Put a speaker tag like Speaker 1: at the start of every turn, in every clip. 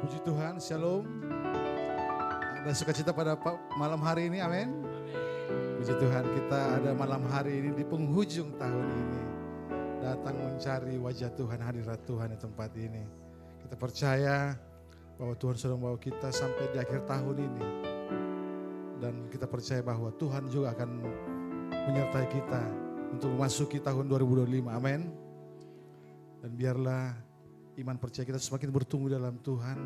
Speaker 1: Puji Tuhan, shalom. Ada sukacita pada malam hari ini, amin. Puji Tuhan, kita ada malam hari ini di penghujung tahun ini. Datang mencari wajah Tuhan, hadirat Tuhan di tempat ini. Kita percaya bahwa Tuhan sudah membawa kita sampai di akhir tahun ini. Dan kita percaya bahwa Tuhan juga akan menyertai kita untuk memasuki tahun 2025, amin. Dan biarlah iman percaya kita semakin bertumbuh dalam Tuhan.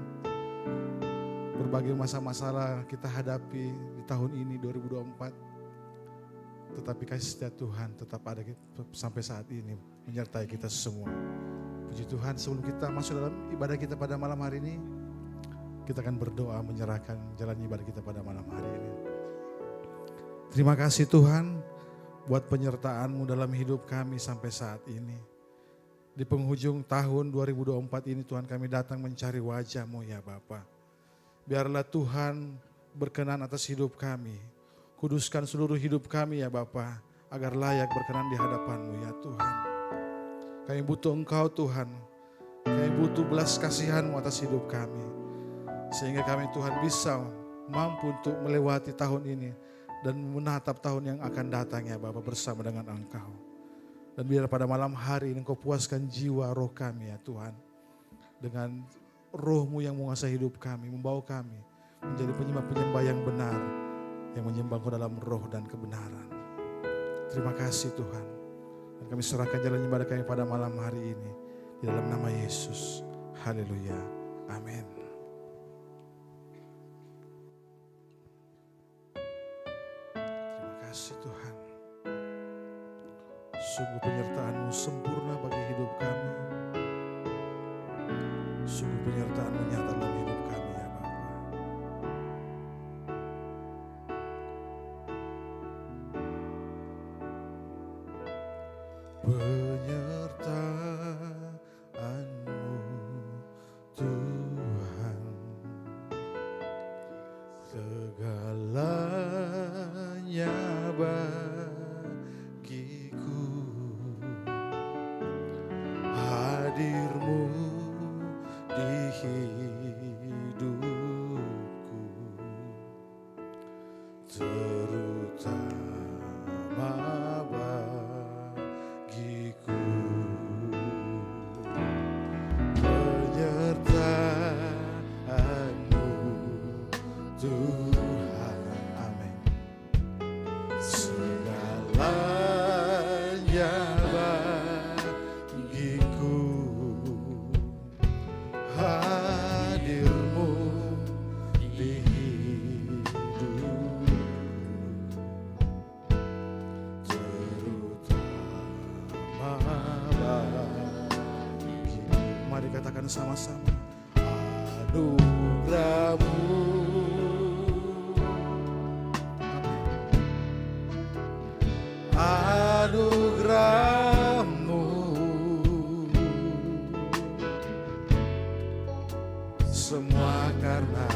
Speaker 1: Berbagai masalah kita hadapi di tahun ini 2024. Tetapi kasih setia Tuhan tetap ada sampai saat ini menyertai kita semua. Puji Tuhan, sebelum kita masuk dalam ibadah kita pada malam hari ini, kita akan berdoa menyerahkan jalan ibadah kita pada malam hari ini. Terima kasih Tuhan buat penyertaan-Mu dalam hidup kami sampai saat ini. Di penghujung tahun 2024 ini Tuhan, kami datang mencari wajah-Mu ya Bapa. Biarlah Tuhan berkenan atas hidup kami. Kuduskan seluruh hidup kami ya Bapa, agar layak berkenan di hadapan-Mu ya Tuhan. Kami butuh Engkau Tuhan. Kami butuh belas kasihan-Mu atas hidup kami. Sehingga kami Tuhan bisa mampu untuk melewati tahun ini dan menatap tahun yang akan datang ya Bapa bersama dengan Engkau. Dan biar pada malam hari ini Engkau puaskan jiwa roh kami ya Tuhan. Dengan roh-Mu yang menguasai hidup kami, membawa kami menjadi penyembah-penyembah yang benar. Yang menyembah Engkau dalam roh dan kebenaran. Terima kasih Tuhan. Dan kami serahkan jalan ibadah kami pada malam hari ini. Di dalam nama Yesus. Haleluya. Amin. Terima kasih Tuhan. Sungguh penyertaan-Mu sempurna bagi hidup kami. Sungguh penyertaan-Mu nyata dalam hidup kami ya Bapa. Penyertaan-Mu Tuhan, segalanya bagiku. Hadir-Mu di hidupku, terutama bagiku. Penyertaan-Mu Tuhan, amin. Segalanya bagiku. Hadir-Mu di hidupku, terutama bagiku. Mari katakan sama-sama. Anugerah-Mu, anugerah-Mu, semua karena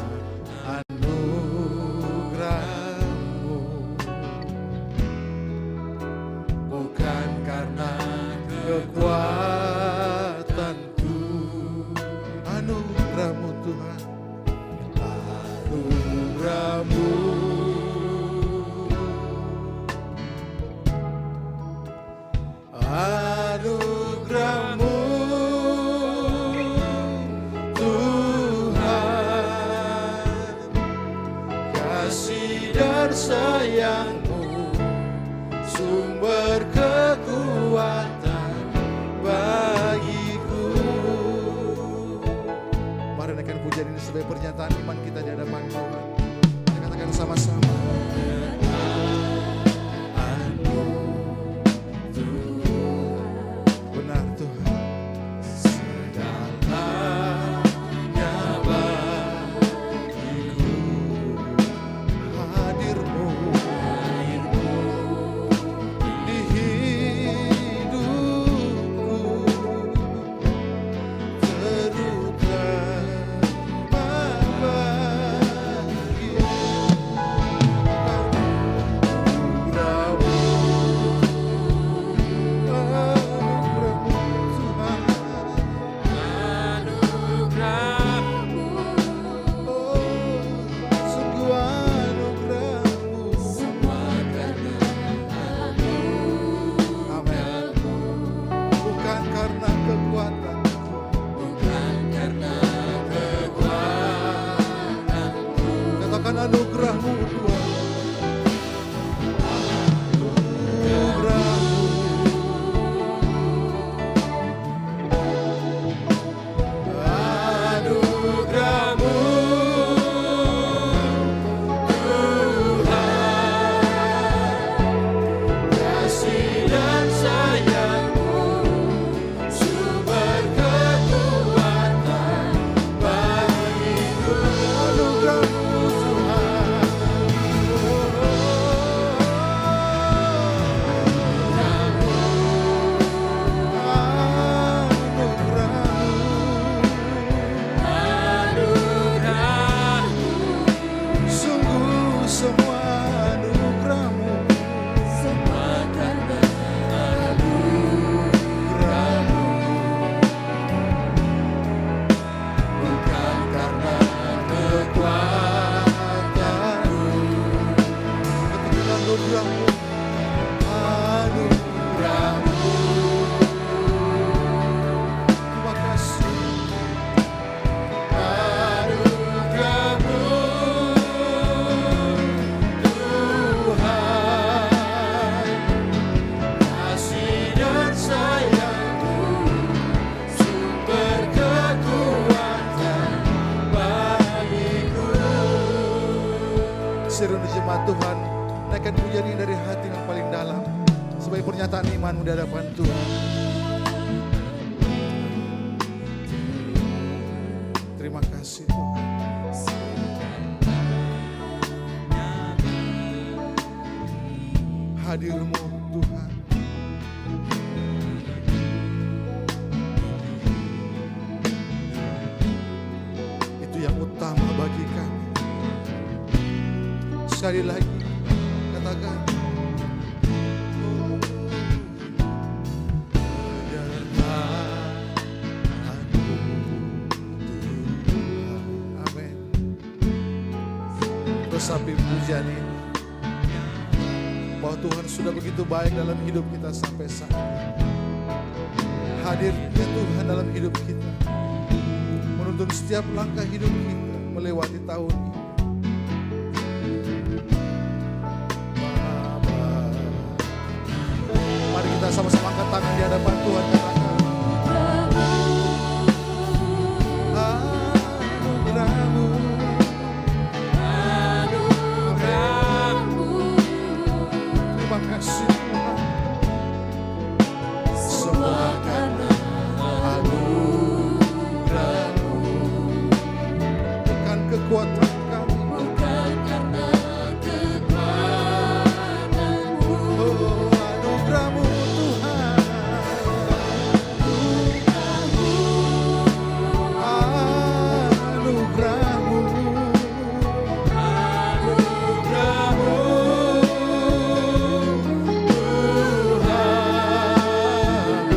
Speaker 1: anugerah-Mu, bukan karena kekuatanku. Anugerah-Mu Tuhan, anugerah-Mu, anugerah-Mu Tuhan, kasih dan sayang-Mu, sumber kekuatan bagiku. Mari naikkan pujian ini sebagai pernyataan iman kita di hadapan Tuhan. Mari katakan sama-sama. Benar Tuhan. Segalanya bagiku. Hadir-Mu di hidupku, terutama bagiku. jemaat Tuhan, naikkan pujian ini dari hati yang paling dalam sebagai pernyataan imanmu di hadapan Tuhan. Terima kasih Tuhan. Hadir-Mu Tuhan. Itu yang utama bagi kami. Sekali lagi katakan, amin. Resapi pujian ini bahwa Tuhan sudah begitu baik dalam hidup kita sampai saat ini. Hadirnya Tuhan dalam hidup kita, menuntun setiap langkah hidup kita melewati tahun ini. Mari kita sama-sama angkat tangan di hadapan Tuhan, katakan, anugerah-Mu, anugerah-Mu. Terima kasih Tuhan. Semua karena anugerah-Mu, bukan kekuatan kami, bukan karena kekuatan-Mu. Oh, anugerah-Mu Tuhan, anugerah-Mu, anugerah-Mu Tuhan,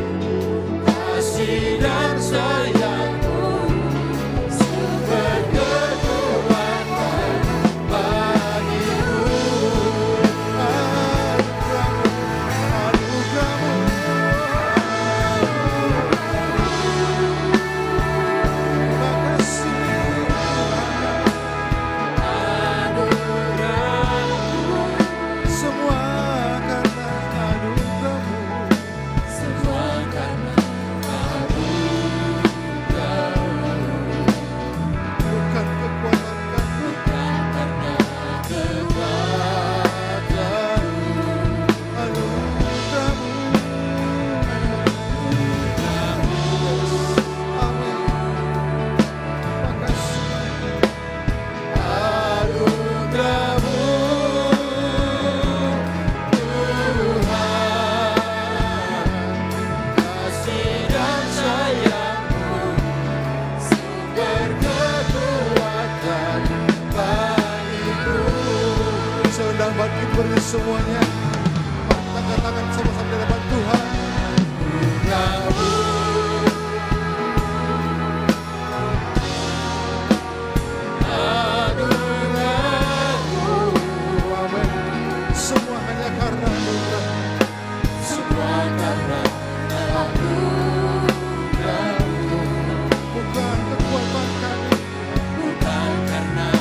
Speaker 1: kasih dan sayang-Mu sumber kekuatan bagiku. Seundang bangkit berdiri semuanya, angkat tangan sama-sama di hadapan Tuhan. Amin. Semua hanya karena anugerah, semua karena anugerah-Mu, bukan kekuatan kami, bukan karena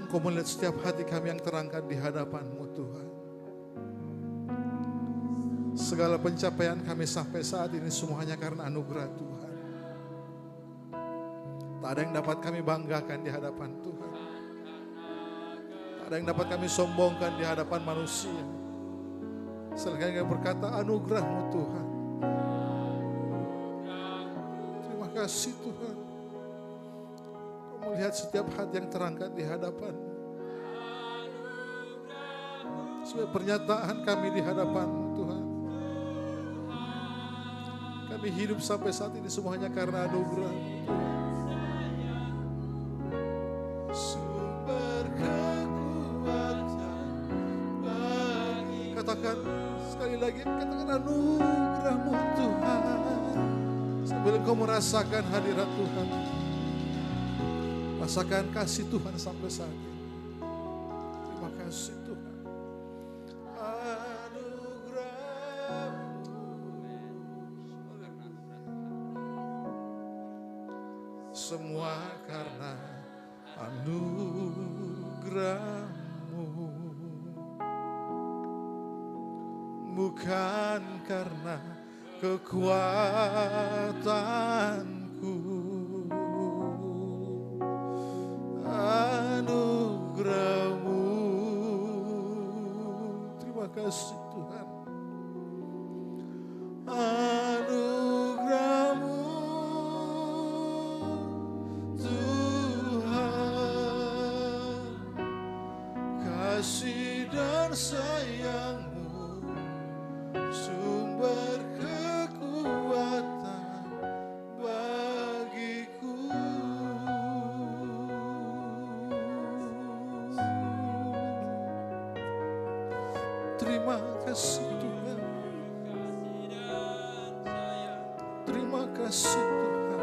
Speaker 1: Engkau melihat setiap hati kami yang terangkat di hadapan-Mu Tuhan. Segala pencapaian kami sampai saat ini semua hanya karena anugerah Tuhan. Tak ada yang dapat kami banggakan di hadapan Tuhan. Tak ada yang dapat kami sombongkan di hadapan manusia. Selain kami berkata anugerah-Mu Tuhan. Terima kasih Tuhan. Melihat setiap hati yang terangkat di hadapan, sebagai pernyataan kami di hadapan Tuhan. Kami hidup sampai saat ini semuanya karena anugerah Tuhan. Sumber kekuatan lagi katakan anugerah-Mu Tuhan. Sambil Engkau merasakan hadirat Tuhan. Rasakan kasih Tuhan sampai saat ini. Terima kasih Tuhan. Anugerah. Semua karena anugerah-Mu, bukan karena kekuatanku. Anugerah-Mu, terima kasih Tuhan. Anugerah-Mu Tuhan, kasih dan sayang-Mu sumber kekuatan bagiku. Terima kasih Tuhan. Terima kasih Tuhan.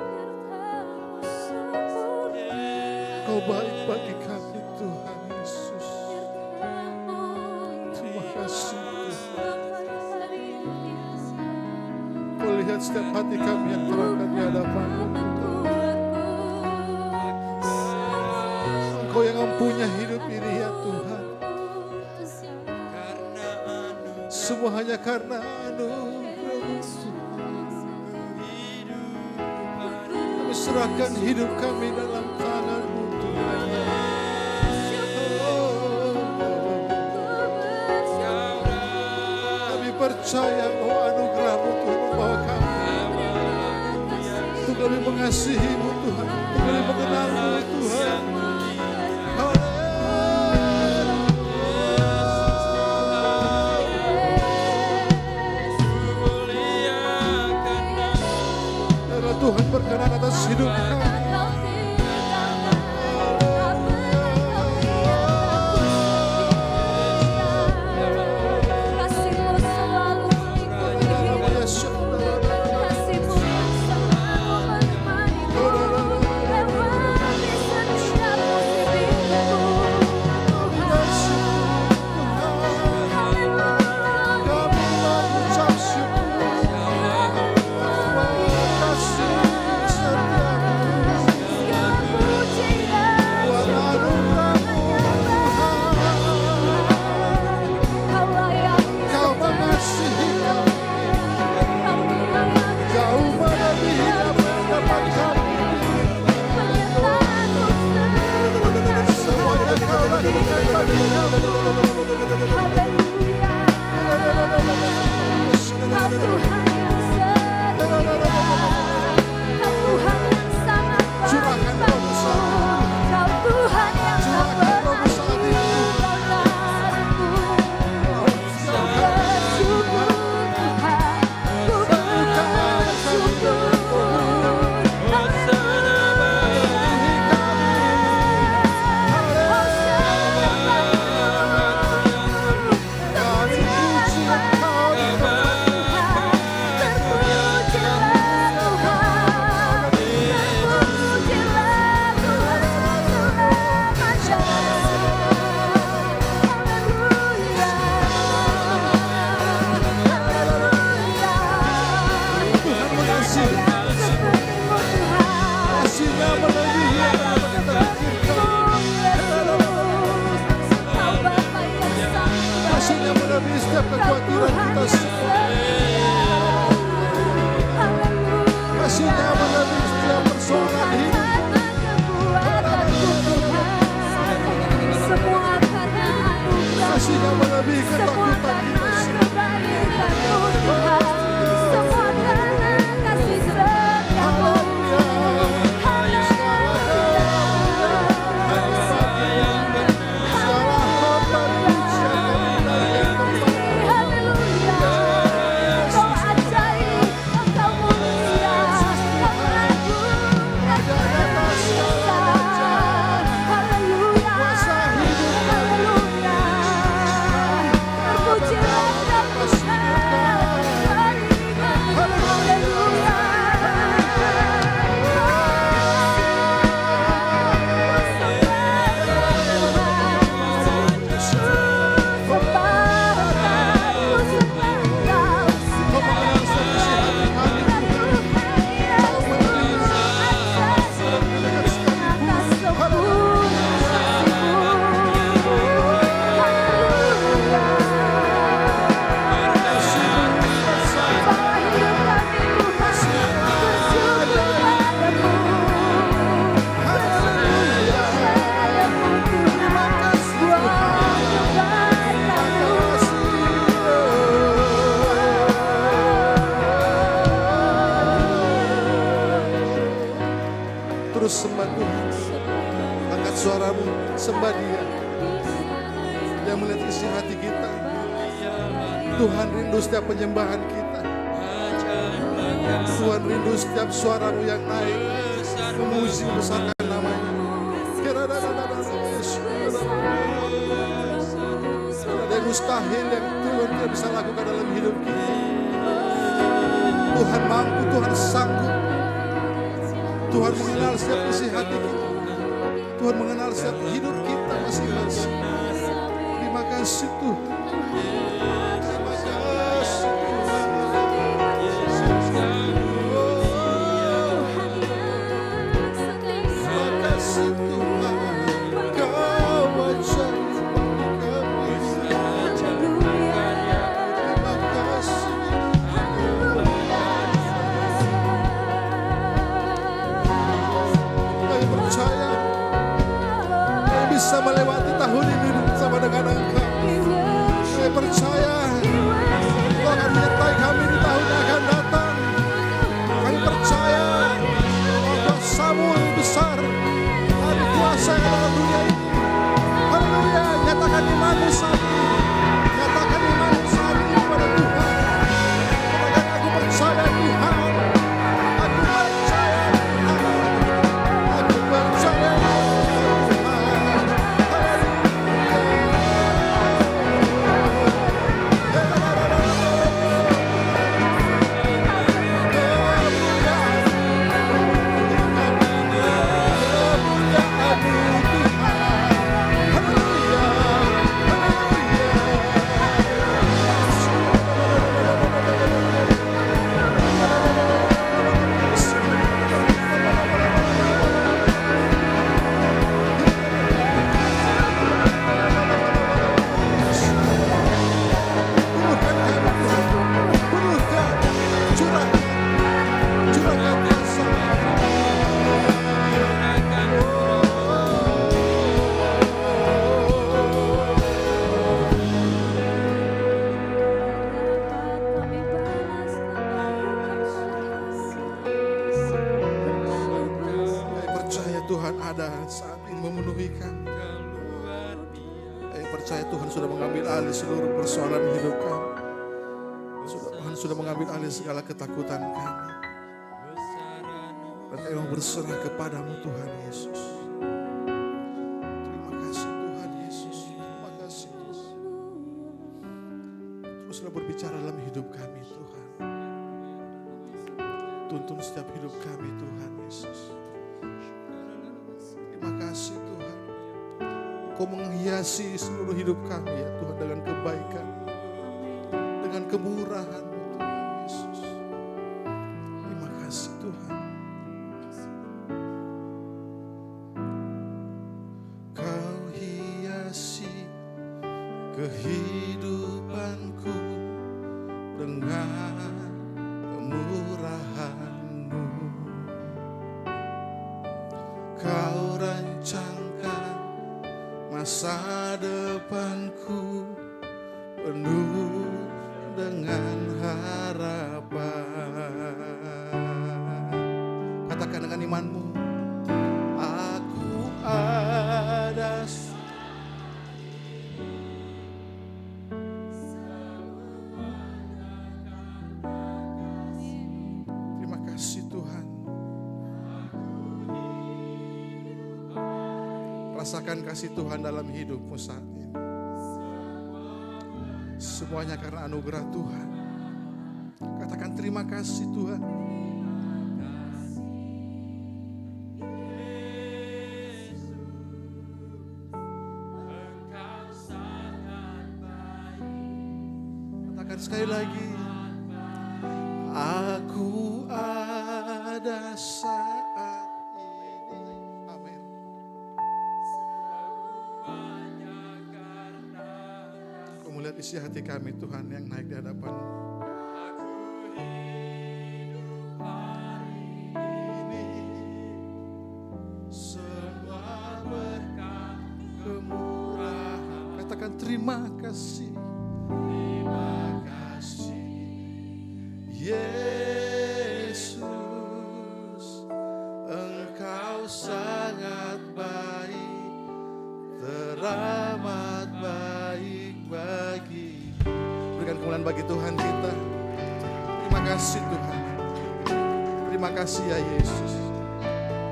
Speaker 1: Kau baik bagi kami Tuhan Yesus. Terima kasih Tuhan. Kau lihat setiap hati kami yang terangkat di hadapan-Mu. Engkau yang mempunyai hidup ini ya Tuhan. Semua hanya karena anugerah-Mu Tuhan. Kami serahkan hidup kami dalam tangan-Mu Tuhan. Kami percaya bahwa anugerah-Mu Tuhan membawa kami untuk kami mengasihi-Mu Tuhan, untuk kami mengenal-Mu Tuhan. Tuhan berkenan atas hidup kami. hamba Dia. Dia melihat isi hati kita. Tuhan rindu setiap penyembahan kita. Tuhan rindu setiap suaramu yang naik memuji besarkan namanya. Ada yang mustahil yang Tuhan tidak bisa lakukan dalam hidup kita. Tuhan mampu, Tuhan sanggup. Tuhan mengenal setiap isi hati kita. Tuhan mengenal setiap hidup kita masing-masing. Terima kasih Tuhan. Bisa melewati tahun ini bersama dengan Engkau. Saya percaya Engkau akan menyertai kami di tahun yang akan datang. Kami percaya bahwa kuasa-Mu lebih besar dari kuasa yang dalam dunia ini. Haleluya, nyatakan iman-Mu saat ini. Nyatakan iman-Mu saat ini kepada Tuhan. Katakan, aku percaya Tuhan. Aku percaya Tuhan. Aku percaya Tuhan. Tuhan ada saat ini memenuhi kami. Saya percaya Tuhan sudah mengambil alih seluruh persoalan hidup kami. Tuhan sudah mengambil alih segala ketakutan kami. Dan kami mau berserah kepadamu Tuhan Yesus. Terima kasih Tuhan Yesus. Terima kasih Tuhan. Teruslah berbicara dalam hidup kami Tuhan. Tuntun setiap hidup kami Tuhan Yesus. Terima kasih Tuhan. Kau menghiasi seluruh hidup kami ya Tuhan dengan kebaikan, dengan kemurahan-Mu Tuhan Yesus. Terima kasih Tuhan. Kau hiasi kehidupanku dengan kemurahan-Mu. Kau rancangkan masa depanku penuh dengan harapan. Katakan dengan imanmu, aku ada. Terima kasih Tuhan. Rasakan kasih Tuhan dalam hidupmu saat ini. Semuanya karena anugerah Tuhan. Katakan terima kasih Tuhan. Katakan sekali lagi. Aku ada saat ini. Amin. Kau melihat isi hati kami Tuhan yang naik di hadapan-Mu. Katakan terima kasih. Terima kasih Yesus, Engkau sangat baik. kasih Tuhan. Terima kasih ya Yesus.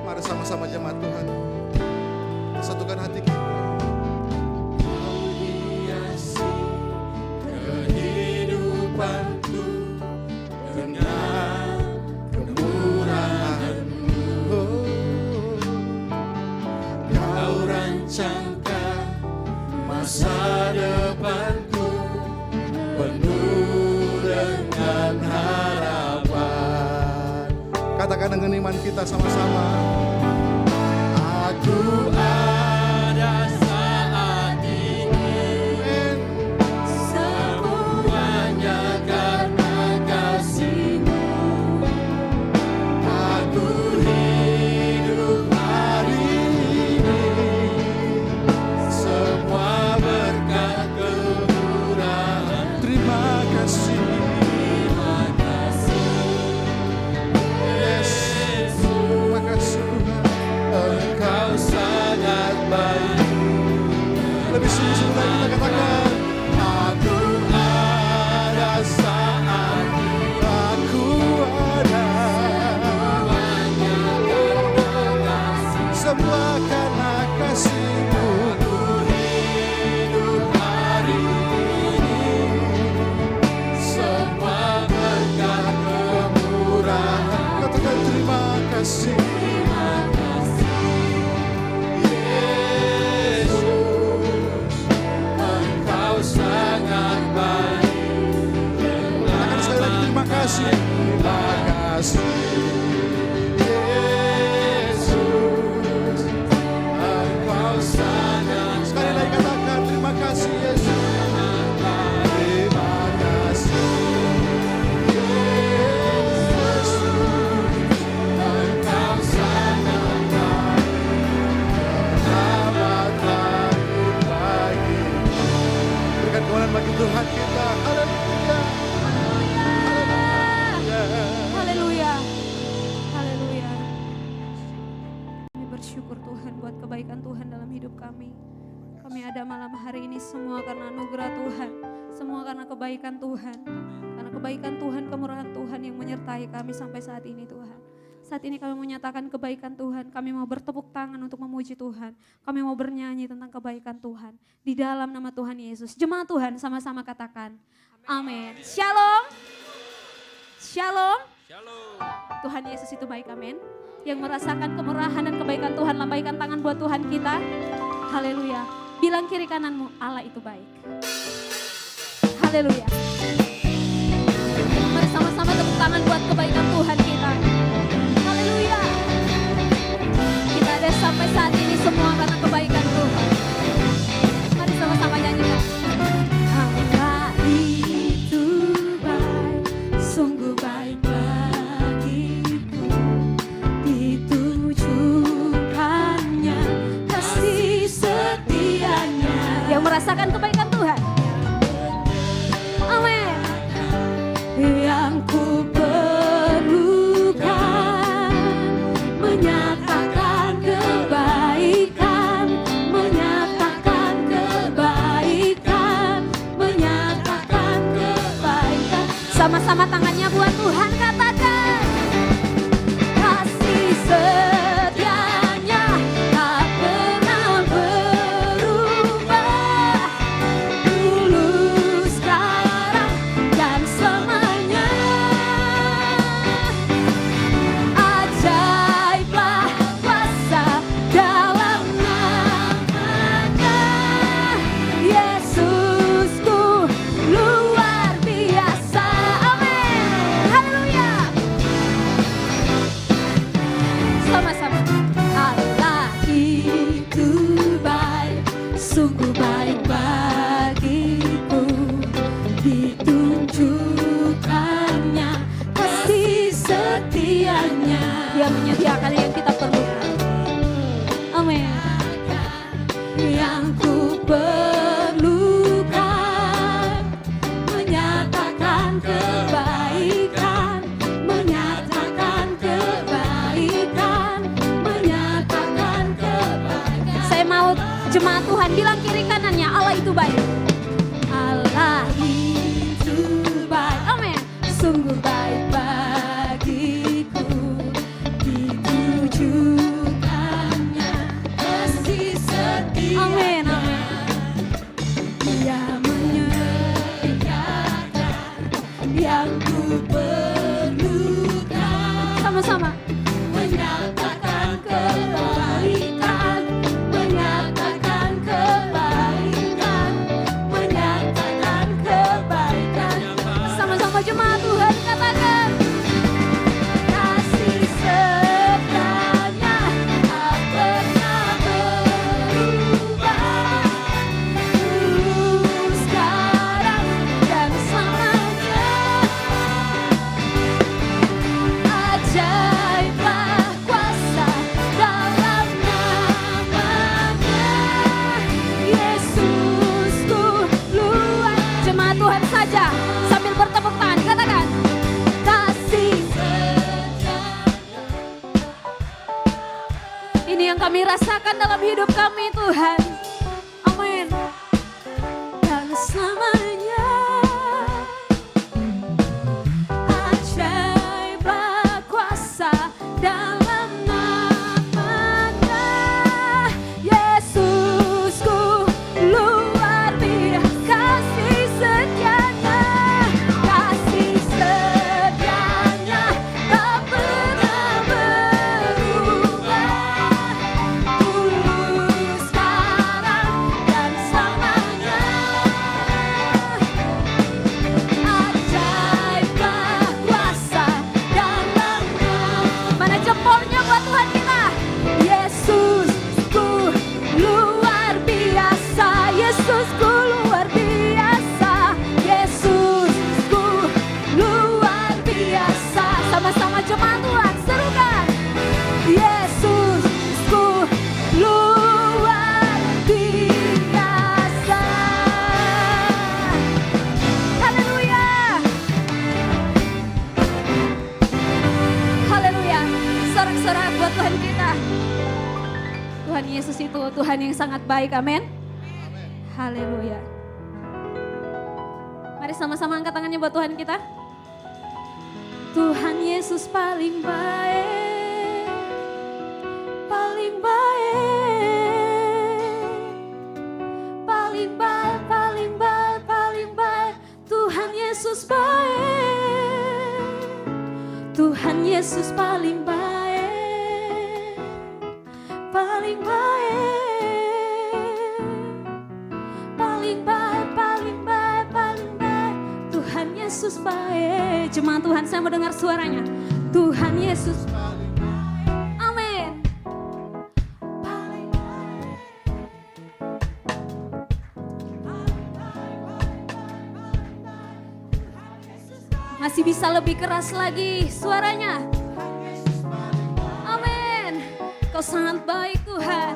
Speaker 1: Mari sama-sama jemaat Tuhan, satukan hati kita. Hiasi kehidupanku dengan kemurahan-Mu. Kau rancangkan masa depanku penuh dengan harapan. Katakan dengan iman kita sama-sama. Aku ada saat ini, semuanya karena kasih-Mu. Aku hidup hari ini, semua berkat kemurahan. Terima kasih. Engkau sangat baik. Lebih sungguh-sungguh lagi kita katakan, aku ada saat aku ada, semua karena kasih-Mu. Aku hidup hari ini, semua berkat kemurahan. Katakan terima kasih. Terima kasih Yesus, Engkau sangat. Sekali lagi katakan terima kasih Yesus. Terima kasih Yesus, Engkau sangat baik. Selamat pagi. Berikan kemuliaan bagi Tuhan kita. Haleluya.
Speaker 2: Haleluya. Haleluya. Kami bersyukur Tuhan buat kebaikan Tuhan dalam hidup kami. Kami ada malam hari ini semua karena anugerah Tuhan. Semua karena kebaikan Tuhan. Karena kebaikan Tuhan, kemurahan Tuhan yang menyertai kami sampai saat ini Tuhan. Saat ini kami menyatakan kebaikan Tuhan. Kami mau bertepuk tangan untuk memuji Tuhan. Kami mau bernyanyi tentang kebaikan Tuhan. Di dalam nama Tuhan Yesus. Jemaat Tuhan sama-sama katakan. Amin. Shalom. Shalom.
Speaker 3: Shalom.
Speaker 2: Tuhan Yesus itu baik, amin. Yang merasakan kemurahan dan kebaikan Tuhan, lambaikan tangan buat Tuhan kita. Haleluya. Bilang kiri kananmu, Allah itu baik. Haleluya. Mari sama-sama tepuk tangan buat kebaikan Tuhan kita. Haleluya. Kita ada sampai saat ini semua karena kebaikan Tuhan. Mari sama-sama nyanyikan. Allah itu baik, sungguh baik bagiku, ditunjukkannya kasih setianya. Yang merasakan kebaikan Tuhan, amin. Yang ku perlukan, menyatakan kebaikan, menyatakan kebaikan, menyatakan kebaikan. Sama-sama tangannya buat Tuhan, katakan. Kasih setianya tak pernah berubah, dulu, sekarang, dan selamanya. Ajaiblah kuasa dalam namanya, Yesusku luar biasa. Amin. Haleluya. Sama-sama. Allah itu baik, sungguh baik bagiku, ditunjukkannya kasih setianya. Dia menyediakan yang kita perlukan. Amin. Yang ku perlukan, menyatakan kebaikan, menyatakan kebaikan, menyatakan kebaikan. Saya mau jemaat Tuhan bilang kiri kanannya, Allah itu baik. Allah itu baik. Amin. sungguh baik bagiku. Ditujukannya kasih setia. Amin, amin. Dia menyediakan yang ku perlukan. Sama-sama. Menyatakan kebaikan, menyatakan kebaikan, menyatakan kebaikan. Sama-sama jemaat Tuhan katakan. Kasih setianya tak pernah berubah, dulu sekarang dan selamanya. Ajaiblah kuasa dalam namanya. Yesusku luar. Jemaat Tuhan saja sambil bertepuk tangan katakan. Kasih setia. Ini yang kami rasakan dalam hidup kami Tuhan. Amin. Dan selamanya. Ajaiblah kuasa dalam namanya. Yesusku luar biasa kasih setianya. Kasih setianya tak pernah berubah, dulu sekarang dan selamanya. Ajaiblah kuasa dalam nama. Mana jempolnya buat Tuhan kita? Yesusku luar biasa, Yesusku luar biasa, Yesusku luar biasa. Sama-sama jemaat Tuhan serukan. Yesusku luar biasa. Haleluya. Haleluya. Sorak-sorak buat Tuhan kita. Tuhan Yesus itu Tuhan yang sangat baik. Amin. Haleluya. Mari sama-sama angkat tangannya buat Tuhan kita. Tuhan Yesus paling baik. Paling baik. Paling baik, paling baik, paling baik. Tuhan Yesus baik. Tuhan Yesus paling baik. Paling baik. Paling baik, paling baik, paling baik. Tuhan Yesus baik. Jemaat Tuhan, saya mau dengar suaranya. Tuhan Yesus paling baik. Amin. Paling baik. Masih bisa lebih keras lagi suaranya. Amin. Kau sangat baik Tuhan.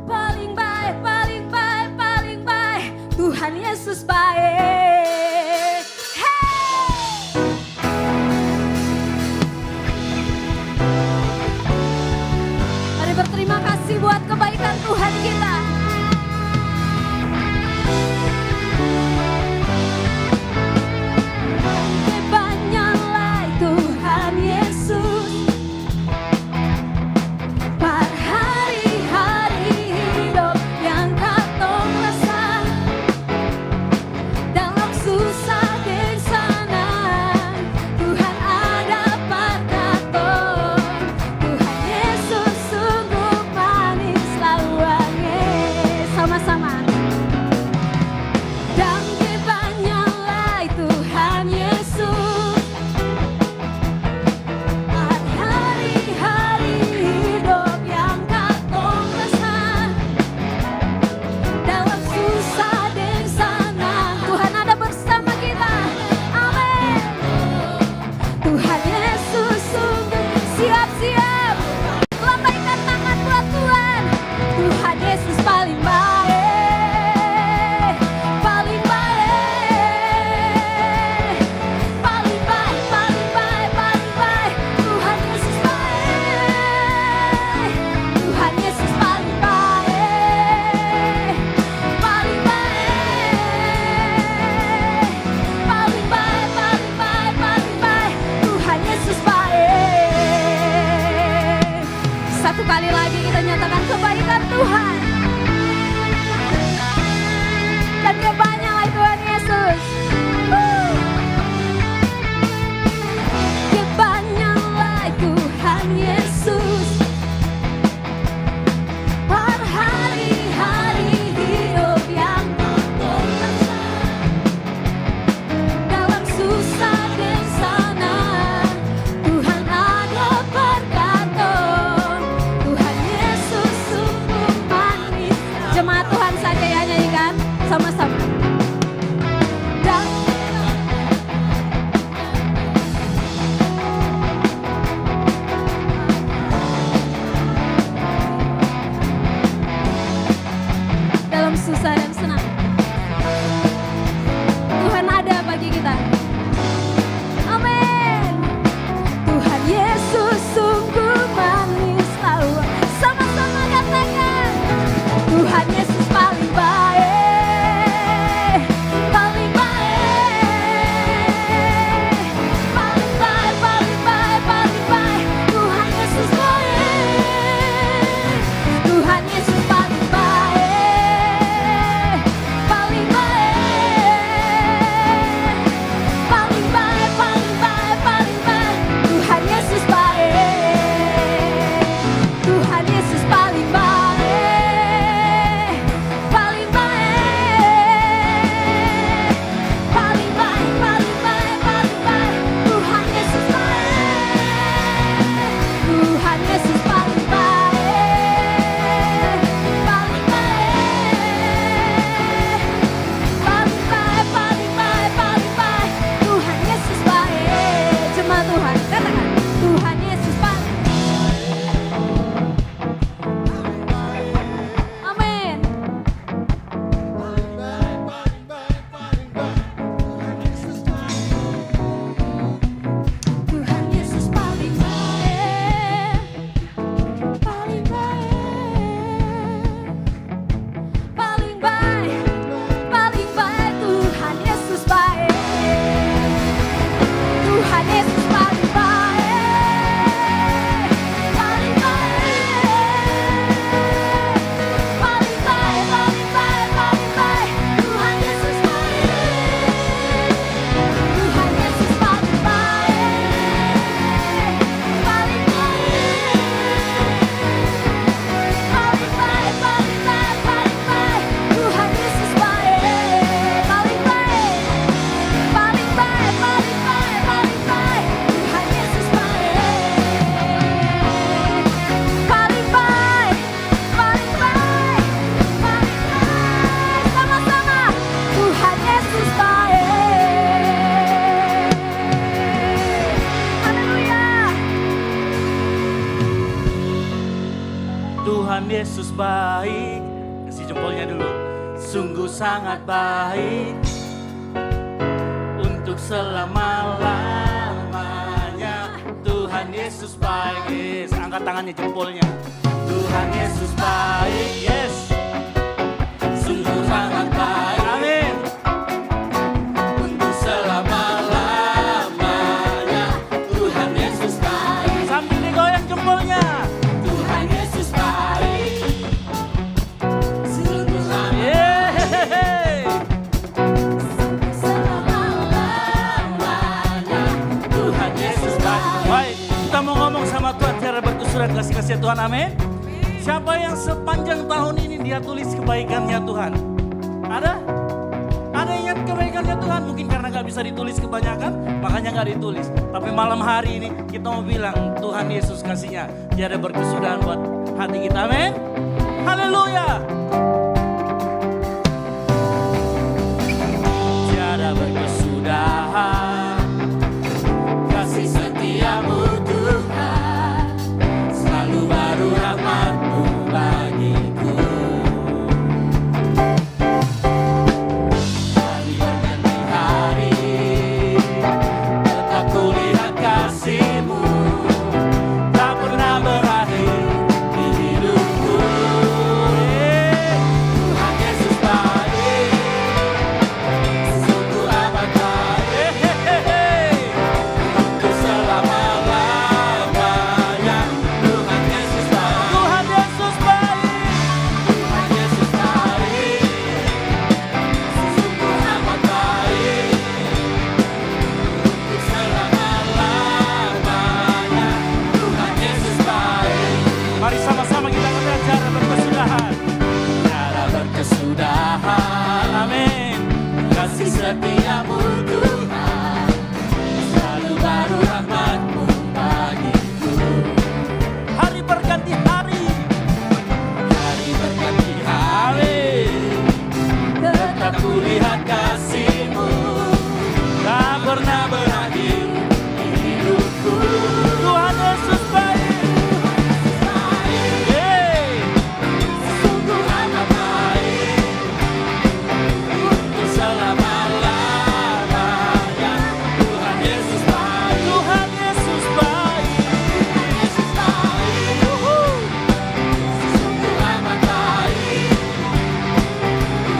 Speaker 2: Paling baik, paling baik, paling baik. Tuhan Yesus baik. Hey! Mari berterima kasih buat kebaikan Tuhan kita. Banyaklah Tuhan Yesus. Per hari-hari hidup yang katong rasa. Dan
Speaker 3: baik. Kasih jempolnya dulu. Sungguh sangat baik untuk selama-lamanya. Tuhan Yesus baik. Yes. Angkat tangannya jempolnya. Tuhan Yesus baik. Yes. Sungguh sangat baik. Amin. Untuk selama-lamanya. Tuhan Yesus baik. Sambil digoyang jempolnya. Tuhan Yesus baik. Sungguh sangat baik. Selama-lamanya. Tuhan Yesus baik. Baik, kita mau ngomong sama Tuhan cara berkesudahan kasih-kasih Tuhan. Amin. Siapa yang sepanjang tahun ini dia tulis kebaikannya Tuhan? Ada? Ada yang ingat kebaikannya Tuhan? Mungkin karena gak bisa ditulis kebanyakan, makanya gak ditulis. Tapi malam hari ini kita mau bilang Tuhan Yesus kasihnya tiada berkesudahan buat hati kita. Amin. Haleluya. Tiada berkesudahan kasih setiamu Tuhan, selalu baru rahmat-Mu bagiku. Hari berganti hari, tetap kulihat kasih-Mu, tak pernah berakhir di hidupku. Tuhan Yesus baik, sungguh amat baik, untuk selama-lamanya. Tuhan Yesus baik, Tuhan Yesus baik, Tuhan Yesus baik, sungguh amat baik, untuk selama-lamanya. Tuhan Yesus baik. Mari sama-sama kita katakan cara berkesudahan. Cara berkesudahan, amin. Kasih setiamu Tuhan, selalu baru rahmat-Mu bagiku. Hari berganti hari, hari berganti hari, tetap kulihat kasih-Mu, tak pernah berakhir di hidupku. Tuhan Yesus baik, hey, sungguh amat baik, untuk selama-lamanya. Tuhan Yesus baik, Tuhan Yesus baik, Yesus baik, sungguh amat baik,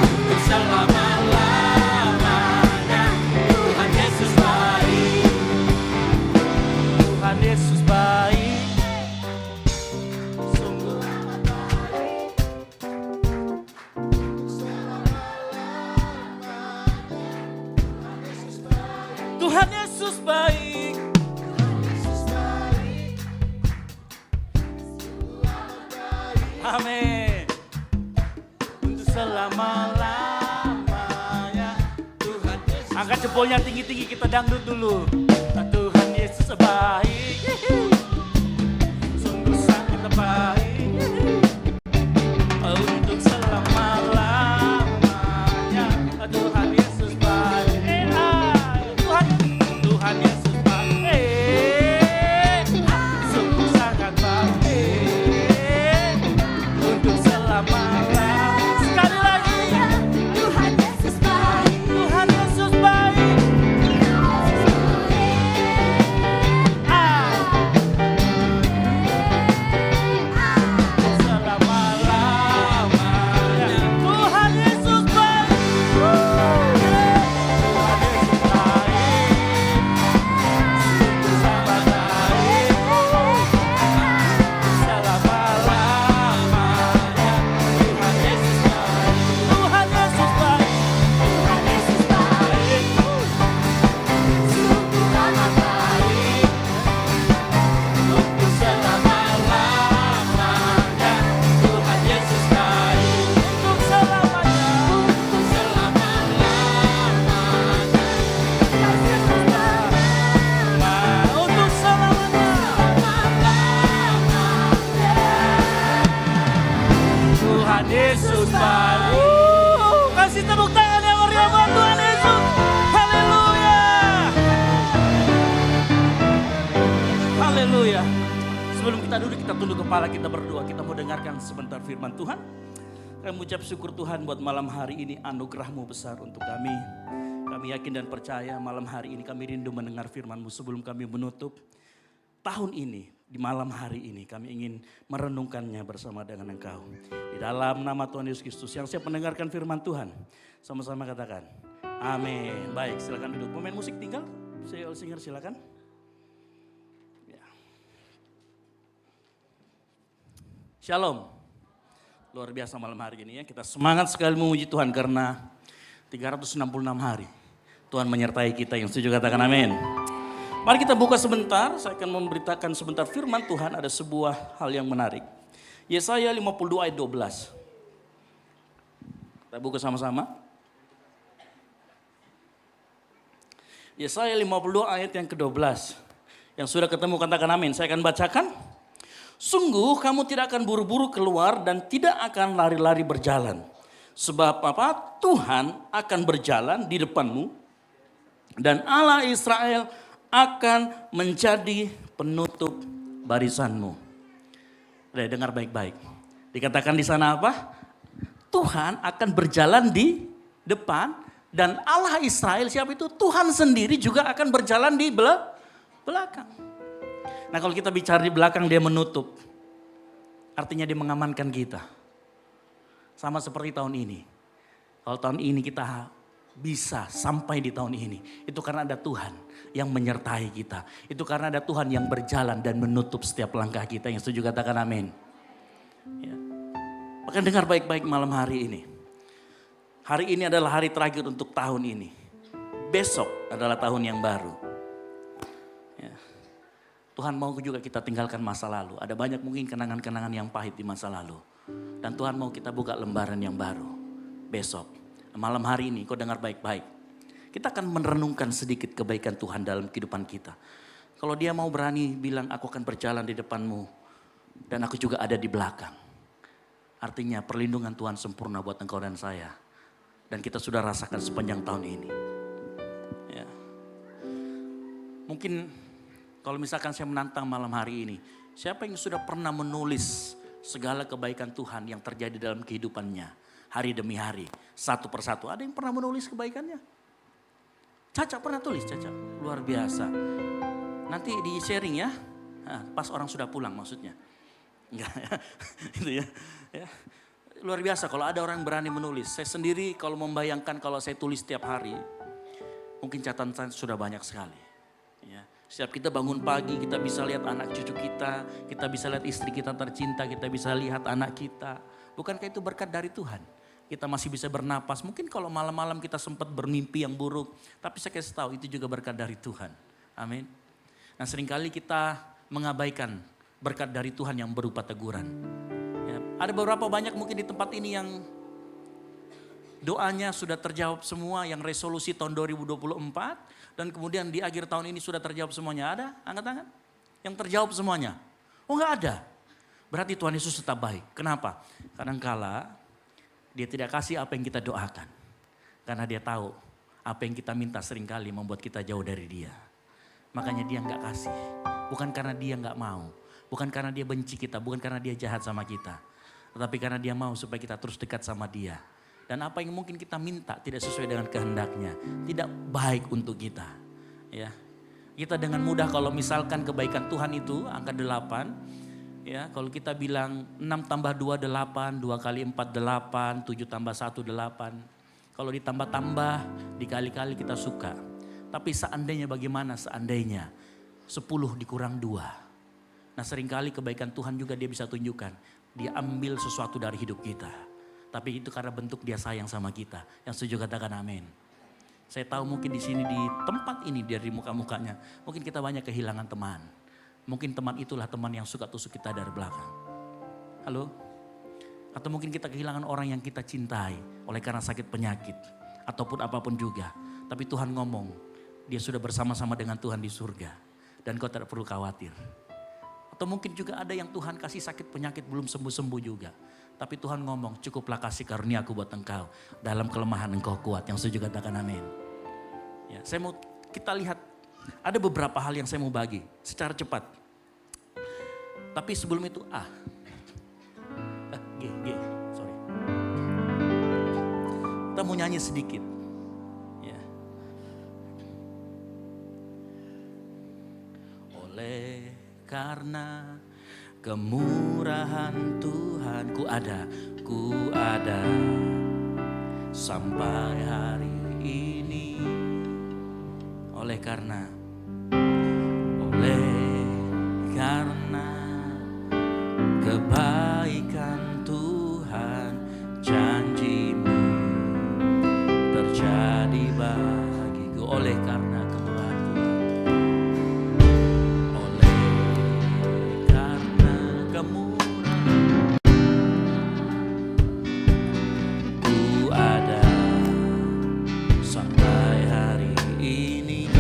Speaker 3: untuk selama-lamanya. Tuhan Yesus baik, Tuhan Yesus baik, sungguh amat baik, Tuhan Yesus baik, amin. Untuk selama-lamanya. Tuhan Yesus. Angkat jempolnya tinggi-tinggi, kita dangdut dulu. Tuhan Yesus baik, sungguh sangat baik, untuk selama-lamanya. Tuhan Yesus baik, Tuhan Yesus baik, sungguh sangat baik, untuk selama-lamanya. Sekali lagi, Tuhan Yesus baik, Tuhan Yesus baik. kita tunduk kepala, kita berdoa, kita mau dengarkan sebentar firman Tuhan. Kami mengucap syukur Tuhan buat malam hari ini, anugerah-Mu besar untuk kami. Kami yakin dan percaya malam hari ini kami rindu mendengar firman-Mu sebelum kami menutup tahun ini. Di malam hari ini kami ingin merenungkannya bersama dengan Engkau. Di dalam nama Tuhan Yesus Kristus yang siap mendengarkan firman Tuhan. Sama-sama katakan, amin. Baik, silakan duduk. Pemain musik tinggal, singer silakan. Ya. Shalom. Luar biasa malam hari ini ya. Kita semangat sekali memuji Tuhan karena 366 hari Tuhan menyertai kita. Yang setuju katakan amin. Mari kita buka sebentar, saya akan memberitakan sebentar firman Tuhan. Ada sebuah hal yang menarik. Yesaya 52 ayat 12. Kita buka sama-sama. Yesaya 52 ayat yang ke-12. Yang sudah ketemu katakan amin. Saya akan bacakan. Sungguh kamu tidak akan buru-buru keluar dan tidak akan lari-lari berjalan. Sebab apa? Tuhan akan berjalan di depanmu dan Allah Israel akan menjadi penutup barisanmu. Dengar baik-baik. Dikatakan di sana apa? Tuhan akan berjalan di depan dan Allah Israel siapa itu? Tuhan sendiri juga akan berjalan di belakang. Nah kalau kita bicara di belakang dia menutup. Artinya dia mengamankan kita. Sama seperti tahun ini. Kalau tahun ini kita bisa sampai di tahun ini. Itu karena ada Tuhan yang menyertai kita. Itu karena ada Tuhan yang berjalan dan menutup setiap langkah kita. Yang setuju katakan amin. Ya. Maka dengar baik-baik malam hari ini. Hari ini adalah hari terakhir untuk tahun ini. Besok adalah tahun yang baru. Tuhan mau juga kita tinggalkan masa lalu. Ada banyak mungkin kenangan-kenangan yang pahit di masa lalu. Dan Tuhan mau kita buka lembaran yang baru. Besok, malam hari ini, kau dengar baik-baik. Kita akan merenungkan sedikit kebaikan Tuhan dalam kehidupan kita. Kalau dia mau berani bilang aku akan berjalan di depanmu. Dan aku juga ada di belakang. Artinya perlindungan Tuhan sempurna buat engkau dan saya. Dan kita sudah rasakan sepanjang tahun ini. Ya. Mungkin kalau misalkan saya menantang malam hari ini, siapa yang sudah pernah menulis segala kebaikan Tuhan yang terjadi dalam kehidupannya hari demi hari, satu persatu? Ada yang pernah menulis kebaikannya? Caca pernah tulis, Caca. Luar biasa. Nanti di sharing ya, pas orang sudah pulang maksudnya. Enggak ya, itu ya. Luar biasa kalau ada orang berani menulis. Saya sendiri kalau membayangkan kalau saya tulis setiap hari, mungkin catatan saya sudah banyak sekali. Ya. Setiap kita bangun pagi, kita bisa lihat anak cucu kita bisa lihat istri kita tercinta, kita bisa lihat anak kita. Bukankah itu berkat dari Tuhan? Kita masih bisa bernapas. Mungkin kalau malam-malam kita sempat bermimpi yang buruk, tapi saya kasih tahu itu juga berkat dari Tuhan. Amin. Nah seringkali kita mengabaikan berkat dari Tuhan yang berupa teguran. Ya, ada beberapa banyak mungkin di tempat ini yang doanya sudah terjawab semua, yang resolusi tahun 2024. Dan kemudian di akhir tahun ini sudah terjawab semuanya. Ada? Angkat tangan. Yang terjawab semuanya. Oh enggak ada. Berarti Tuhan Yesus tetap baik. Kenapa? Kadangkala dia tidak kasih apa yang kita doakan. Karena dia tahu apa yang kita minta seringkali membuat kita jauh dari dia. Makanya dia enggak kasih. Bukan karena dia enggak mau. Bukan karena dia benci kita. Bukan karena dia jahat sama kita. Tetapi karena dia mau supaya kita terus dekat sama dia. Dan apa yang mungkin kita minta tidak sesuai dengan kehendaknya. Tidak baik untuk kita. Ya, kita dengan mudah kalau misalkan kebaikan Tuhan itu angka 8. Ya, kalau kita bilang 6 tambah 2 8, 2 kali 4 8, 7 tambah 1 8. Kalau ditambah-tambah, dikali-kali kita suka. Tapi seandainya bagaimana seandainya 10 dikurang 2. Nah seringkali kebaikan Tuhan juga dia bisa tunjukkan. Dia ambil sesuatu dari hidup kita. Tapi itu karena bentuk dia sayang sama kita. Yang setuju katakan amin. Saya tahu mungkin di sini di tempat ini dari muka-mukanya. Mungkin kita banyak kehilangan teman. Mungkin teman itulah teman yang suka tusuk kita dari belakang. Halo? Atau mungkin kita kehilangan orang yang kita cintai. Oleh karena sakit penyakit. Ataupun apapun juga. Tapi Tuhan ngomong. Dia sudah bersama-sama dengan Tuhan di surga. Dan kau tidak perlu khawatir. Atau mungkin juga ada yang Tuhan kasih sakit penyakit belum sembuh-sembuh juga. Tapi Tuhan ngomong, cukuplah kasih karunia aku buat engkau. Dalam kelemahan engkau kuat. Yang setuju katakan amin. Ya, saya mau kita lihat, ada beberapa hal yang saya mau bagi secara cepat. Tapi sebelum itu G, sorry. Kita mau nyanyi sedikit. Ya. Oleh karena kemurahan Tuhan ku ada sampai hari ini. Oleh karena kebaikan Tuhan, janji-Mu terjadi bagiku. Oleh karena kemurahan Tuhan, oleh karena kemurahan ku ada sampai hari ini.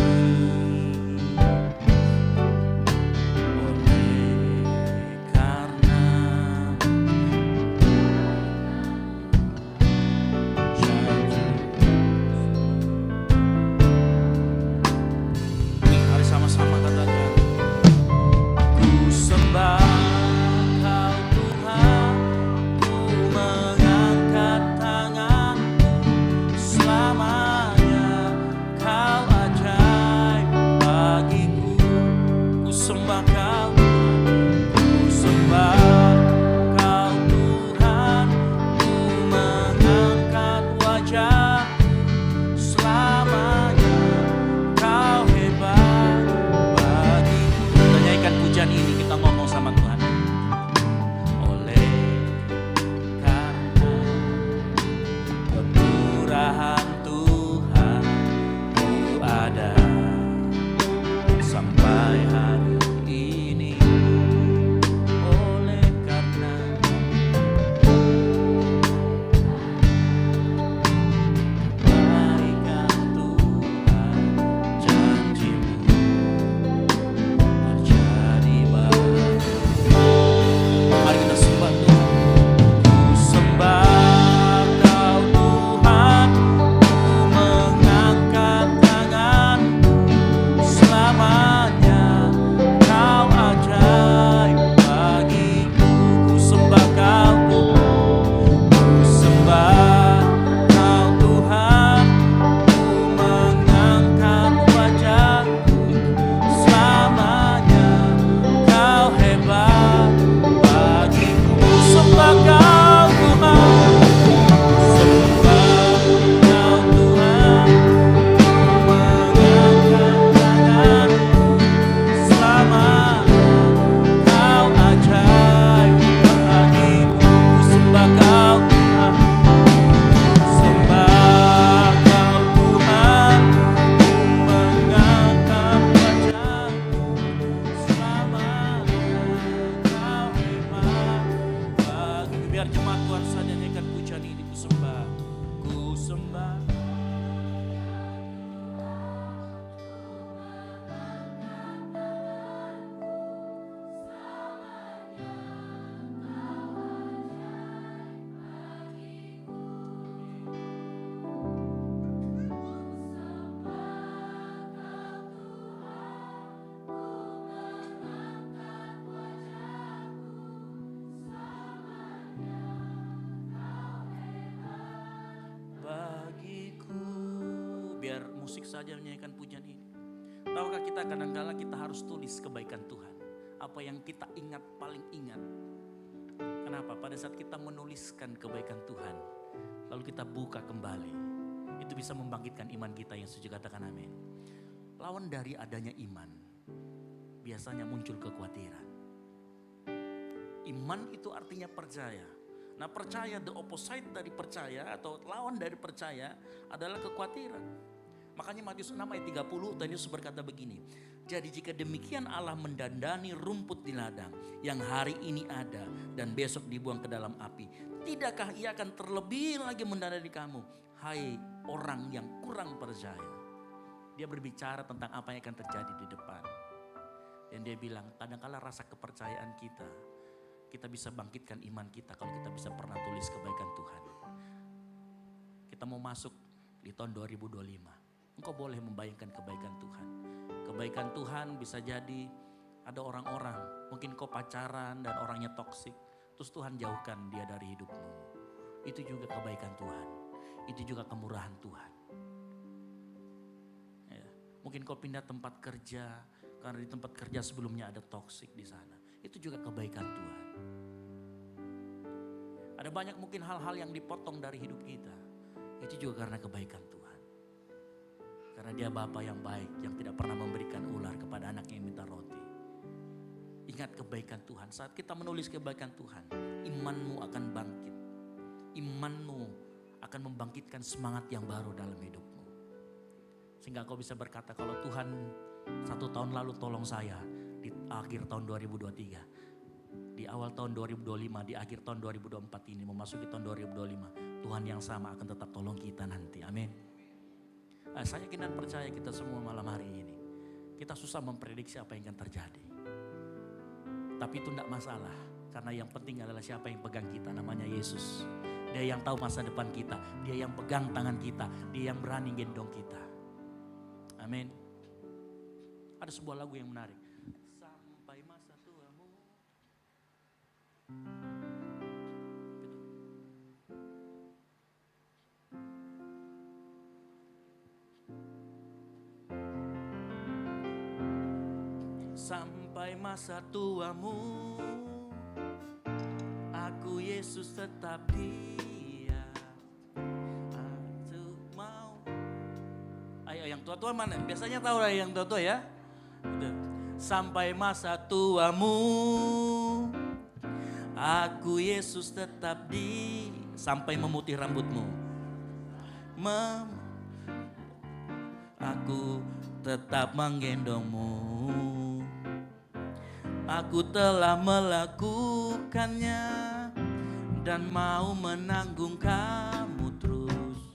Speaker 3: Musik saja menyanyikan pujian ini. Tahukah kita kadang-kala kita harus tulis kebaikan Tuhan. Apa yang kita ingat paling ingat. Kenapa? Pada saat kita menuliskan kebaikan Tuhan, lalu kita buka kembali, itu bisa membangkitkan iman kita yang setuju katakan amin. Lawan dari adanya iman, biasanya muncul kekhawatiran. Iman itu artinya percaya. Nah percaya, the opposite dari percaya atau lawan dari percaya adalah kekhawatiran. Makanya Matius 6 ayat 30 Tuhan Yesus berkata begini. Jadi jika demikian Allah mendandani rumput di ladang yang hari ini ada dan besok dibuang ke dalam api. Tidakkah ia akan terlebih lagi mendandani kamu? Hai orang yang kurang percaya. Dia berbicara tentang apa yang akan terjadi di depan. Dan dia bilang kadang-kala rasa kepercayaan kita bisa bangkitkan iman kita kalau kita bisa pernah tulis kebaikan Tuhan. Kita mau masuk di tahun 2025. Engkau boleh membayangkan kebaikan Tuhan. Kebaikan Tuhan bisa jadi Ada orang-orang, mungkin kau pacaran dan orangnya toksik. Terus Tuhan jauhkan dia dari hidupmu. Itu juga kebaikan Tuhan. Itu juga kemurahan Tuhan. Ya, mungkin kau pindah tempat kerja, karena di tempat kerja sebelumnya ada toksik di sana. Itu juga kebaikan Tuhan. Ada banyak mungkin hal-hal yang dipotong dari hidup kita. Itu juga karena kebaikan Tuhan. Karena dia Bapa yang baik, yang tidak pernah memberikan ular kepada anaknya yang minta roti. Ingat kebaikan Tuhan. Saat kita menulis kebaikan Tuhan, imanmu akan bangkit. Imanmu akan membangkitkan semangat yang baru dalam hidupmu. Sehingga kau bisa berkata, kalau Tuhan 1 tahun lalu tolong saya di akhir tahun 2023. Di awal tahun 2025, di akhir tahun 2024 ini, memasuki tahun 2025. Tuhan yang sama akan tetap tolong kita nanti. Amin. Saya yakin dan percaya kita semua malam hari ini. Kita susah memprediksi apa yang akan terjadi. Tapi itu tidak masalah. Karena yang penting adalah siapa yang pegang kita, namanya Yesus. Dia yang tahu masa depan kita. Dia yang pegang tangan kita. Dia yang berani gendong kita. Amin. Ada sebuah lagu yang menarik. Sampai masa tuamu. Sampai masa tuamu, aku Yesus tetap dia. Aku mau. Ayo yang tua-tua mana? Biasanya tahu lah yang tua-tua ya. Sampai masa tuamu, aku Yesus tetap di. Sampai memutih rambutmu, aku tetap menggendongmu. Aku telah melakukannya dan mau menanggung kamu terus.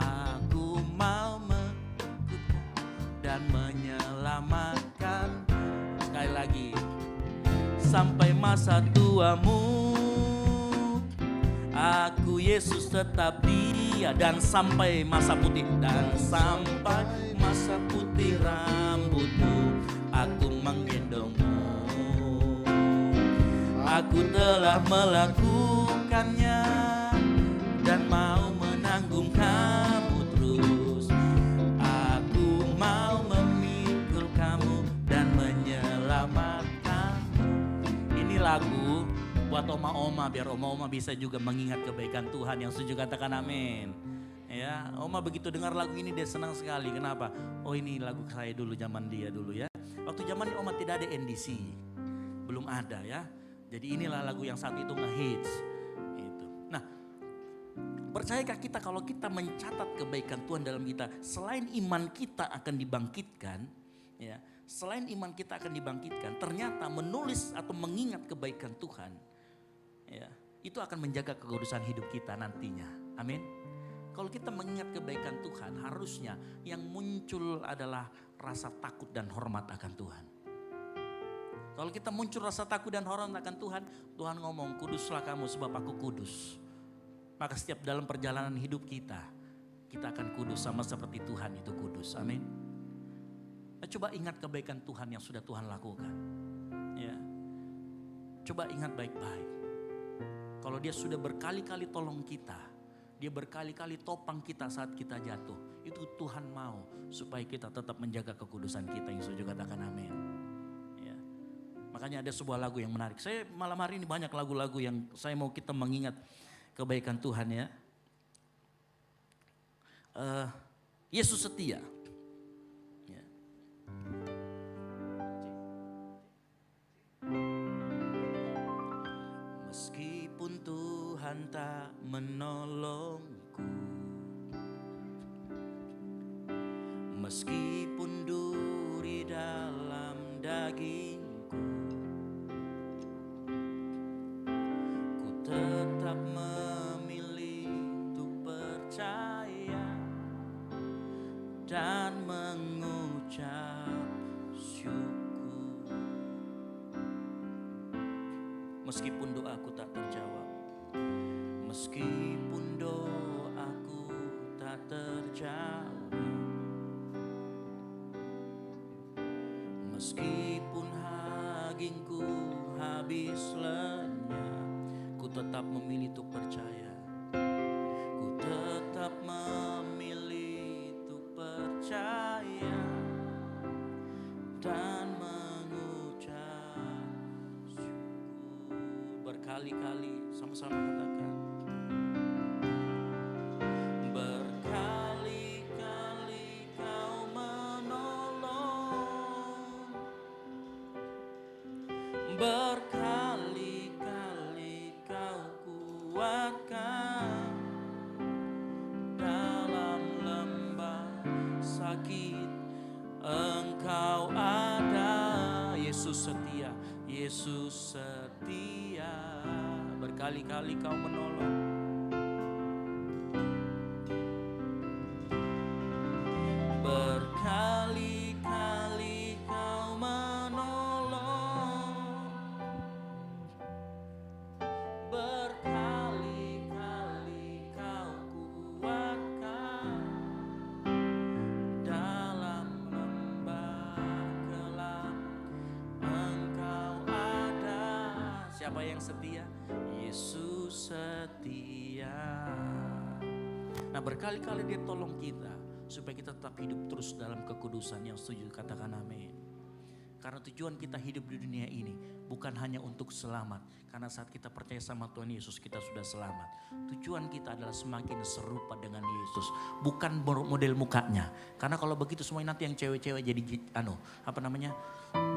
Speaker 3: Aku mau mengikutmu dan menyelamatkan. Sekali lagi. Sampai masa tuamu, aku Yesus tetap dia. Dan sampai masa putih. Dan sampai masa putih rambutmu, aku menggendongmu. Aku telah melakukannya dan mau menanggung kamu terus. Aku mau memikul kamu dan menyelamatkanmu. Ini lagu buat oma-oma, biar oma-oma bisa juga mengingat kebaikan Tuhan. Yang setuju katakan amin. Ya, oma begitu dengar lagu ini dia senang sekali. Kenapa? Oh, ini lagu saya dulu, zaman dia dulu ya. Waktu zaman oma tidak ada NDC, belum ada ya. Jadi inilah lagu yang saat itu nge-hits. Gitu. Nah, percayakah kita kalau kita mencatat kebaikan Tuhan dalam kita, selain iman kita akan dibangkitkan, ya, selain iman kita akan dibangkitkan, ternyata menulis atau mengingat kebaikan Tuhan, ya, itu akan menjaga kekudusan hidup kita nantinya. Amin. Kalau kita mengingat kebaikan Tuhan, harusnya yang muncul adalah rasa takut dan hormat akan Tuhan. Kalau kita muncul rasa takut dan hormat akan Tuhan, Tuhan ngomong, kuduslah kamu sebab aku kudus. Maka setiap dalam perjalanan hidup kita akan kudus sama seperti Tuhan itu kudus. Amin. Nah, coba ingat kebaikan Tuhan yang sudah Tuhan lakukan. Ya. Coba ingat baik-baik. Kalau dia sudah berkali-kali tolong kita, dia berkali-kali topang kita saat kita jatuh. Itu Tuhan mau supaya kita tetap menjaga kekudusan kita. Yang setuju katakan amin. Makanya ada sebuah lagu yang menarik. Saya malam hari ini banyak lagu-lagu yang saya mau kita mengingat kebaikan Tuhan ya. Yesus setia. Ya. Meskipun Tuhan tak menolongku, meskipun duri dalam daging, tetap memilih untuk percaya dan mengucap syukur. Meskipun doaku tak terjawab, meskipun doaku tak terjawab, meskipun dagingku habis lenyap, ku tetap memilih untuk percaya. Ku tetap memilih untuk percaya dan mengucap syukur. Berkali-kali sama-sama katakan. Berkali-kali kau menolong, berkali-kali kau kuatkan dalam lembah sakit. Engkau ada, Yesus setia, Yesus setia. Berkali-kali kau menolong, berkali-kali kau menolong, berkali-kali kau kuatkan dalam lembah gelap. Engkau ada. Siapa yang setia? Yesus setia. Nah, berkali-kali dia tolong kita supaya kita tetap hidup terus dalam kekudusan. Yang setuju katakan amin. Karena tujuan kita hidup di dunia ini bukan hanya untuk selamat. Karena saat kita percaya sama Tuhan Yesus kita sudah selamat. Tujuan kita adalah semakin serupa dengan Yesus. Bukan model mukanya. Karena kalau begitu semuanya nanti yang cewek-cewek jadi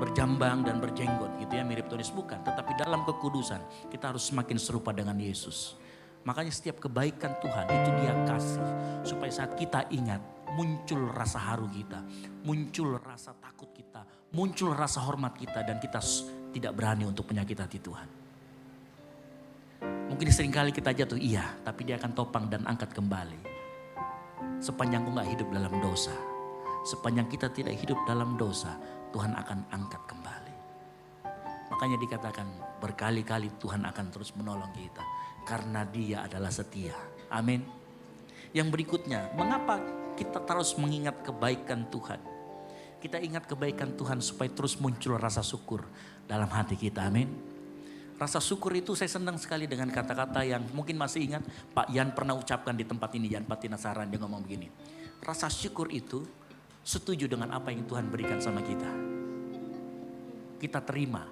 Speaker 3: berjambang dan berjenggot gitu ya, mirip Tuhan Yesus. Bukan, tetapi dalam kekudusan kita harus semakin serupa dengan Yesus. Makanya setiap kebaikan Tuhan itu dia kasih supaya saat kita ingat muncul rasa haru kita, muncul rasa takut kita, muncul rasa hormat kita dan kita tidak berani untuk menyakiti hati Tuhan. Mungkin seringkali kita jatuh iya, tapi dia akan topang dan angkat kembali. Sepanjang kau gak hidup dalam dosa, sepanjang kita tidak hidup dalam dosa, Tuhan akan angkat kembali. Makanya dikatakan berkali-kali Tuhan akan terus menolong kita. Karena dia adalah setia. Amin. Yang berikutnya, mengapa kita terus mengingat kebaikan Tuhan? Kita ingat kebaikan Tuhan supaya terus muncul rasa syukur dalam hati kita. Amin. Rasa syukur itu saya senang sekali dengan kata-kata yang mungkin masih ingat Pak Yan pernah ucapkan di tempat ini. Yan Patinasaran, dia ngomong begini. Rasa syukur itu setuju dengan apa yang Tuhan berikan sama kita. Kita terima.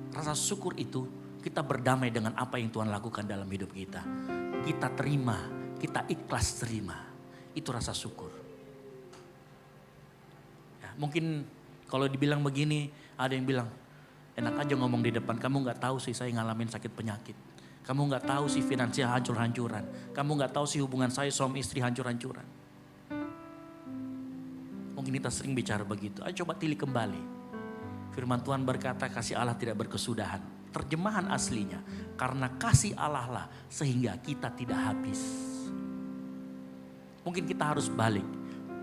Speaker 3: Rasa syukur itu kita berdamai dengan apa yang Tuhan lakukan dalam hidup kita. Kita terima, kita ikhlas terima. Itu rasa syukur. Ya, mungkin kalau dibilang begini, ada yang bilang, enak aja ngomong di depan. Kamu gak tahu sih saya ngalamin sakit penyakit. Kamu gak tahu sih finansial hancur-hancuran. Kamu gak tahu sih hubungan saya suami istri hancur-hancuran. Mungkin kita sering bicara begitu. Ayo coba tilik kembali. Firman Tuhan berkata kasih Allah tidak berkesudahan. Terjemahan aslinya, karena kasih Allah lah sehingga kita tidak habis. Mungkin kita harus balik.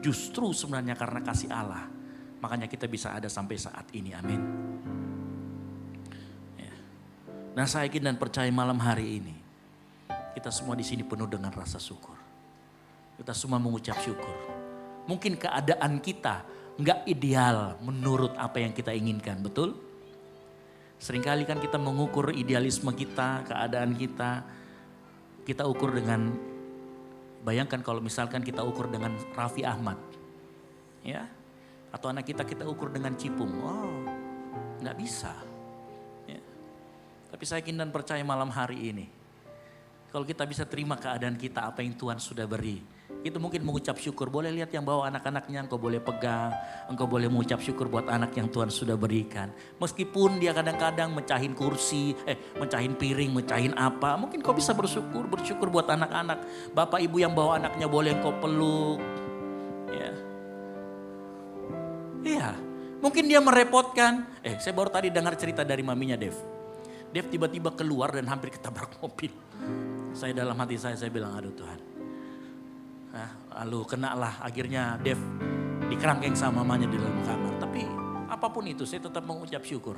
Speaker 3: Justru sebenarnya karena kasih Allah, makanya kita bisa ada sampai saat ini. Amin. Ya. Nah, saya yakin dan percaya malam hari ini kita semua di sini penuh dengan rasa syukur. Kita semua mengucap syukur. Mungkin keadaan kita nggak ideal menurut apa yang kita inginkan, betul? Seringkali kan kita mengukur idealisme kita, keadaan kita ukur dengan, bayangkan kalau misalkan kita ukur dengan Raffi Ahmad, ya, atau anak kita ukur dengan Cipung, nggak bisa. Ya. Tapi saya yakin dan percaya malam hari ini, kalau kita bisa terima keadaan kita, apa yang Tuhan sudah beri. Itu mungkin mengucap syukur. Boleh lihat yang bawa anak-anaknya, engkau boleh pegang. Engkau boleh mengucap syukur buat anak yang Tuhan sudah berikan. Meskipun dia kadang-kadang mecahin kursi, mecahin piring, mecahin apa. Mungkin kau bisa bersyukur buat anak-anak. Bapak ibu yang bawa anaknya boleh engkau peluk. Ya. Iya, mungkin dia merepotkan. Saya baru tadi dengar cerita dari maminya Dev. Dev tiba-tiba keluar dan hampir ketabrak mobil. Saya dalam hati saya bilang, aduh Tuhan. Lalu kena lah akhirnya Dev dikerangkeng sama mamanya di dalam kamar. Tapi apapun itu saya tetap mengucap syukur.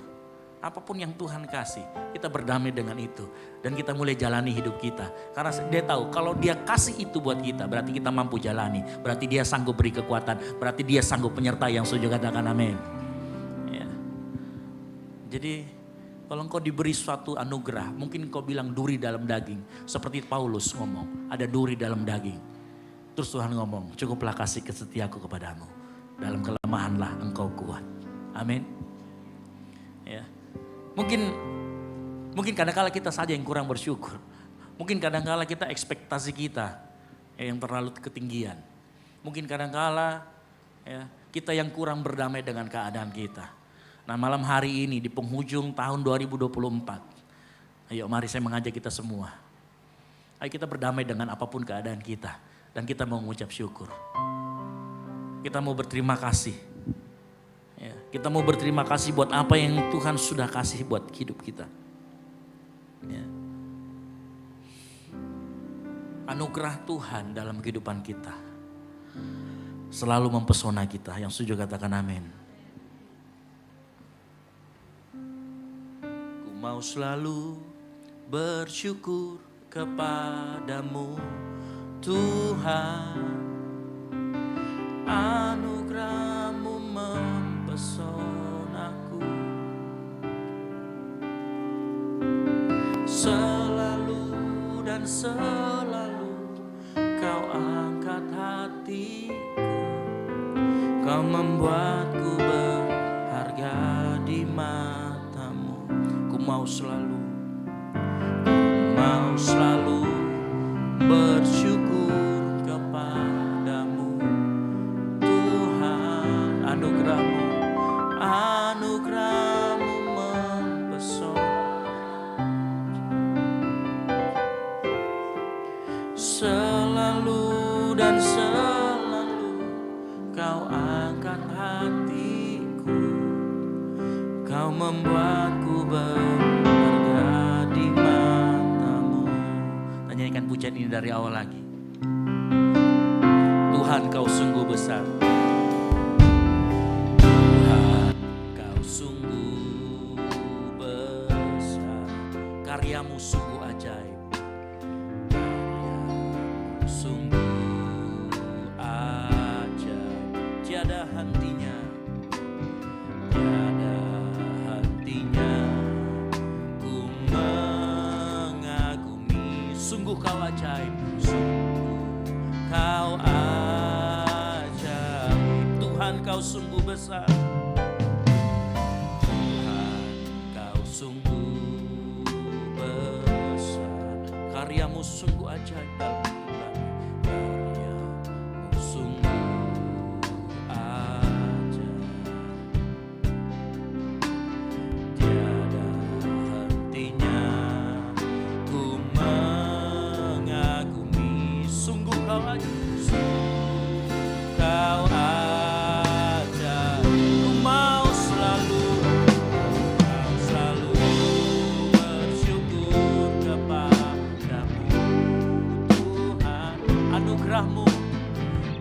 Speaker 3: Apapun yang Tuhan kasih kita berdamai dengan itu. Dan kita mulai jalani hidup kita. Karena dia tahu kalau dia kasih itu buat kita berarti kita mampu jalani. Berarti dia sanggup beri kekuatan. Berarti dia sanggup penyertai yang setuju katakan amin. Ya. Jadi kalau engkau diberi suatu anugerah, mungkin engkau bilang duri dalam daging. Seperti Paulus ngomong, ada duri dalam daging. Terus Tuhan ngomong, cukuplah kasih kesetiaku kepadamu. Dalam kelemahanlah engkau kuat. Amin. Ya. Mungkin kadang-kala kita saja yang kurang bersyukur. Mungkin kadang-kala kita ekspektasi kita yang terlalu ketinggian. Mungkin kadang-kala kita yang kurang berdamai dengan keadaan kita. Nah malam hari ini di penghujung tahun 2024. Ayo mari saya mengajak kita semua. Ayo kita berdamai dengan apapun keadaan kita. Dan kita mau mengucap syukur. Kita mau berterima kasih. Kita mau berterima kasih buat apa yang Tuhan sudah kasih buat hidup kita. Anugerah Tuhan dalam kehidupan kita selalu mempesona kita. Yang setuju katakan amin. Ku mau selalu bersyukur kepadamu Tuhan. Anugerah-Mu mempesonaku. Selalu dan selalu Kau angkat hatiku. Kau membuatku berharga di mata-Mu. Ku mau selalu bersyukur kepadamu Tuhan. Anugerah-Mu mempesona. Selalu dan selalu Kau angkat hatiku. Kau membuatku berharga di mata-Mu. Kita nyanyikan pujian ini dari awal lagi. Tuhan Kau sungguh besar. Tuhan Kau sungguh besar. Karya-Mu sungguh ajaib. Sungguh ajaib, tiada hentinya, ku mengagumi. Sungguh Kau ajaib, sungguh Kau ajaib. Tuhan Kau sungguh besar. Tuhan Kau sungguh besar. Karya-Mu sungguh ajaib dalam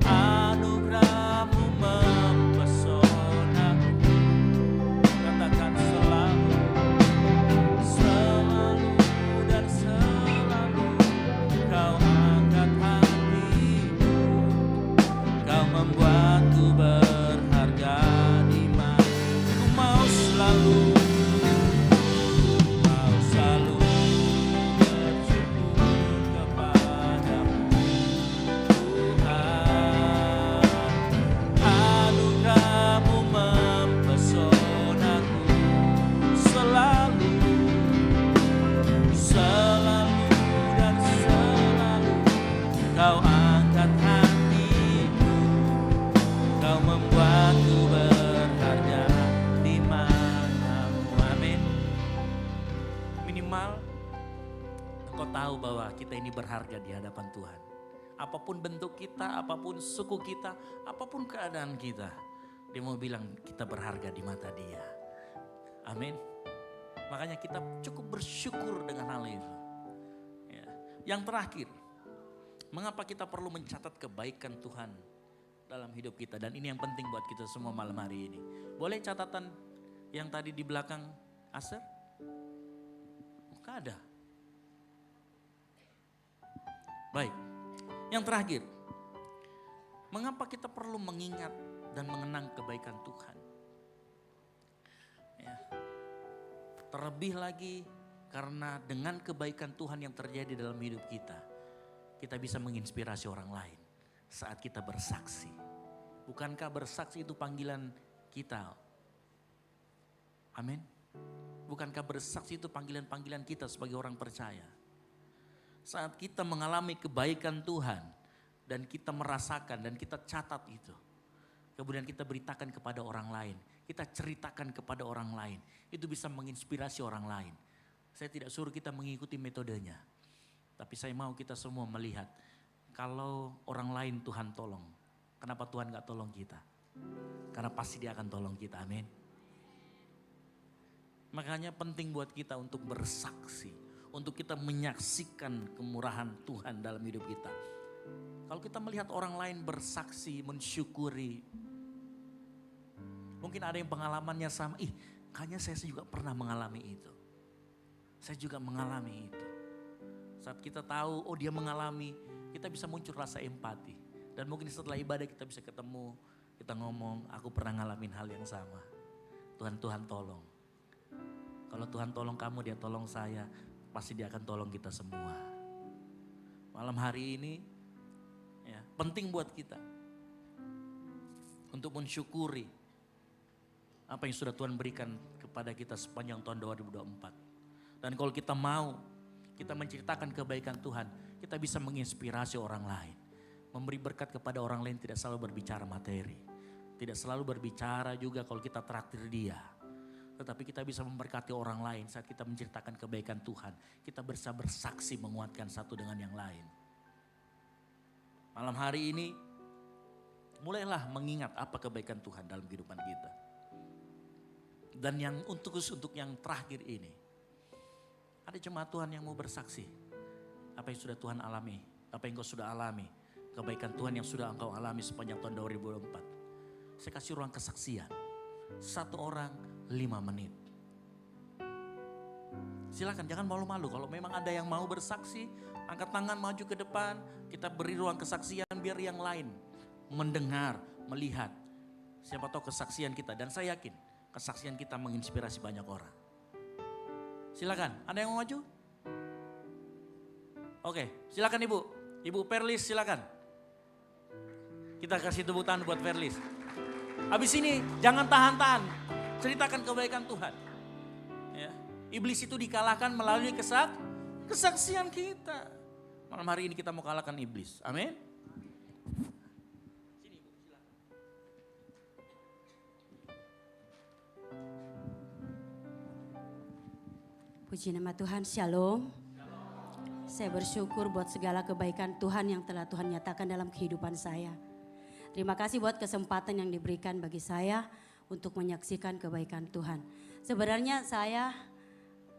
Speaker 3: anugerah-Mu mempesona. Katakan selalu dan selalu Kau angkat hatiku. Kau membuatku berharga di mata. Ku mau selalu Kau angkat hatiku. Kau membuatku berharga di mata-Mu. Amin. Minimal engkau tahu bahwa kita ini berharga di hadapan Tuhan. Apapun bentuk kita, apapun suku kita, apapun keadaan kita, Dia mau bilang kita berharga di mata Dia. Amin. Makanya kita cukup bersyukur dengan hal itu. Yang terakhir, mengapa kita perlu mencatat kebaikan Tuhan dalam hidup kita? Dan ini yang penting buat kita semua malam hari ini. Boleh catatan yang tadi di belakang Aser? Gak ada. Baik, yang terakhir. Mengapa kita perlu mengingat dan mengenang kebaikan Tuhan? Terlebih lagi karena dengan kebaikan Tuhan yang terjadi dalam hidup kita, kita bisa menginspirasi orang lain saat kita bersaksi. Bukankah bersaksi itu panggilan kita? Amin. Bukankah bersaksi itu panggilan-panggilan kita sebagai orang percaya? Saat kita mengalami kebaikan Tuhan dan kita merasakan dan kita catat itu, kemudian kita beritakan kepada orang lain, kita ceritakan kepada orang lain, itu bisa menginspirasi orang lain. Saya tidak suruh kita mengikuti metodenya, tapi saya mau kita semua melihat kalau orang lain Tuhan tolong, kenapa Tuhan gak tolong kita? Karena pasti Dia akan tolong kita, amin. Makanya penting buat kita untuk bersaksi, untuk kita menyaksikan kemurahan Tuhan dalam hidup kita. Kalau kita melihat orang lain bersaksi, mensyukuri, mungkin ada yang pengalamannya sama, kayaknya saya juga pernah mengalami itu. Saya juga mengalami itu. Saat kita tahu, dia mengalami, kita bisa muncul rasa empati. Dan mungkin setelah ibadah kita bisa ketemu, kita ngomong, aku pernah ngalamin hal yang sama. Tuhan tolong. Kalau Tuhan tolong kamu, Dia tolong saya, pasti Dia akan tolong kita semua. Malam hari ini, ya, penting buat kita untuk mensyukuri apa yang sudah Tuhan berikan kepada kita sepanjang tahun 2024. Dan kalau kita mau, kita menceritakan kebaikan Tuhan, kita bisa menginspirasi orang lain. Memberi berkat kepada orang lain tidak selalu berbicara materi. Tidak selalu berbicara juga kalau kita traktir dia. Tetapi kita bisa memberkati orang lain saat kita menceritakan kebaikan Tuhan. Kita bisa bersaksi menguatkan satu dengan yang lain. Malam hari ini, mulailah mengingat apa kebaikan Tuhan dalam kehidupan kita. Dan yang untuk yang terakhir ini, ada jemaat Tuhan yang mau bersaksi. Apa yang sudah Tuhan alami, apa yang kau sudah alami. Kebaikan Tuhan yang sudah engkau alami sepanjang tahun 2024. Saya kasih ruang kesaksian. 1 orang 5 menit. Silakan, jangan malu-malu. Kalau memang ada yang mau bersaksi, angkat tangan maju ke depan. Kita beri ruang kesaksian biar yang lain mendengar, melihat. Siapa tahu kesaksian kita. Dan saya yakin kesaksian kita menginspirasi banyak orang. Silakan, ada yang mau maju? Oke, silakan Ibu. Ibu Perlis silakan. Kita kasih tepuk tangan buat Perlis. Habis ini jangan tahan-tahan. Ceritakan kebaikan Tuhan. Ya. Iblis itu dikalahkan melalui kesaksian kita. Malam hari ini kita mau kalahkan iblis. Amin. Sini Ibu, silakan.
Speaker 4: Puji nama Tuhan, Shalom. Saya bersyukur buat segala kebaikan Tuhan yang telah Tuhan nyatakan dalam kehidupan saya. Terima kasih buat kesempatan yang diberikan bagi saya untuk menyaksikan kebaikan Tuhan. Sebenarnya saya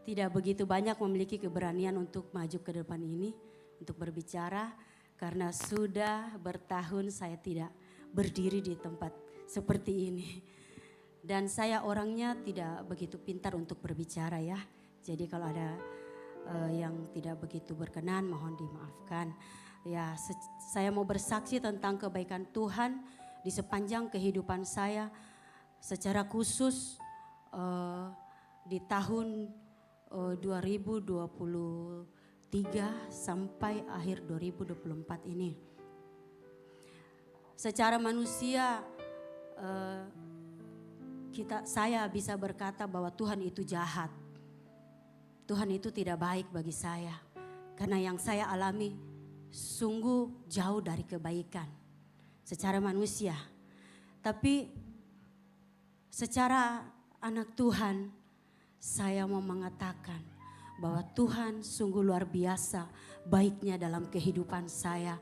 Speaker 4: tidak begitu banyak memiliki keberanian untuk maju ke depan ini, untuk berbicara. Karena sudah bertahun saya tidak berdiri di tempat seperti ini. Dan saya orangnya tidak begitu pintar untuk berbicara ya. Jadi kalau ada yang tidak begitu berkenan mohon dimaafkan. Ya, saya mau bersaksi tentang kebaikan Tuhan di sepanjang kehidupan saya. Secara khusus di tahun 2023 sampai akhir 2024 ini. Secara manusia saya bisa berkata bahwa Tuhan itu jahat. Tuhan itu tidak baik bagi saya. Karena yang saya alami sungguh jauh dari kebaikan secara manusia. Tapi secara anak Tuhan, saya mau mengatakan bahwa Tuhan sungguh luar biasa baiknya dalam kehidupan saya.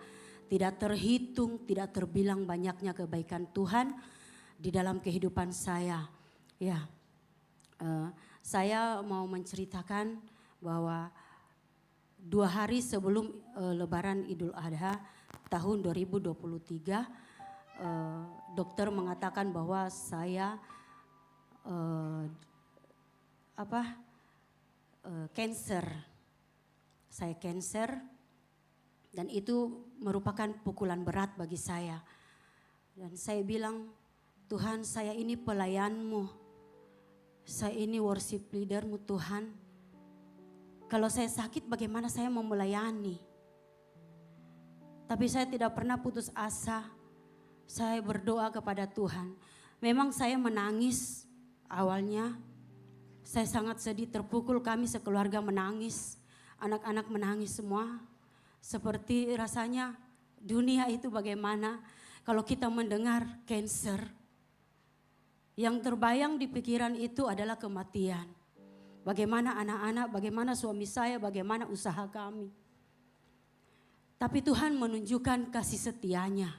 Speaker 4: Tidak terhitung, tidak terbilang banyaknya kebaikan Tuhan di dalam kehidupan saya. Ya, saya mau menceritakan bahwa 2 hari sebelum Lebaran Idul Adha tahun 2023, dokter mengatakan bahwa saya cancer. Saya cancer dan itu merupakan pukulan berat bagi saya. Dan saya bilang, Tuhan saya ini pelayanmu. saya ini worship leader-Mu Tuhan. Kalau saya sakit bagaimana saya mau melayani? Tapi saya tidak pernah putus asa. Saya berdoa kepada Tuhan. Memang saya menangis awalnya. Saya sangat sedih, terpukul, kami sekeluarga menangis. Anak-anak menangis semua. Seperti rasanya dunia itu bagaimana kalau kita mendengar cancer. Yang terbayang di pikiran itu adalah kematian. Bagaimana anak-anak, bagaimana suami saya, bagaimana usaha kami. Tapi Tuhan menunjukkan kasih setianya.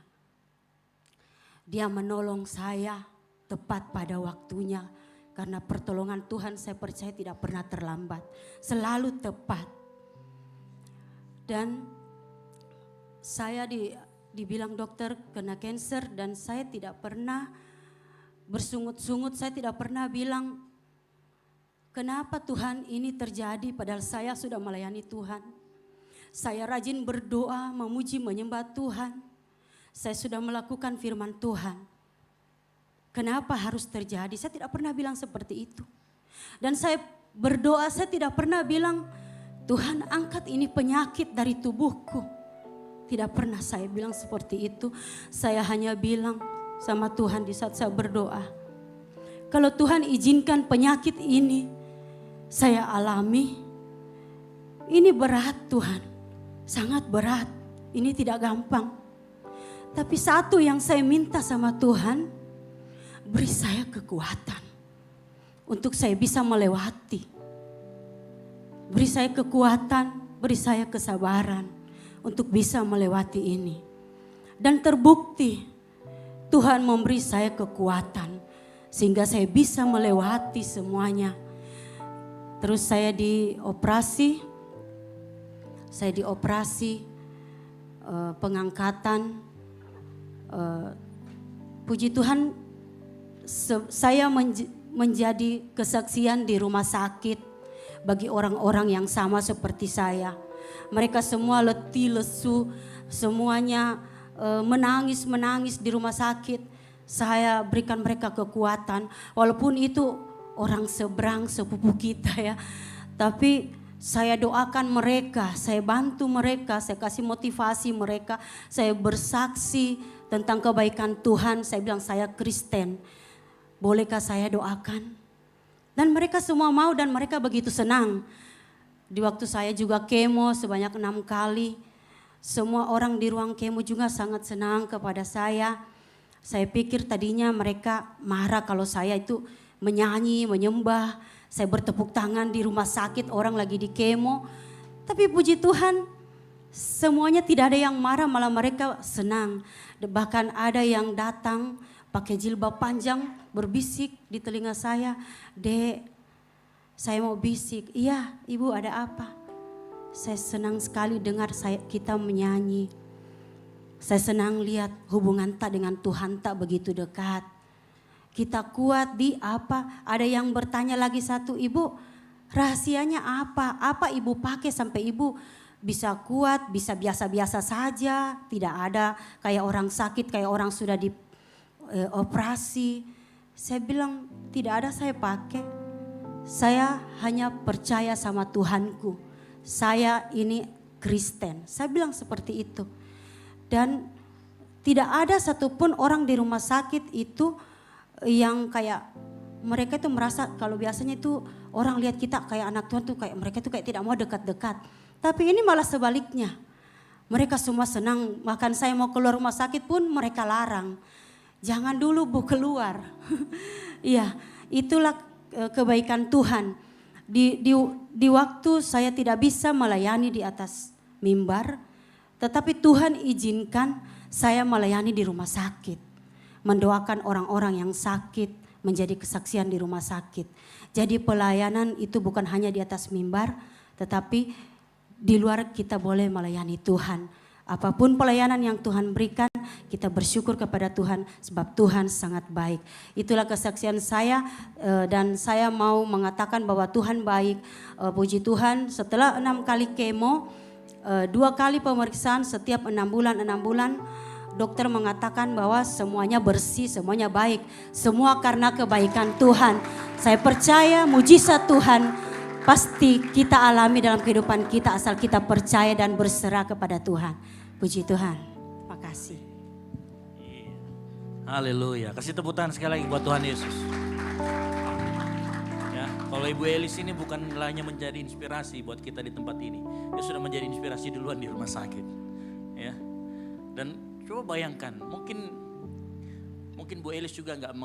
Speaker 4: Dia menolong saya tepat pada waktunya. Karena pertolongan Tuhan saya percaya tidak pernah terlambat. Selalu tepat. Dan saya dibilang dokter kena cancer dan saya tidak pernah bersungut-sungut. Saya tidak pernah bilang, kenapa Tuhan ini terjadi padahal saya sudah melayani Tuhan. Saya rajin berdoa, memuji, menyembah Tuhan. Saya sudah melakukan firman Tuhan. Kenapa harus terjadi? Saya tidak pernah bilang seperti itu. Dan saya berdoa, saya tidak pernah bilang, Tuhan angkat ini penyakit dari tubuhku. Tidak pernah saya bilang seperti itu. Saya hanya bilang sama Tuhan di saat saya berdoa, kalau Tuhan izinkan penyakit ini saya alami, ini berat Tuhan, sangat berat, ini tidak gampang. Tapi satu yang saya minta sama Tuhan, beri saya kekuatan untuk saya bisa melewati. Beri saya kekuatan, beri saya kesabaran untuk bisa melewati ini. Dan terbukti Tuhan memberi saya kekuatan sehingga saya bisa melewati semuanya. Terus saya dioperasi pengangkatan. Puji Tuhan, saya menjadi kesaksian di rumah sakit bagi orang-orang yang sama seperti saya. Mereka semua letih, lesu, semuanya menangis di rumah sakit. Saya berikan mereka kekuatan, walaupun itu orang seberang, sepupu kita ya. Tapi saya doakan mereka, saya bantu mereka, saya kasih motivasi mereka. Saya bersaksi tentang kebaikan Tuhan. Saya bilang saya Kristen, bolehkah saya doakan? Dan mereka semua mau dan mereka begitu senang. Di waktu saya juga kemo sebanyak 6 kali. Semua orang di ruang kemo juga sangat senang kepada saya. Saya pikir tadinya mereka marah kalau saya itu menyanyi, menyembah. Saya bertepuk tangan di rumah sakit, orang lagi di kemo. Tapi puji Tuhan, semuanya tidak ada yang marah, malah mereka senang. Bahkan ada yang datang pakai jilbab panjang berbisik di telinga saya, "Dek, saya mau bisik." "Iya, Ibu, ada apa?" Saya senang sekali dengar kita menyanyi. Saya senang lihat hubungan tak dengan Tuhan tak begitu dekat. Kita kuat di apa? Ada yang bertanya lagi satu, "Ibu, rahasianya apa? Apa Ibu pakai sampai Ibu bisa kuat, bisa biasa-biasa saja, tidak ada kayak orang sakit, kayak orang sudah dioperasi?" Saya bilang, tidak ada saya pakai. Saya hanya percaya sama Tuhanku. Saya ini Kristen. Saya bilang seperti itu. Dan tidak ada satupun orang di rumah sakit itu yang kayak mereka itu merasa kalau biasanya itu orang lihat kita kayak anak Tuhan tuh kayak mereka tuh kayak tidak mau dekat-dekat. Tapi ini malah sebaliknya. Mereka semua senang, bahkan saya mau keluar rumah sakit pun mereka larang. "Jangan dulu Bu keluar." Iya, itulah kebaikan Tuhan. Di waktu saya tidak bisa melayani di atas mimbar, tetapi Tuhan izinkan saya melayani di rumah sakit. Mendoakan orang-orang yang sakit, menjadi kesaksian di rumah sakit. Jadi pelayanan itu bukan hanya di atas mimbar, tetapi di luar kita boleh melayani Tuhan. Apapun pelayanan yang Tuhan berikan, kita bersyukur kepada Tuhan sebab Tuhan sangat baik. Itulah kesaksian saya dan saya mau mengatakan bahwa Tuhan baik. Puji Tuhan, setelah 6 kali kemo, 2 kali pemeriksaan setiap 6 bulan, dokter mengatakan bahwa semuanya bersih, semuanya baik. Semua karena kebaikan Tuhan. Saya percaya mujizat Tuhan pasti kita alami dalam kehidupan kita asal kita percaya dan berserah kepada Tuhan. Puji Tuhan. Terima kasih.
Speaker 3: Haleluya. Kasih tepuk tangan sekali lagi buat Tuhan Yesus. Ya, kalau Ibu Elis ini bukan hanya menjadi inspirasi buat kita di tempat ini. Dia sudah menjadi inspirasi duluan di rumah sakit. Ya. Dan coba bayangkan, mungkin Bu Elis juga nggak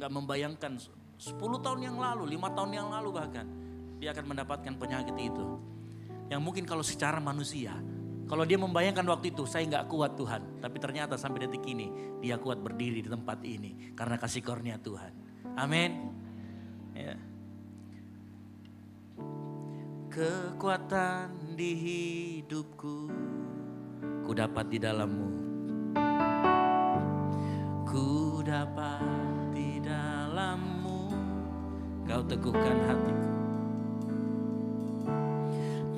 Speaker 3: membayangkan 10 tahun yang lalu, 5 tahun yang lalu bahkan dia akan mendapatkan penyakit itu. Yang mungkin kalau secara manusia, kalau dia membayangkan waktu itu, saya nggak kuat Tuhan. Tapi ternyata sampai detik ini, dia kuat berdiri di tempat ini. Karena kasih karunia Tuhan. Amin. Ya. Kekuatan di hidupku, ku dapat di dalam-Mu. Ku dapat di dalam-Mu, Kau teguhkan hatiku.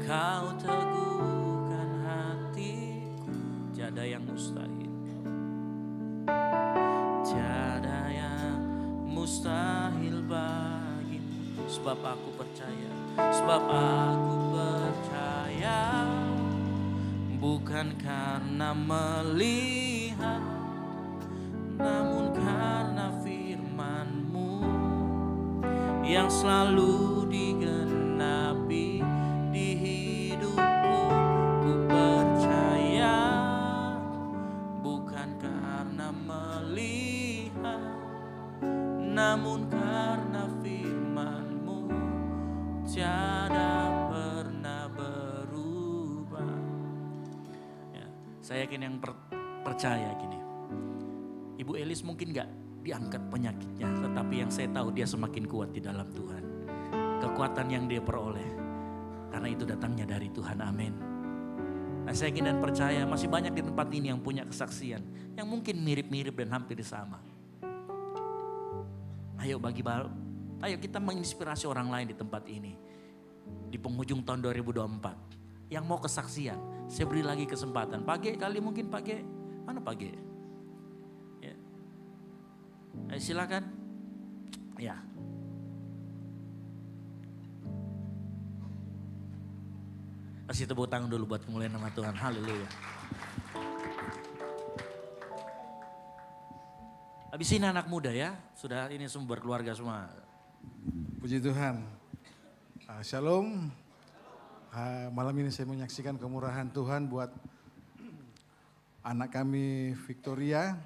Speaker 3: Kau teguhkan hatiku, tiada yang mustahil. Tiada yang mustahil bagimu. Sebab aku percaya, bukan karena melihat, namun karena firman-Mu yang selalu digenapi di hidupku. Ku percaya bukan karena melihat, namun karena firman-Mu tiada pernah berubah. Ya, saya yakin yang percaya gini, Ibu Elis mungkin gak diangkat penyakitnya, tetapi yang saya tahu dia semakin kuat di dalam Tuhan. Kekuatan yang dia peroleh, karena itu datangnya dari Tuhan, amin. Nah, saya yakin dan percaya masih banyak di tempat ini yang punya kesaksian, yang mungkin mirip-mirip dan hampir sama. Ayo kita menginspirasi orang lain di tempat ini. Di penghujung tahun 2024, yang mau kesaksian, saya beri lagi kesempatan. Pagi kali mungkin pagi, mana pagi? Ya. Ayo silakan. Ya. Kasih tepuk tangan dulu buat kemuliaan nama Tuhan. Haleluya. Habis ini anak muda ya, sudah ini semua berkeluarga semua.
Speaker 1: Puji Tuhan. Shalom. Malam ini saya menyaksikan kemurahan Tuhan buat anak kami Victoria.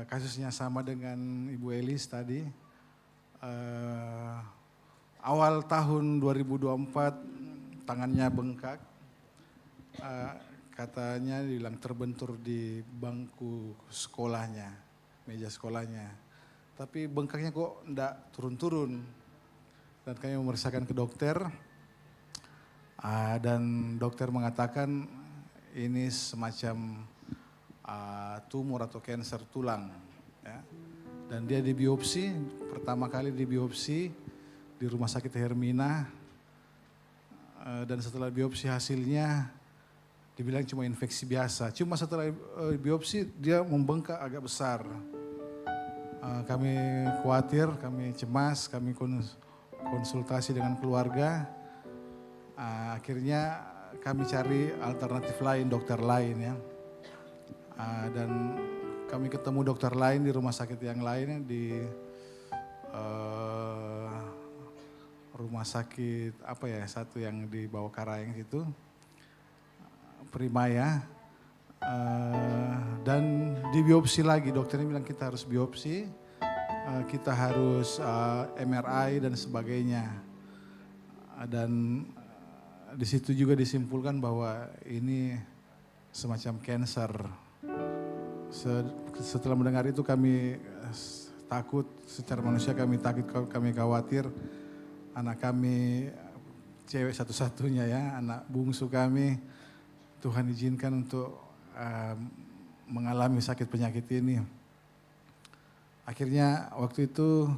Speaker 1: Kasusnya sama dengan Ibu Elis tadi. Awal tahun 2024 tangannya bengkak. Katanya bilang terbentur di bangku sekolahnya, meja sekolahnya. Tapi bengkaknya kok enggak turun-turun. Dan kami memeriksakan ke dokter. Dan dokter mengatakan ini semacam tumor atau kanker tulang. Ya. Dan dia dibiopsi, pertama kali dibiopsi di Rumah Sakit Hermina. Dan setelah biopsi hasilnya dibilang cuma infeksi biasa. Cuma setelah biopsi dia membengkak agak besar. Kami khawatir, kami cemas, kami konsultasi dengan keluarga. Akhirnya kami cari alternatif lain, dokter lain ya. Dan kami ketemu dokter lain di rumah sakit yang lainnya di rumah sakit apa ya, satu yang di bawah Karayeng itu, Primaya. Dan dibiopsi lagi, dokternya bilang kita harus biopsi, kita harus MRI dan sebagainya. Dan di situ juga disimpulkan bahwa ini semacam kanker. Setelah mendengar itu kami takut, secara manusia kami takut, kami khawatir. Anak kami cewek satu-satunya ya, anak bungsu kami, Tuhan izinkan untuk mengalami sakit penyakit ini. Akhirnya waktu itu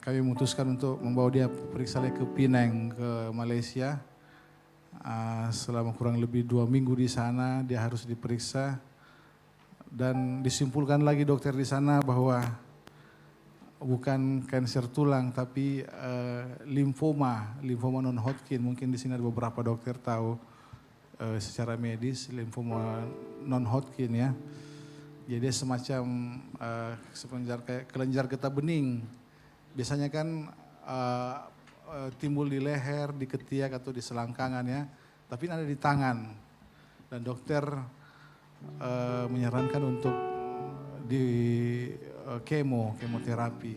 Speaker 1: kami memutuskan untuk membawa dia periksa ke Penang, ke Malaysia. Selama kurang lebih 2 minggu di sana dia harus diperiksa. Dan disimpulkan lagi dokter di sana bahwa bukan kanker tulang tapi limfoma non-Hodgkin. Mungkin di sini ada beberapa dokter tahu secara medis limfoma non-Hodgkin ya. Jadi semacam kayak kelenjar getah bening. Biasanya kan timbul di leher, di ketiak atau di selangkangan ya. Tapi ada di tangan. Dan dokter menyarankan untuk di kemoterapi.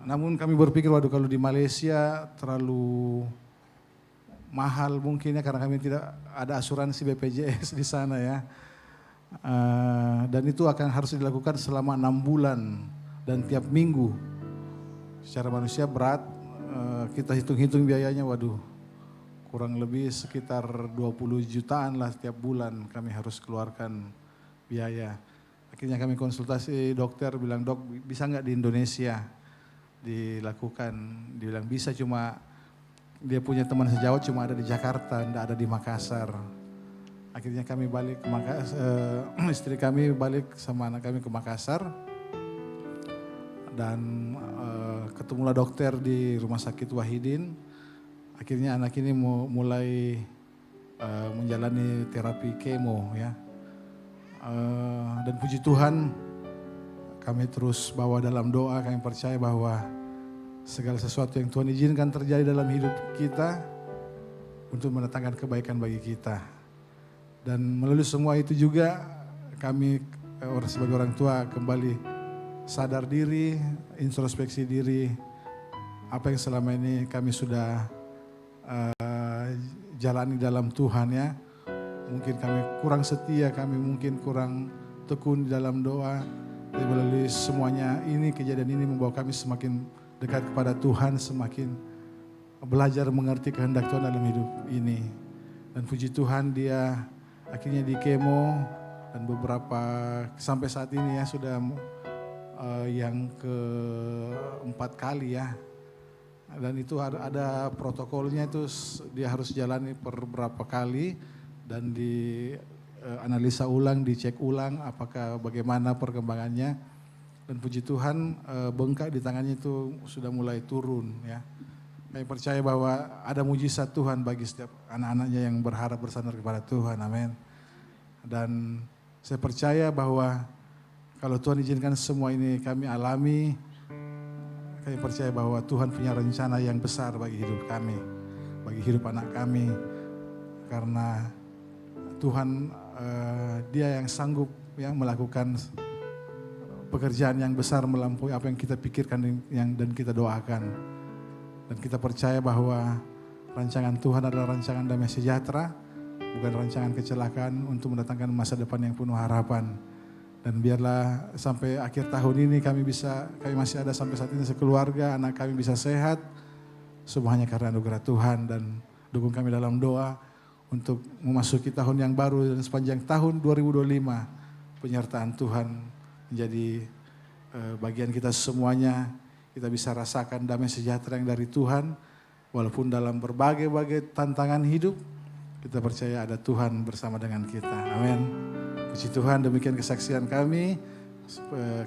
Speaker 1: Namun kami berpikir waduh kalau di Malaysia terlalu mahal mungkin ya karena kami tidak ada asuransi BPJS di sana ya. Dan itu akan harus dilakukan selama 6 bulan dan tiap minggu. Secara manusia berat, kita hitung-hitung biayanya waduh kurang lebih sekitar 20 jutaan lah tiap bulan kami harus keluarkan biaya. Akhirnya kami konsultasi dokter bilang dok bisa nggak di Indonesia dilakukan. Dia bilang bisa cuma dia punya teman sejawat cuma ada di Jakarta, tidak ada di Makassar. Akhirnya kami balik ke Makassar, istri kami balik sama anak kami ke Makassar. Dan ketemulah dokter di Rumah Sakit Wahidin. Akhirnya anak ini mulai menjalani terapi kemo ya. Dan puji Tuhan kami terus bawa dalam doa, kami percaya bahwa segala sesuatu yang Tuhan izinkan terjadi dalam hidup kita untuk mendatangkan kebaikan bagi kita. Dan melalui semua itu juga kami sebagai orang tua kembali sadar diri, introspeksi diri, apa yang selama ini kami sudah jalani dalam Tuhan ya. Mungkin kami kurang setia, kami mungkin kurang tekun di dalam doa. Tapi melalui semuanya ini, kejadian ini membawa kami semakin dekat kepada Tuhan, semakin belajar mengerti kehendak Tuhan dalam hidup ini. Dan puji Tuhan dia akhirnya di kemo dan beberapa sampai saat ini ya sudah yang ke-4 kali ya. Dan itu ada protokolnya itu dia harus jalani per berapa kali dan di analisa ulang, dicek ulang apakah bagaimana perkembangannya. Dan puji Tuhan bengkak di tangannya itu sudah mulai turun ya. Kami percaya bahwa ada mujizat Tuhan bagi setiap anak-anaknya yang berharap bersandar kepada Tuhan, amin. Dan saya percaya bahwa kalau Tuhan izinkan semua ini kami alami, kami percaya bahwa Tuhan punya rencana yang besar bagi hidup kami, bagi hidup anak kami. Karena Tuhan dia yang sanggup yang melakukan pekerjaan yang besar melampaui apa yang kita pikirkan dan kita doakan. Dan kita percaya bahwa rancangan Tuhan adalah rancangan damai sejahtera, bukan rancangan kecelakaan untuk mendatangkan masa depan yang penuh harapan. Dan biarlah sampai akhir tahun ini kami masih ada sampai saat ini sekeluarga, anak kami bisa sehat. Semuanya karena anugerah Tuhan, dan dukung kami dalam doa untuk memasuki tahun yang baru dan sepanjang tahun 2025 penyertaan Tuhan menjadi bagian kita semuanya. Kita bisa rasakan damai sejahtera yang dari Tuhan, walaupun dalam berbagai tantangan hidup, kita percaya ada Tuhan bersama dengan kita. Amin. Puji Tuhan, demikian kesaksian kami.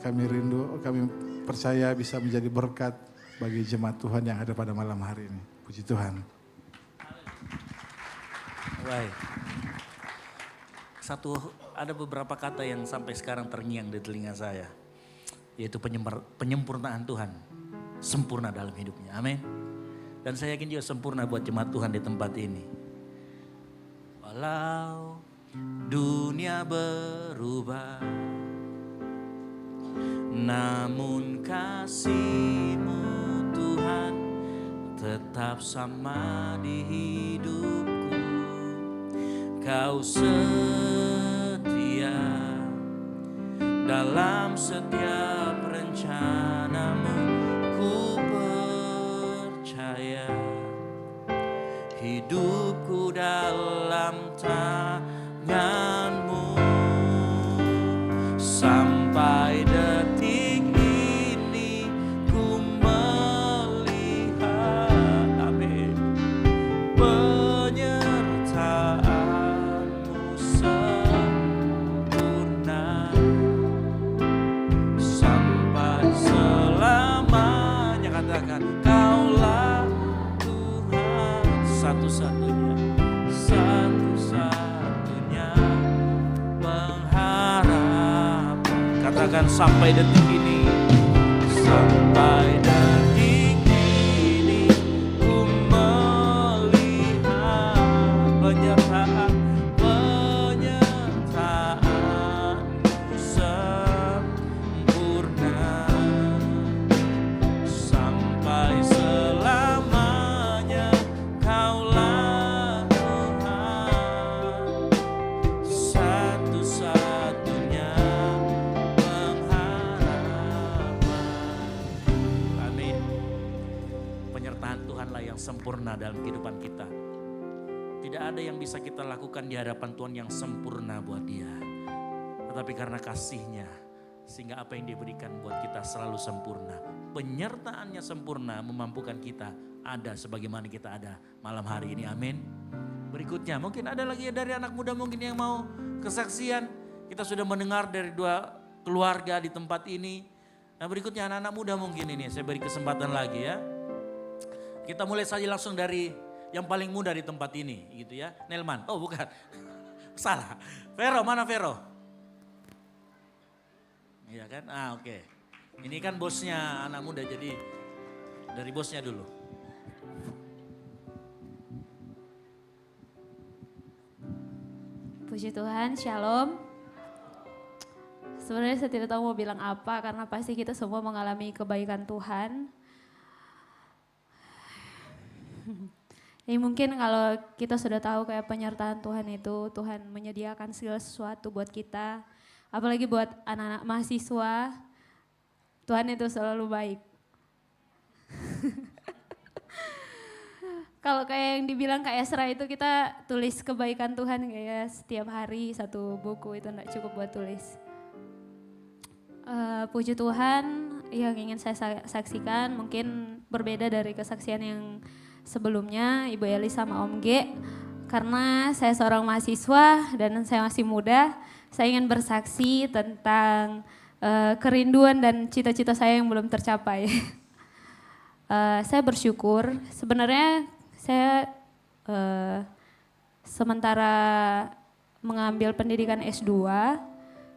Speaker 1: Kami percaya bisa menjadi berkat bagi jemaat Tuhan yang ada pada malam hari ini. Puji Tuhan.
Speaker 3: Baik. Ada beberapa kata yang sampai sekarang terngiang di telinga saya, yaitu penyempurnaan Tuhan. Sempurna dalam hidupnya, amin. Dan saya yakin juga sempurna buat jemaat Tuhan di tempat ini. Walau dunia berubah, namun kasih-Mu Tuhan tetap sama di hidupku. Kau setia dalam setiap rencana-Mu. Ku percaya hidupku dalam tangan-Mu sampai detik ini ku melihat, amin, penyertaan-Mu sempurna sampai Tuhan sampai detik ini. Sampai detik ini ku melihat penyertaan-Mu sempurna. Sampai selamanya Kaulah Tuhan, satu-satunya pengharapan. Amin. Penyertaan Tuhanlah yang sempurna dalam kehidupan kita. Tidak ada yang bisa kita lakukan di hadapan Tuhan yang sempurna buat Dia. Tetapi karena kasih-Nya, sehingga apa yang diberikan buat kita selalu sempurna. Penyertaannya sempurna memampukan kita ada sebagaimana kita ada malam hari ini. Amin. Berikutnya mungkin ada lagi dari anak muda mungkin yang mau kesaksian. Kita sudah mendengar dari 2 keluarga di tempat ini. Nah berikutnya anak-anak muda mungkin ini saya beri kesempatan lagi ya. Kita mulai saja langsung dari yang paling muda di tempat ini gitu ya. Nelman, oh bukan. Salah. Vero, mana Vero? Iya kan? Oke. Ini kan bosnya anak muda jadi dari bosnya dulu.
Speaker 2: Puji Tuhan, shalom. Sebenarnya saya tidak tahu mau bilang apa karena pasti kita semua mengalami kebaikan Tuhan. Jadi mungkin kalau kita sudah tahu kayak penyertaan Tuhan itu, Tuhan menyediakan segala sesuatu buat kita. Apalagi buat anak-anak mahasiswa, Tuhan itu selalu baik. Kalau kayak yang dibilang Kak Esra itu kita tulis kebaikan Tuhan kayak setiap hari 1 buku itu enggak cukup buat tulis. Puji Tuhan yang ingin saya saksikan mungkin berbeda dari kesaksian yang sebelumnya Ibu Eli sama Om G. Karena saya seorang mahasiswa dan saya masih muda, saya ingin bersaksi tentang kerinduan dan cita-cita saya yang belum tercapai. Saya bersyukur, sebenarnya saya sementara mengambil pendidikan S2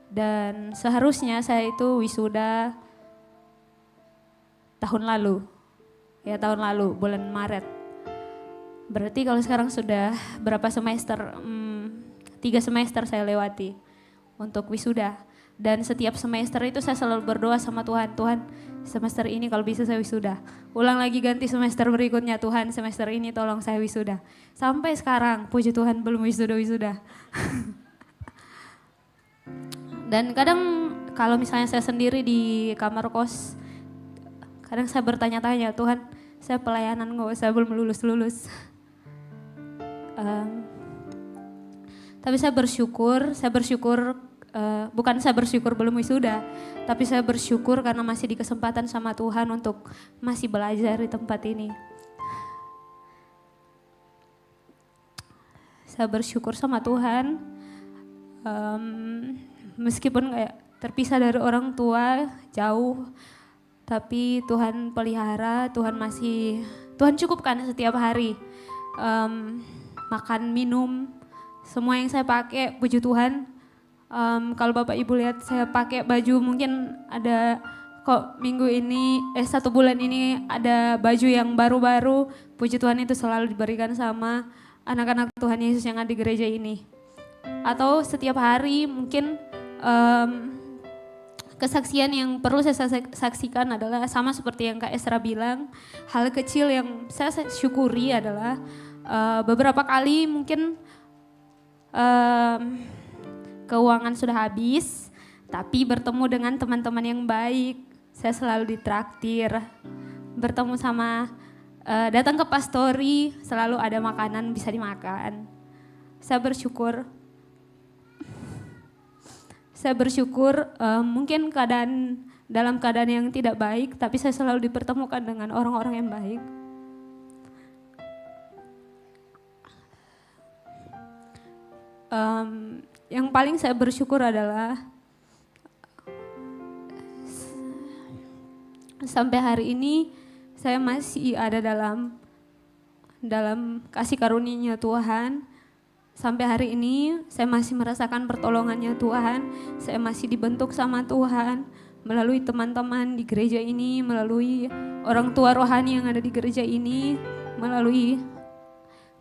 Speaker 2: dan seharusnya saya itu wisuda tahun lalu. Ya tahun lalu, bulan Maret. Berarti kalau sekarang sudah berapa semester? 3 semester saya lewati untuk wisuda. Dan setiap semester itu saya selalu berdoa sama Tuhan. Tuhan semester ini kalau bisa saya wisuda. Ulang lagi ganti semester berikutnya, Tuhan semester ini tolong saya wisuda. Sampai sekarang puji Tuhan belum wisuda-wisuda. Dan kadang kalau misalnya saya sendiri di kamar kos, kadang saya bertanya-tanya, Tuhan saya pelayanan kok, saya belum lulus-lulus. Tapi saya bersyukur bukan saya bersyukur belum wisuda, tapi saya bersyukur karena masih di kesempatan sama Tuhan untuk masih belajar di tempat ini. Saya bersyukur sama Tuhan, meskipun kayak terpisah dari orang tua jauh, tapi Tuhan pelihara, Tuhan cukupkan setiap hari. Makan, minum, semua yang saya pakai, puji Tuhan. Kalau Bapak Ibu lihat saya pakai baju mungkin ada kok minggu ini, 1 bulan ini ada baju yang baru-baru, puji Tuhan itu selalu diberikan sama anak-anak Tuhan Yesus yang ada di gereja ini. Atau setiap hari mungkin kesaksian yang perlu saya saksikan adalah sama seperti yang Kak Esra bilang, hal kecil yang saya syukuri adalah beberapa kali mungkin keuangan sudah habis, tapi bertemu dengan teman-teman yang baik, saya selalu ditraktir, bertemu sama, datang ke pastori, selalu ada makanan bisa dimakan. Saya bersyukur mungkin dalam keadaan yang tidak baik, tapi saya selalu dipertemukan dengan orang-orang yang baik. Yang paling saya bersyukur adalah sampai hari ini saya masih ada dalam kasih karunia-Nya Tuhan. sampai hari ini saya masih merasakan pertolongannya Tuhan. Saya masih dibentuk sama Tuhan melalui teman-teman di gereja ini, melalui orang tua rohani yang ada di gereja ini, melalui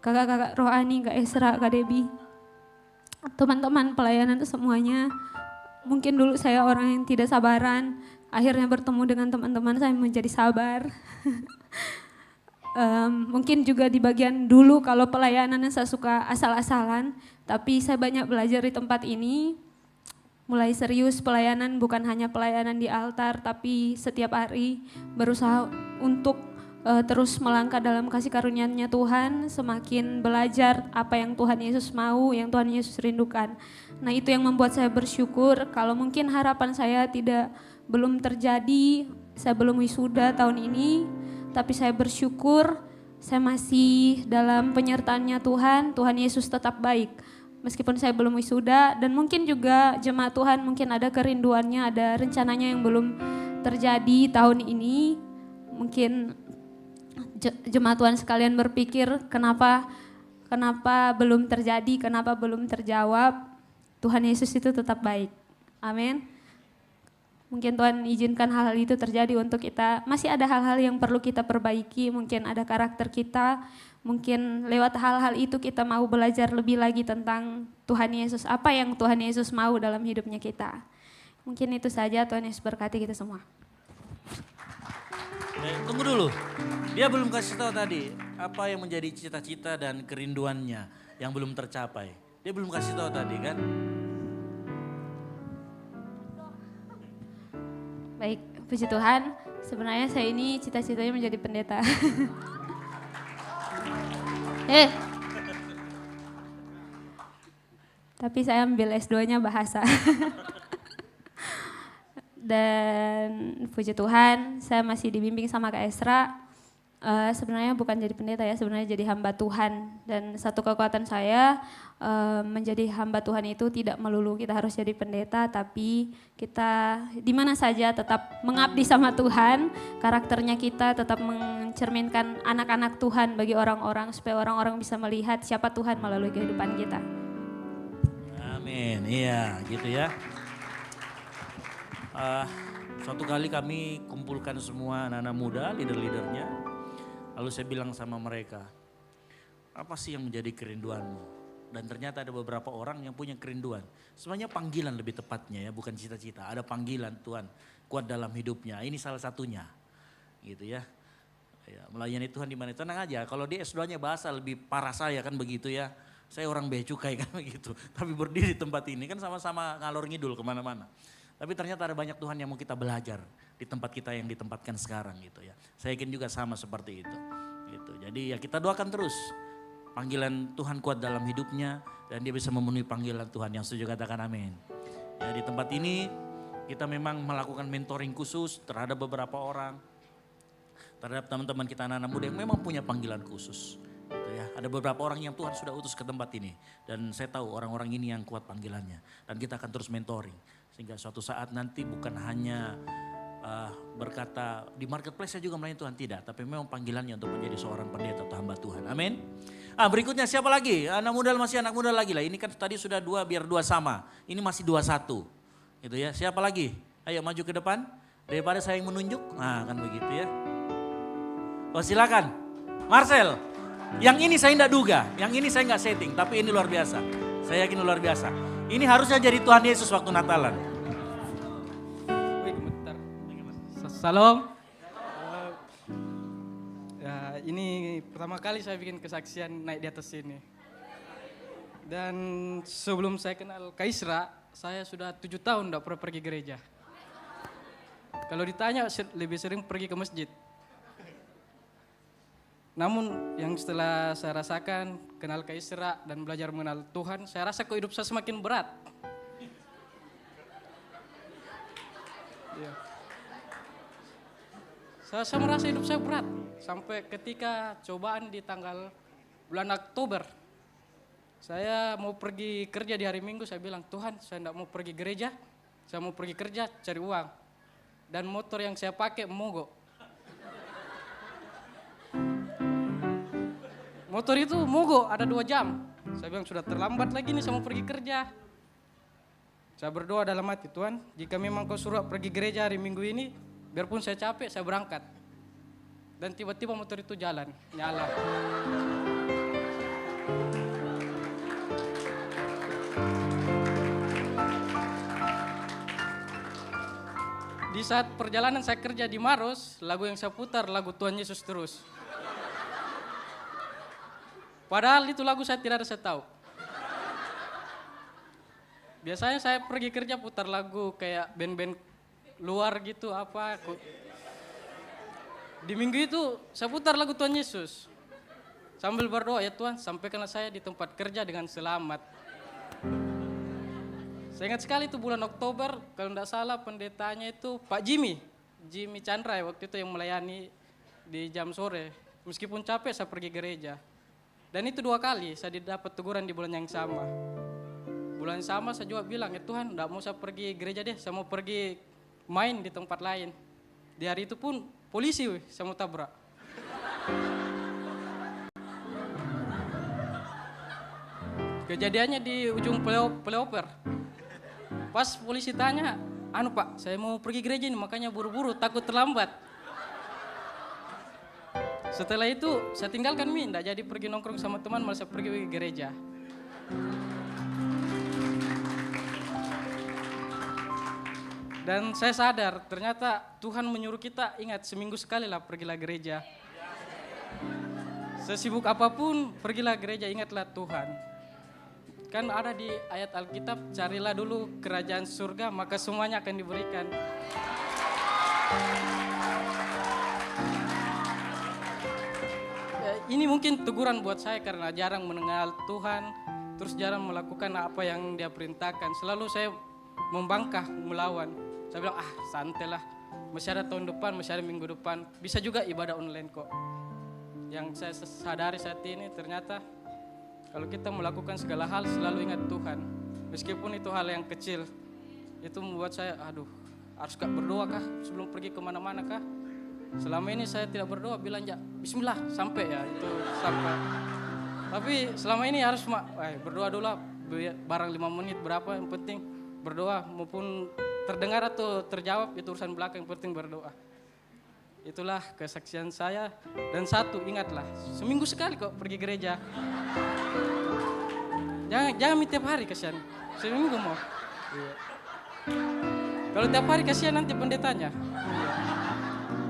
Speaker 2: kakak-kakak rohani, Kak Esra, Kak Debbie, teman-teman pelayanan semuanya. Mungkin dulu saya orang yang tidak sabaran, akhirnya bertemu dengan teman-teman saya menjadi sabar. Mungkin juga di bagian dulu kalau pelayanannya saya suka asal-asalan, tapi saya banyak belajar di tempat ini. Mulai serius pelayanan, bukan hanya pelayanan di altar, tapi setiap hari berusaha untuk terus melangkah dalam kasih karunia-Nya Tuhan, semakin belajar apa yang Tuhan Yesus mau, yang Tuhan Yesus rindukan. Nah, itu yang membuat saya bersyukur. Kalau mungkin harapan saya belum terjadi, saya belum wisuda tahun ini, tapi saya bersyukur saya masih dalam penyertaannya Tuhan. Tuhan Yesus tetap baik meskipun saya belum wisuda, dan mungkin juga jemaat Tuhan mungkin ada kerinduannya, ada rencananya yang belum terjadi tahun ini. Mungkin jemaat Tuhan sekalian berpikir kenapa belum terjadi, kenapa belum terjawab. Tuhan Yesus itu tetap baik. Amin. Mungkin Tuhan izinkan hal-hal itu terjadi untuk kita. Masih ada hal-hal yang perlu kita perbaiki, mungkin ada karakter kita, mungkin lewat hal-hal itu kita mau belajar lebih lagi tentang Tuhan Yesus, apa yang Tuhan Yesus mau dalam hidupnya kita. Mungkin itu saja, Tuhan Yesus berkati kita semua.
Speaker 3: Tunggu dulu, dia belum kasih tahu tadi apa yang menjadi cita-cita dan kerinduannya yang belum tercapai. Dia belum kasih tahu tadi kan?
Speaker 2: Baik, puji Tuhan. Sebenarnya saya ini cita-citanya menjadi pendeta. Tapi saya ambil S2-nya bahasa. Dan puji Tuhan, saya masih dibimbing sama Kak Esra. Sebenarnya bukan jadi pendeta ya, sebenarnya jadi hamba Tuhan. Dan satu kekuatan saya menjadi hamba Tuhan itu tidak melulu kita harus jadi pendeta, tapi kita di mana saja tetap mengabdi sama Tuhan, karakternya kita tetap mencerminkan anak-anak Tuhan bagi orang-orang, supaya orang-orang bisa melihat siapa Tuhan melalui kehidupan kita.
Speaker 3: Amin, iya gitu ya. Suatu kali kami kumpulkan semua anak-anak muda, leader-leadernya. Lalu saya bilang sama mereka, apa sih yang menjadi kerinduanmu? Dan ternyata ada beberapa orang yang punya kerinduan. Sebenarnya panggilan lebih tepatnya ya, bukan cita-cita. Ada panggilan Tuhan kuat dalam hidupnya. Ini salah satunya, gitu ya. Melayani Tuhan di mana? Tenang aja, kalau dia S2-nya bahasa lebih parah saya kan begitu ya. Saya orang bea cukai kan begitu. Tapi berdiri di tempat ini kan sama-sama ngalor ngidul kemana-mana. Tapi ternyata ada banyak Tuhan yang mau kita belajar di tempat kita yang ditempatkan sekarang gitu ya. Saya yakin juga sama seperti itu. Gitu. Jadi ya kita doakan terus panggilan Tuhan kuat dalam hidupnya dan dia bisa memenuhi panggilan Tuhan. Yang setuju katakan amin. Ya, di tempat ini kita memang melakukan mentoring khusus terhadap beberapa orang. Terhadap teman-teman kita anak-anak muda yang memang punya panggilan khusus. Gitu ya. Ada beberapa orang yang Tuhan sudah utus ke tempat ini. Dan saya tahu orang-orang ini yang kuat panggilannya. Dan kita akan terus mentoring. Sehingga suatu saat nanti bukan hanya berkata di marketplace saya juga melayani Tuhan, tidak. Tapi memang panggilannya untuk menjadi seorang pendeta atau hamba Tuhan. Amin. Berikutnya siapa lagi? Anak muda masih anak muda lagi lah. Ini kan tadi sudah 2 biar 2 sama. Ini masih 21. Gitu ya. Siapa lagi? Ayo maju ke depan. Daripada saya yang menunjuk. Nah kan begitu ya. Oh silakan. Marcel. Yang ini saya tidak duga. Yang ini saya nggak setting. Tapi ini luar biasa. Saya yakin luar biasa. Ini harusnya jadi Tuhan Yesus waktu Natalan.
Speaker 5: Salam. Ya, ini pertama kali saya bikin kesaksian naik di atas sini. Dan sebelum saya kenal Kaisra, saya sudah 7 tahun tidak pernah pergi gereja. Kalau ditanya lebih sering pergi ke masjid. Namun yang setelah saya rasakan, kenal Kaisra dan belajar mengenal Tuhan, saya rasa kok hidup saya semakin berat. Ya. Saya merasa hidup saya berat. Sampai ketika cobaan di tanggal bulan Oktober. Saya mau pergi kerja di hari Minggu, saya bilang, Tuhan saya tidak mau pergi gereja, saya mau pergi kerja cari uang. Dan motor yang saya pakai mogok. Motor itu mogok ada 2 jam. Saya bilang sudah terlambat lagi nih saya mau pergi kerja. Saya berdoa dalam hati, Tuhan, jika memang kau suruh pergi gereja hari Minggu ini, biarpun saya capek, saya berangkat. Dan tiba-tiba motor itu jalan, nyala. Di saat perjalanan saya kerja di Maros, lagu yang saya putar lagu Tuhan Yesus terus. Padahal itu lagu saya tidak ada saya tahu. Biasanya saya pergi kerja putar lagu kayak band-band luar gitu apa. Di minggu itu saya putar lagu Tuhan Yesus. Sambil berdoa, ya Tuhan sampaikanlah saya di tempat kerja dengan selamat. Saya ingat sekali itu bulan Oktober, kalau tidak salah pendetanya itu Pak Jimmy Chandra waktu itu yang melayani di jam sore. Meskipun capek saya pergi gereja. Dan itu 2 kali saya dapat teguran di bulan yang sama. Bulan yang sama saya juga bilang, ya Tuhan tidak mau saya pergi gereja deh, saya mau pergi main di tempat lain. Di hari itu pun polisi saya mau tabrak. Kejadiannya di ujung flyover. Pas polisi tanya, anu Pak, saya mau pergi gereja ini makanya buru-buru takut terlambat. Setelah itu saya tinggalkan tidak jadi pergi nongkrong sama teman, malah saya pergi ke gereja. Dan saya sadar ternyata Tuhan menyuruh kita ingat seminggu sekali lah pergilah gereja. Sesibuk apapun pergilah gereja, ingatlah Tuhan. Kan ada di ayat Alkitab, carilah dulu kerajaan surga maka semuanya akan diberikan. Ini mungkin teguran buat saya karena jarang mengenal Tuhan, terus jarang melakukan apa yang Dia perintahkan. Selalu saya membangkah, melawan. Saya bilang, santai lah, masih ada tahun depan, masih ada minggu depan, bisa juga ibadah online kok. Yang saya sadari saat ini ternyata kalau kita melakukan segala hal selalu ingat Tuhan. Meskipun itu hal yang kecil, itu membuat saya, harus gak berdoa kah sebelum pergi kemana-mana kah? Selama ini saya tidak berdoa, bilang ya bismillah sampai ya, itu sampai. Tapi selama ini harus berdoa dulu lah, barang 5 menit berapa, yang penting berdoa. Maupun terdengar atau terjawab, itu urusan belakang, yang penting berdoa. Itulah kesaksian saya. Dan satu, ingatlah, seminggu sekali kok pergi gereja. Jangan tiap hari kasihan, seminggu mau. Iya. Kalau tiap hari kasihan nanti pendetanya. Iya.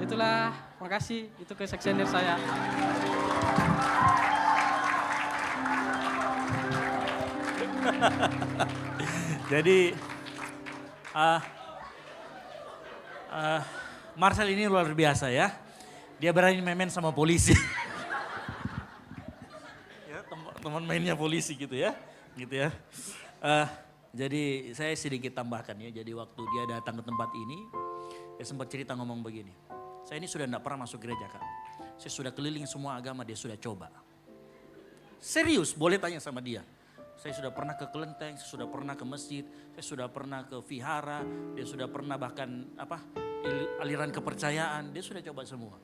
Speaker 5: Itulah, makasih, itu kesaksian dari saya.
Speaker 3: Jadi Marcel ini luar biasa ya. Dia berani main sama polisi. Ya, teman mainnya polisi gitu ya. Gitu ya. Jadi saya sedikit tambahkan ya. Jadi waktu dia datang ke tempat ini, dia sempat cerita ngomong begini. Saya ini sudah tidak pernah masuk gereja Kak. Saya sudah keliling semua agama, dia sudah coba. Serius, boleh tanya sama dia. Saya sudah pernah ke kelenteng, saya sudah pernah ke masjid, saya sudah pernah ke vihara, dia sudah pernah bahkan aliran kepercayaan, dia sudah coba semua.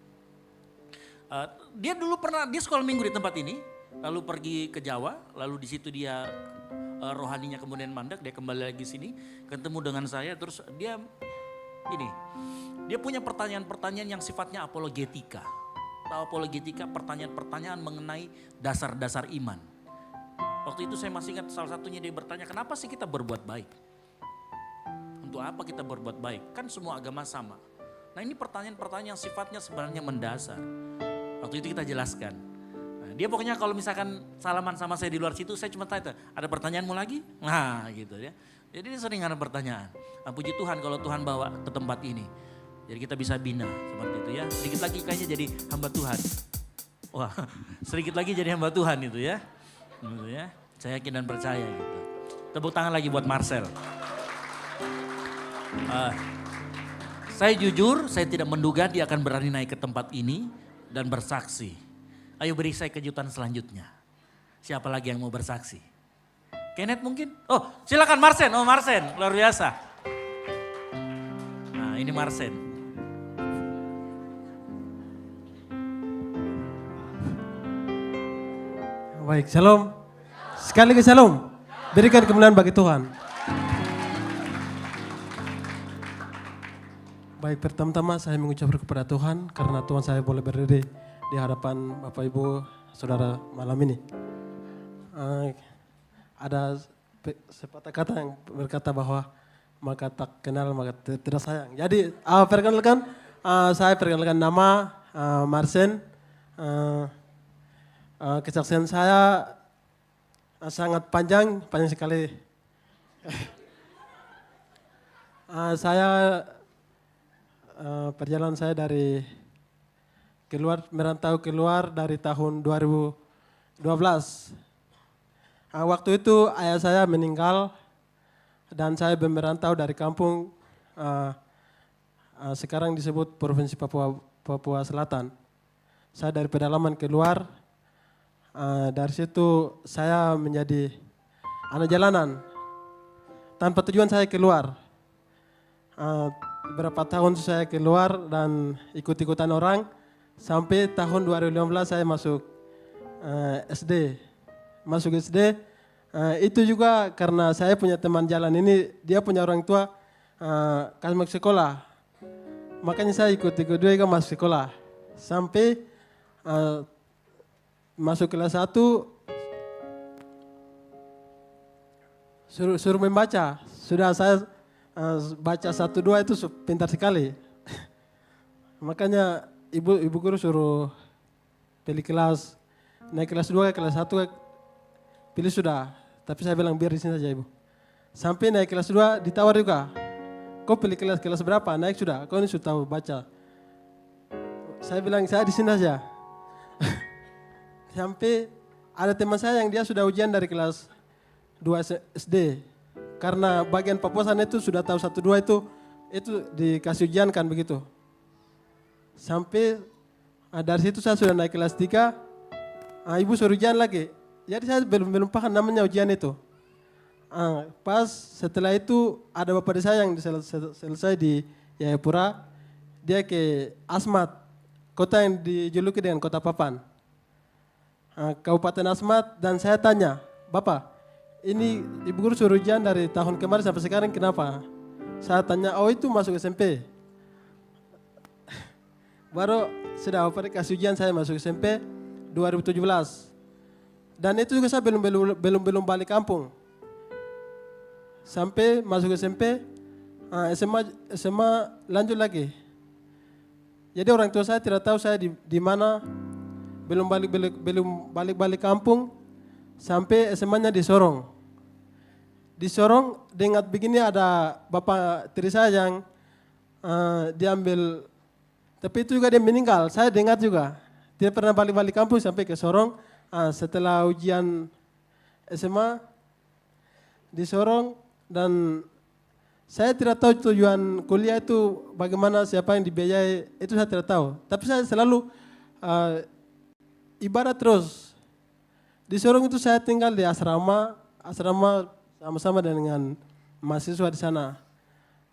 Speaker 3: Dia dulu pernah, dia sekolah minggu di tempat ini, lalu pergi ke Jawa, lalu di situ dia rohaninya kemudian mandek, dia kembali lagi sini, ketemu dengan saya, terus dia punya pertanyaan-pertanyaan yang sifatnya apologetika. Tahu apologetika, pertanyaan-pertanyaan mengenai dasar-dasar iman. Waktu itu saya masih ingat salah satunya dia bertanya, kenapa sih kita berbuat baik? Untuk apa kita berbuat baik? Kan semua agama sama. Nah ini pertanyaan-pertanyaan yang sifatnya sebenarnya mendasar. Waktu itu kita jelaskan. Nah, dia pokoknya kalau misalkan salaman sama saya di luar situ, saya cuma tanya, ada pertanyaanmu lagi? Nah gitu ya. Jadi dia sering ada pertanyaan. Nah, puji Tuhan kalau Tuhan bawa ke tempat ini. Jadi kita bisa bina seperti itu ya. Sedikit lagi kayaknya jadi hamba Tuhan. Wah, sedikit lagi jadi hamba Tuhan itu ya. Gitu ya. Saya yakin dan percaya gitu. Tepuk tangan lagi buat Marcel. Saya jujur, saya tidak menduga dia akan berani naik ke tempat ini dan bersaksi. Ayo beri saya kejutan selanjutnya. Siapa lagi yang mau bersaksi? Kenneth mungkin? Oh silakan Marcel. Oh Marcel, luar biasa. Nah ini Marcel.
Speaker 6: Baik, shalom. Sekali lagi shalom. Berikan kemuliaan bagi Tuhan. Baik, pertama-tama saya mengucapkan kepada Tuhan karena Tuhan saya boleh berdiri di hadapan Bapak Ibu Saudara malam ini. Ada sepatah kata yang berkata bahwa maka tak kenal maka tidak sayang. Jadi saya perkenalkan nama Marsen. Kesaksian saya sangat panjang sekali. Perjalanan saya dari merantau keluar dari tahun 2012. Waktu itu ayah saya meninggal dan saya merantau dari kampung sekarang disebut Provinsi Papua Selatan. Saya dari pedalaman keluar, dari situ saya menjadi anak jalanan. Tanpa tujuan saya keluar. Beberapa tahun saya keluar dan ikut-ikutan orang. Sampai tahun 2015 saya masuk SD. Masuk SD, itu juga karena saya punya teman jalan ini, dia punya orang tua kasih masuk sekolah. Makanya saya ikut-ikut juga masuk sekolah. Sampai masuk kelas 1, suruh membaca. Sudah saya baca 1, 2 itu pintar sekali. Makanya ibu guru suruh pilih kelas, naik kelas 2 kelas 1 pilih sudah. Tapi saya bilang biar di sini saja ibu. Sampai naik kelas 2 ditawar juga. Kau pilih kelas berapa? Naik sudah. Kau ini sudah tahu baca. Saya bilang saya di sini saja. Sampai ada teman saya yang dia sudah ujian dari kelas 2 SD. Karena bagian Papuasan itu sudah tahu 1, 2 itu dikasih ujian kan begitu. Sampai dari situ saya sudah naik kelas 3, ibu suruh ujian lagi. Jadi saya belum paham namanya ujian itu. Pas setelah itu ada bapak desa yang selesai di Jayapura, dia ke Asmat, kota yang dijuluki dengan kota Papan. Kabupaten Asmat, dan saya tanya, Bapak, ini ibu guru suruh ujian dari tahun kemarin sampai sekarang kenapa? Saya tanya, oh itu masuk SMP. Baru sudah bapak kasih ujian saya masuk SMP 2017. Dan itu juga saya belum balik kampung. Sampai masuk SMP, SMA lanjut lagi. Jadi orang tua saya tidak tahu saya di mana, belum balik kampung, sampai SMA-nya di Sorong. Di Sorong, dengar begini ada bapak tiri saya yang diambil, tapi itu juga dia meninggal. Saya dengar juga, dia pernah balik kampung sampai ke Sorong. Setelah ujian SMA di Sorong, dan saya tidak tahu tujuan kuliah itu bagaimana, siapa yang dibiayai, itu saya tidak tahu. Tapi saya selalu ibadah terus. Di Sorong itu saya tinggal di asrama sama-sama dengan mahasiswa di sana.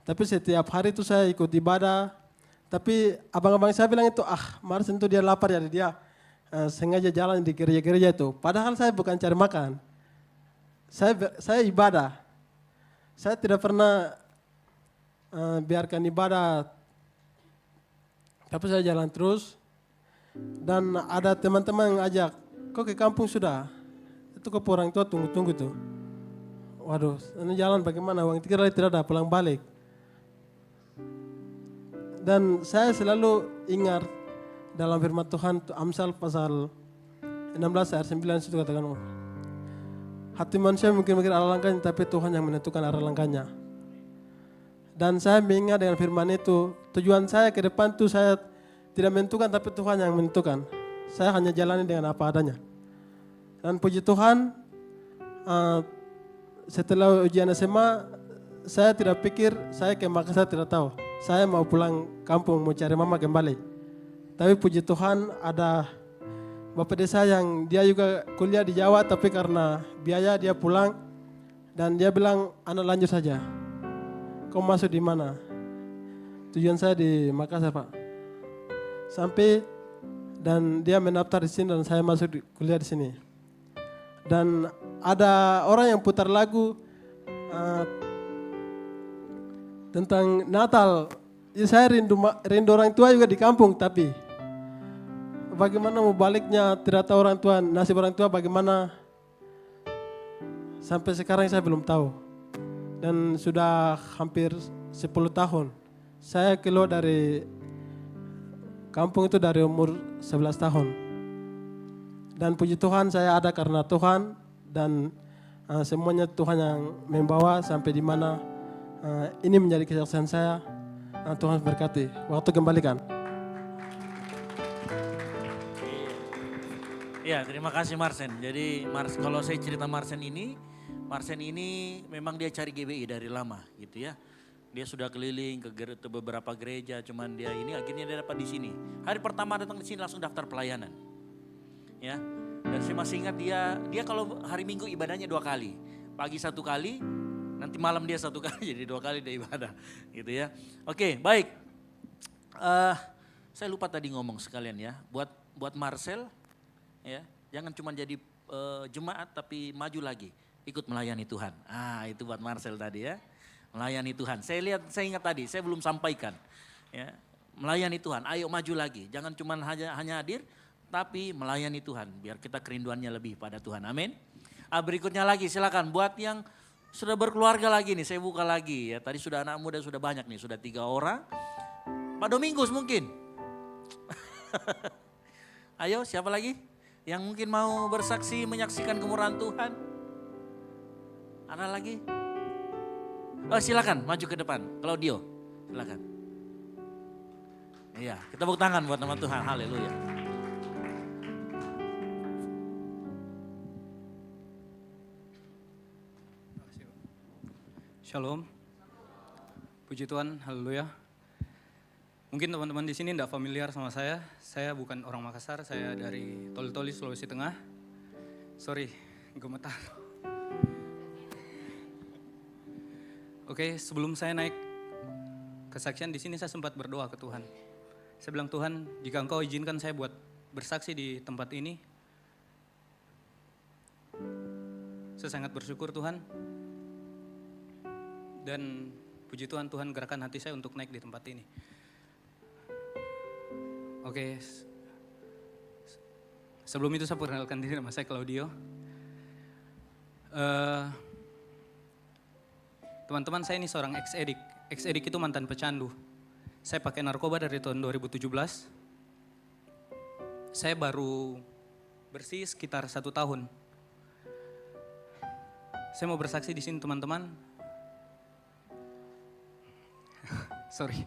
Speaker 6: Tapi setiap hari itu saya ikut ibadah. Tapi abang-abang saya bilang itu, Marsen itu dia lapar, jadi dia sengaja jalan di gereja-gereja itu. Padahal saya bukan cari makan. Saya ibadah. Saya tidak pernah biarkan ibadah. Tapi saya jalan terus. Dan ada teman-teman yang ajak, kok ke kampung sudah? Itu kok orang tua tunggu-tunggu tuh. Waduh, ini jalan bagaimana? Uang tidak ada, pulang balik. Dan saya selalu ingat dalam firman Tuhan, Amsal pasal 16 ayat 9 itu katakan, hati manusia mungkin arah langkahnya, tapi Tuhan yang menentukan arah langkahnya. Dan saya mengingat dengan firman itu, tujuan saya ke depan itu saya tidak menentukan, tapi Tuhan yang menentukan. Saya hanya jalani dengan apa adanya. Dan puji Tuhan, setelah ujian SMA, saya tidak pikir saya ke Makassar, tidak tahu. Saya mau pulang kampung, mau cari mama kembali. Tapi puji Tuhan ada bapak desa yang dia juga kuliah di Jawa, tapi karena biaya dia pulang. Dan dia bilang, anak lanjut saja. Kau masuk di mana? Tujuan saya di Makassar, Pak. Sampai dan dia mendaftar di sini dan saya masuk kuliah di sini. Dan ada orang yang putar lagu tentang Natal. Ya, saya rindu orang tua juga di kampung, tapi bagaimana mau baliknya tidak tahu orang tua, nasib orang tua bagaimana, sampai sekarang saya belum tahu. Dan sudah hampir 10 tahun. Saya keluar dari kampung itu dari umur 11 tahun. Dan puji Tuhan saya ada karena Tuhan, dan semuanya Tuhan yang membawa sampai di mana ini menjadi kesaksian saya. Tuhan berkati. Waktu kembalikan.
Speaker 3: Ya, terima kasih Marsen. Jadi kalau saya cerita Marsen ini memang dia cari GBI dari lama gitu ya. Dia sudah keliling ke beberapa gereja, cuman dia ini akhirnya dia dapat di sini. Hari pertama datang di sini langsung daftar pelayanan. Ya. Dan saya masih ingat dia kalau hari Minggu ibadahnya 2 kali. Pagi 1 kali, nanti malam dia 1 kali, jadi 2 kali dia ibadah gitu ya. Oke, baik. Saya lupa tadi ngomong sekalian ya, buat Marcel ya, jangan cuma jadi jemaat tapi maju lagi, ikut melayani Tuhan. Itu buat Marcel tadi ya, melayani Tuhan. Saya ingat tadi, saya belum sampaikan ya, melayani Tuhan. Ayo maju lagi, jangan cuma hanya hadir, tapi melayani Tuhan, biar kita kerinduannya lebih pada Tuhan. Amin. Berikutnya lagi silakan buat yang sudah berkeluarga lagi nih, saya buka lagi ya. Tadi sudah anak muda sudah banyak nih, sudah 3 orang. Pak Domingus mungkin. Ayo siapa lagi yang mungkin mau bersaksi menyaksikan kemurahan Tuhan? Ada lagi? Silakan maju ke depan. Claudio, silakan. Iya, kita tepuk tangan buat nama Tuhan. Haleluya.
Speaker 5: Shalom. Puji Tuhan, haleluya. Mungkin teman-teman di sini tidak familiar sama saya. Saya bukan orang Makassar, saya dari Toli-Toli, Sulawesi Tengah. Sorry, gemetar. Oke, sebelum saya naik kesaksian di sini saya sempat berdoa ke Tuhan. Saya bilang, Tuhan, jika Engkau izinkan saya buat bersaksi di tempat ini, saya sangat bersyukur Tuhan. Dan puji Tuhan, Tuhan gerakan hati saya untuk naik di tempat ini. Oke, sebelum itu saya perkenalkan diri, nama saya Claudio. Teman-teman, saya ini seorang ex-edik. Ex-edik itu mantan pecandu. Saya pakai narkoba dari tahun 2017. Saya baru bersih sekitar 1 tahun. Saya mau bersaksi di sini teman-teman. Sorry.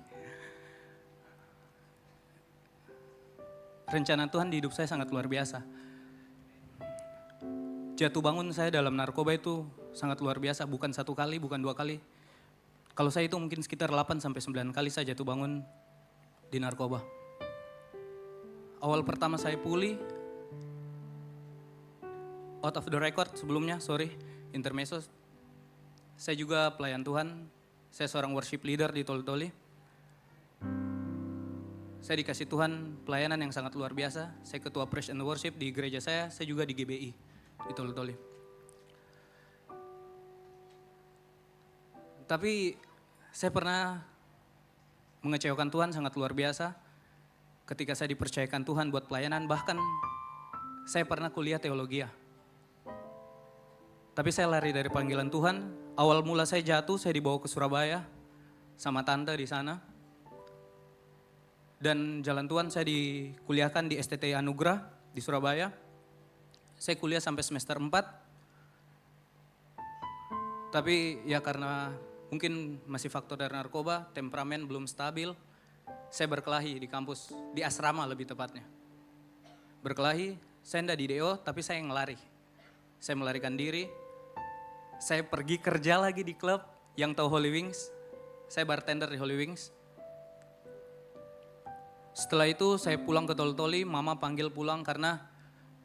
Speaker 5: Rencana Tuhan di hidup saya sangat luar biasa. Jatuh bangun saya dalam narkoba itu sangat luar biasa. Bukan 1 kali, bukan 2 kali. Kalau saya itu mungkin sekitar 8-9 kali saya jatuh bangun di narkoba. Awal pertama saya pulih, out of the record sebelumnya, sorry, intermezzo. Saya juga pelayan Tuhan. Saya seorang worship leader di Toli-Toli. Saya dikasih Tuhan pelayanan yang sangat luar biasa. Saya ketua praise and worship di gereja saya juga di GBI di Toli-Toli. Tapi saya pernah mengecewakan Tuhan sangat luar biasa ketika saya dipercayakan Tuhan buat pelayanan. Bahkan saya pernah kuliah teologi. Tapi saya lari dari panggilan Tuhan. Awal mula saya jatuh, saya dibawa ke Surabaya sama tante di sana. Dan jalan Tuhan saya dikuliahkan di STT Anugerah di Surabaya. Saya kuliah sampai semester 4. Tapi ya karena mungkin masih faktor dari narkoba, temperamen belum stabil. Saya berkelahi di kampus, di asrama lebih tepatnya. Berkelahi, saya enggak di DO tapi saya ngelari. Saya melarikan diri. Saya pergi kerja lagi di klub yang tahu Holy Wings. Saya bartender di Holy Wings. Setelah itu saya pulang ke Toli-Toli, mama panggil pulang karena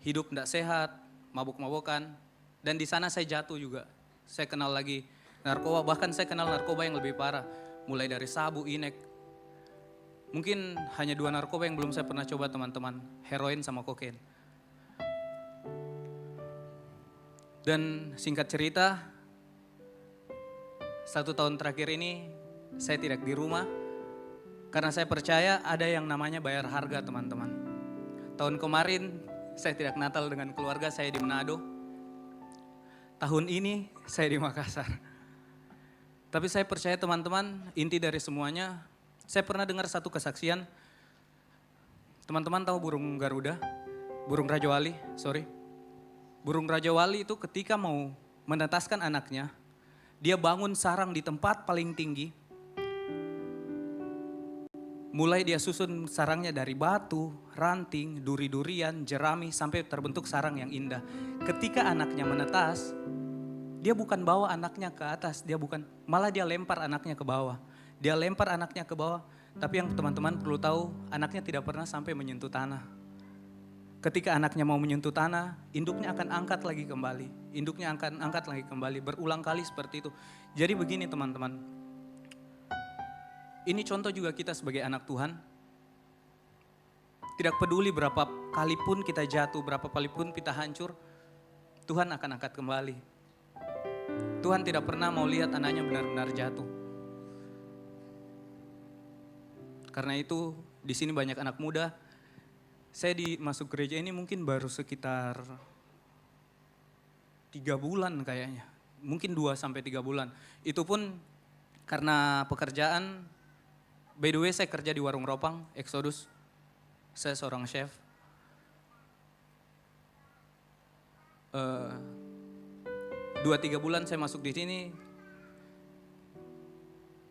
Speaker 5: hidup tidak sehat, mabuk-mabukan. Dan di sana saya jatuh juga. Saya kenal lagi narkoba, bahkan saya kenal narkoba yang lebih parah. Mulai dari sabu, inek. Mungkin hanya 2 narkoba yang belum saya pernah coba teman-teman. Heroin sama kokain.
Speaker 7: Dan singkat cerita, 1 tahun terakhir ini saya tidak di rumah karena saya percaya ada yang namanya bayar harga, teman-teman. Tahun kemarin saya tidak Natal dengan keluarga, saya di Manado. Tahun ini saya di Makassar. Tapi saya percaya teman-teman, inti dari semuanya, saya pernah dengar satu kesaksian. Teman-teman tahu burung Garuda, burung Raja Wali, Burung Raja Wali itu ketika mau menetaskan anaknya, dia bangun sarang di tempat paling tinggi. Mulai dia susun sarangnya dari batu, ranting, duri-durian, jerami, sampai terbentuk sarang yang indah. Ketika anaknya menetas, dia bukan bawa anaknya ke atas, malah dia lempar anaknya ke bawah. Dia lempar anaknya ke bawah, tapi yang teman-teman perlu tahu, anaknya tidak pernah sampai menyentuh tanah. Ketika anaknya mau menyentuh tanah, induknya akan angkat lagi kembali. Induknya akan angkat lagi kembali, berulang kali seperti itu. Jadi begini teman-teman, ini contoh juga kita sebagai anak Tuhan. Tidak peduli berapa kali pun kita jatuh, berapa kali pun kita hancur, Tuhan akan angkat kembali. Tuhan tidak pernah mau lihat anaknya benar-benar jatuh. Karena itu di sini banyak anak muda. Saya masuk gereja ini mungkin baru sekitar 3 bulan kayaknya. Mungkin 2-3 bulan. Itu pun karena pekerjaan. By the way, saya kerja di warung Ropang, Exodus. Saya seorang chef. 2-3 bulan saya masuk di sini.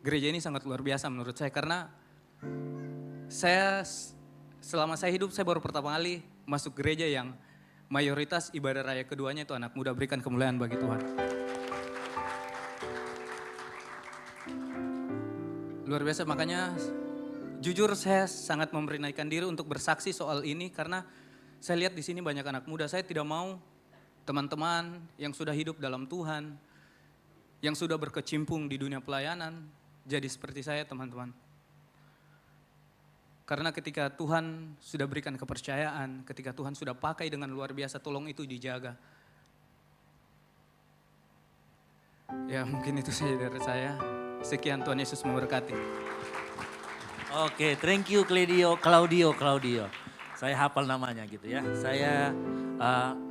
Speaker 7: Gereja ini sangat luar biasa menurut saya. Karena selama saya hidup, saya baru pertama kali masuk gereja yang mayoritas ibadah raya keduanya itu anak muda. Berikan kemuliaan bagi Tuhan. Luar biasa, makanya jujur saya sangat memberanikan diri untuk bersaksi soal ini karena saya lihat di sini banyak anak muda. Saya tidak mau teman-teman yang sudah hidup dalam Tuhan, yang sudah berkecimpung di dunia pelayanan, jadi seperti saya teman-teman. Karena ketika Tuhan sudah berikan kepercayaan, ketika Tuhan sudah pakai dengan luar biasa, tolong itu dijaga. Ya mungkin itu saja dari saya. Sekian, Tuhan Yesus memberkati.
Speaker 3: Oke, thank you Claudio. Saya hafal namanya gitu ya. Saya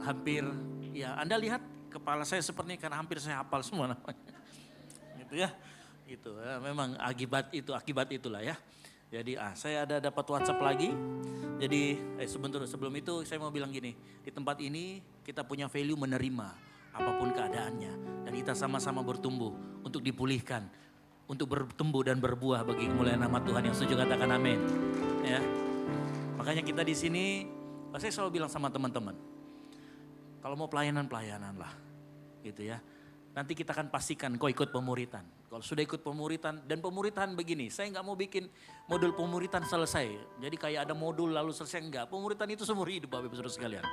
Speaker 3: hampir, ya Anda lihat kepala saya seperti karena hampir saya hafal semua namanya. Gitu ya, gitu ya, memang akibat itulah ya. Jadi saya ada dapat WhatsApp lagi. Jadi sebentar sebelum itu saya mau bilang gini, di tempat ini kita punya value menerima apapun keadaannya dan kita sama-sama bertumbuh untuk dipulihkan, untuk bertumbuh dan berbuah bagi kemuliaan nama Tuhan. Yang setuju katakan amin. Ya. Makanya kita di sini, saya selalu bilang sama teman-teman, kalau mau pelayanan lah, gitu ya. Nanti kita akan pastikan kau ikut pemuritan. Kalau sudah ikut pemuritan, dan pemuritan begini, saya nggak mau bikin modul pemuritan selesai. Jadi kayak ada modul lalu selesai, enggak. Pemuritan itu seumur hidup Bapak Ibu Saudara sekalian.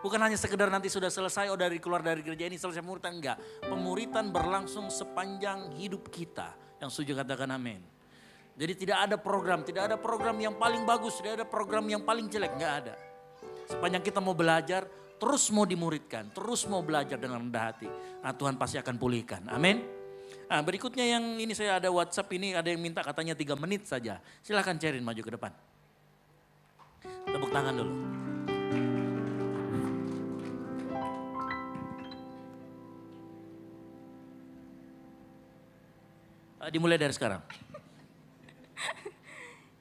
Speaker 3: Bukan hanya sekedar nanti sudah selesai, keluar dari gereja ini selesai pemuritan, enggak. Pemuritan berlangsung sepanjang hidup kita. Yang setuju katakan amin. Jadi tidak ada program yang paling bagus, tidak ada program yang paling jelek, enggak ada. Sepanjang kita mau belajar, terus mau dimuridkan, terus mau belajar dengan rendah hati. Nah, Tuhan pasti akan pulihkan. Amin. Nah, berikutnya yang ini saya ada WhatsApp ini, ada yang minta katanya 3 menit saja. Silakan Cerin maju ke depan. Tepuk tangan dulu. Dimulai dari sekarang.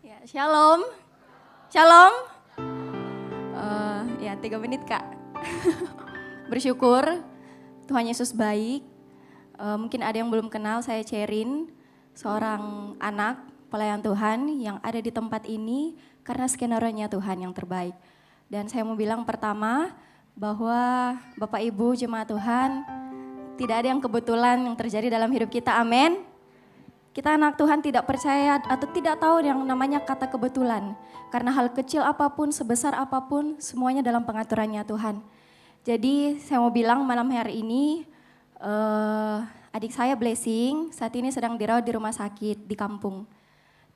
Speaker 2: Ya, shalom. Shalom. Ya 3 menit Kak. Bersyukur Tuhan Yesus baik. Mungkin ada yang belum kenal, saya Cerin, seorang anak pelayan Tuhan yang ada di tempat ini karena skenario-nya Tuhan yang terbaik. Dan saya mau bilang pertama bahwa Bapak Ibu jemaat Tuhan, tidak ada yang kebetulan yang terjadi dalam hidup kita, amin. Kita anak Tuhan tidak percaya atau tidak tahu yang namanya kata kebetulan. Karena hal kecil apapun, sebesar apapun, semuanya dalam pengaturannya Tuhan. Jadi saya mau bilang malam hari ini, adik saya Blessing saat ini sedang dirawat di rumah sakit di kampung.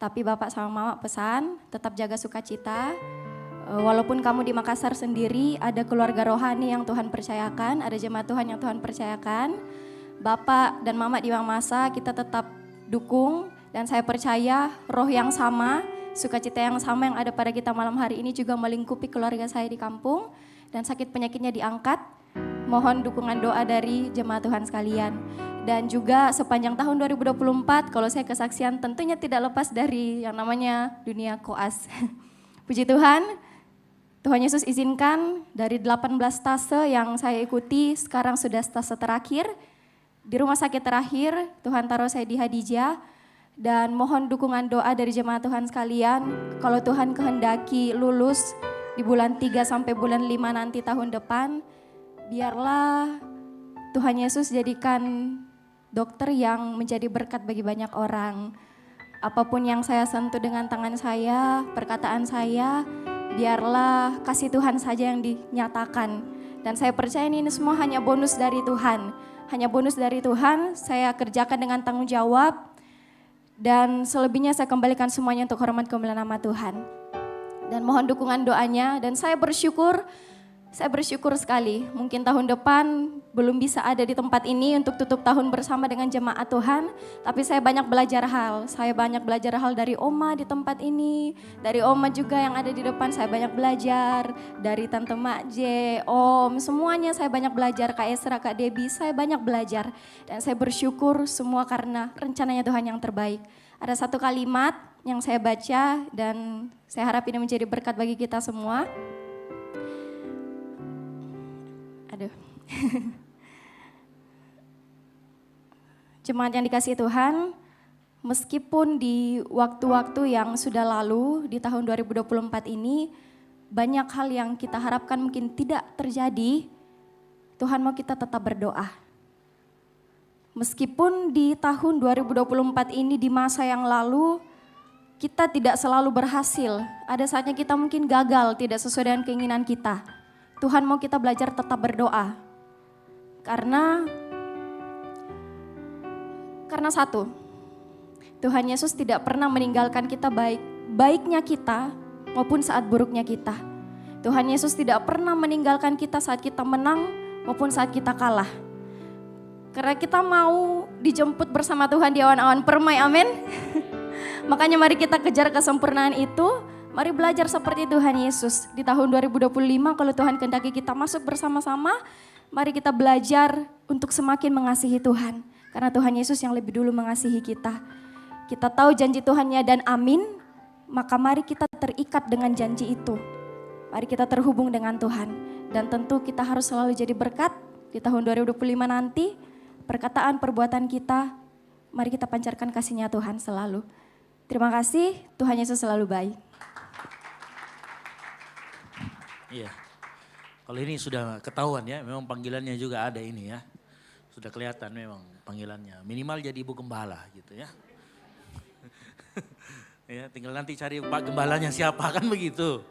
Speaker 2: Tapi Bapak sama Mama pesan tetap jaga sukacita,
Speaker 8: Walaupun kamu di Makassar sendiri, ada keluarga rohani yang Tuhan percayakan, ada jemaat Tuhan yang Tuhan percayakan. Bapak dan Mama di Mamasa kita tetap dukung, dan saya percaya roh yang sama, sukacita yang sama yang ada pada kita malam hari ini juga melingkupi keluarga saya di kampung, dan sakit penyakitnya diangkat. Mohon dukungan doa dari jemaat Tuhan sekalian. Dan juga sepanjang tahun 2024, kalau saya kesaksian tentunya tidak lepas dari yang namanya dunia koas. Puji Tuhan, Tuhan Yesus izinkan dari 18 stase yang saya ikuti, sekarang sudah stase terakhir. Di rumah sakit terakhir, Tuhan taruh saya di Hadijah. Dan mohon dukungan doa dari jemaat Tuhan sekalian, kalau Tuhan kehendaki lulus di bulan 3 sampai bulan 5 nanti tahun depan, biarlah Tuhan Yesus jadikan dokter yang menjadi berkat bagi banyak orang. Apapun yang saya sentuh dengan tangan saya, perkataan saya, biarlah kasih Tuhan saja yang dinyatakan. Dan saya percaya ini semua hanya bonus dari Tuhan. Hanya bonus dari Tuhan, saya kerjakan dengan tanggung jawab. Dan selebihnya saya kembalikan semuanya untuk hormat kemuliaan nama Tuhan. Dan mohon dukungan doanya, dan saya bersyukur sekali. Mungkin tahun depan belum bisa ada di tempat ini untuk tutup tahun bersama dengan jemaat Tuhan. Tapi saya banyak belajar hal. Saya banyak belajar hal dari Oma di tempat ini. Dari Oma juga yang ada di depan saya banyak belajar. Dari Tante Mak J, Om, semuanya saya banyak belajar. Kak Esra, Kak Debbie, saya banyak belajar. Dan saya bersyukur semua karena rencananya Tuhan yang terbaik. Ada satu kalimat yang saya baca dan saya harap ini menjadi berkat bagi kita semua. Aduh. Jemaat yang dikasihi Tuhan, meskipun di waktu-waktu yang sudah lalu di tahun 2024 ini banyak hal yang kita harapkan mungkin tidak terjadi, Tuhan mau kita tetap berdoa. Meskipun di tahun 2024 ini di masa yang lalu kita tidak selalu berhasil, ada saatnya kita mungkin gagal, tidak sesuai dengan keinginan kita. Tuhan mau kita belajar tetap berdoa. Karena satu, Tuhan Yesus tidak pernah meninggalkan kita baiknya kita maupun saat buruknya kita. Tuhan Yesus tidak pernah meninggalkan kita saat kita menang maupun saat kita kalah. Karena kita mau dijemput bersama Tuhan di awan-awan permai, amin. Makanya mari kita kejar kesempurnaan itu. Mari belajar seperti Tuhan Yesus. Di tahun 2025 kalau Tuhan kehendaki kita masuk bersama-sama, mari kita belajar untuk semakin mengasihi Tuhan. Karena Tuhan Yesus yang lebih dulu mengasihi kita. Kita tahu janji Tuhannya dan amin, maka mari kita terikat dengan janji itu. Mari kita terhubung dengan Tuhan. Dan tentu kita harus selalu jadi berkat di tahun 2025 nanti. Perkataan, perbuatan kita, mari kita pancarkan kasih-Nya Tuhan selalu. Terima kasih, Tuhan Yesus selalu baik.
Speaker 3: Iya, kalau ini sudah ketahuan ya, memang panggilannya juga ada ini ya. Sudah kelihatan memang panggilannya, minimal jadi ibu gembala gitu ya. Ya, tinggal nanti cari Pak Gembalanya siapa kan begitu,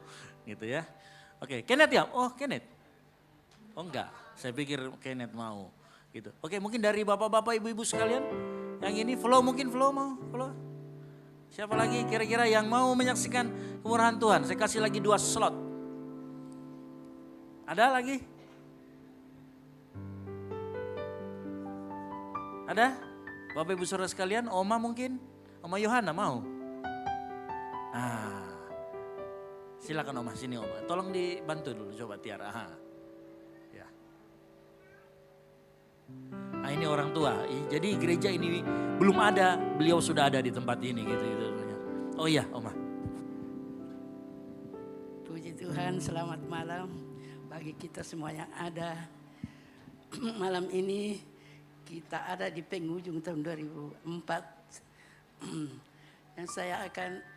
Speaker 3: gitu ya. Oke, Kenneth ya? Oh Kenneth, oh enggak, saya pikir Kenneth mau gitu. Oke, mungkin dari bapak-bapak, ibu-ibu sekalian, yang ini Flo mungkin Flo mau, Flo. Siapa lagi kira-kira yang mau menyaksikan kemurahan Tuhan? Saya kasih lagi 2 slot. Ada lagi? Ada? Bapak Ibu Saudara sekalian, Oma mungkin? Oma Yohana mau? Silakan Oma, sini Oma. Tolong dibantu dulu, coba Tiara. Ya. Ini orang tua. Jadi gereja ini belum ada, beliau sudah ada di tempat ini gitu. Oh iya, Oma.
Speaker 9: Puji Tuhan, selamat malam. Bagi kita semua yang ada malam ini, kita ada di penghujung tahun 2004. Dan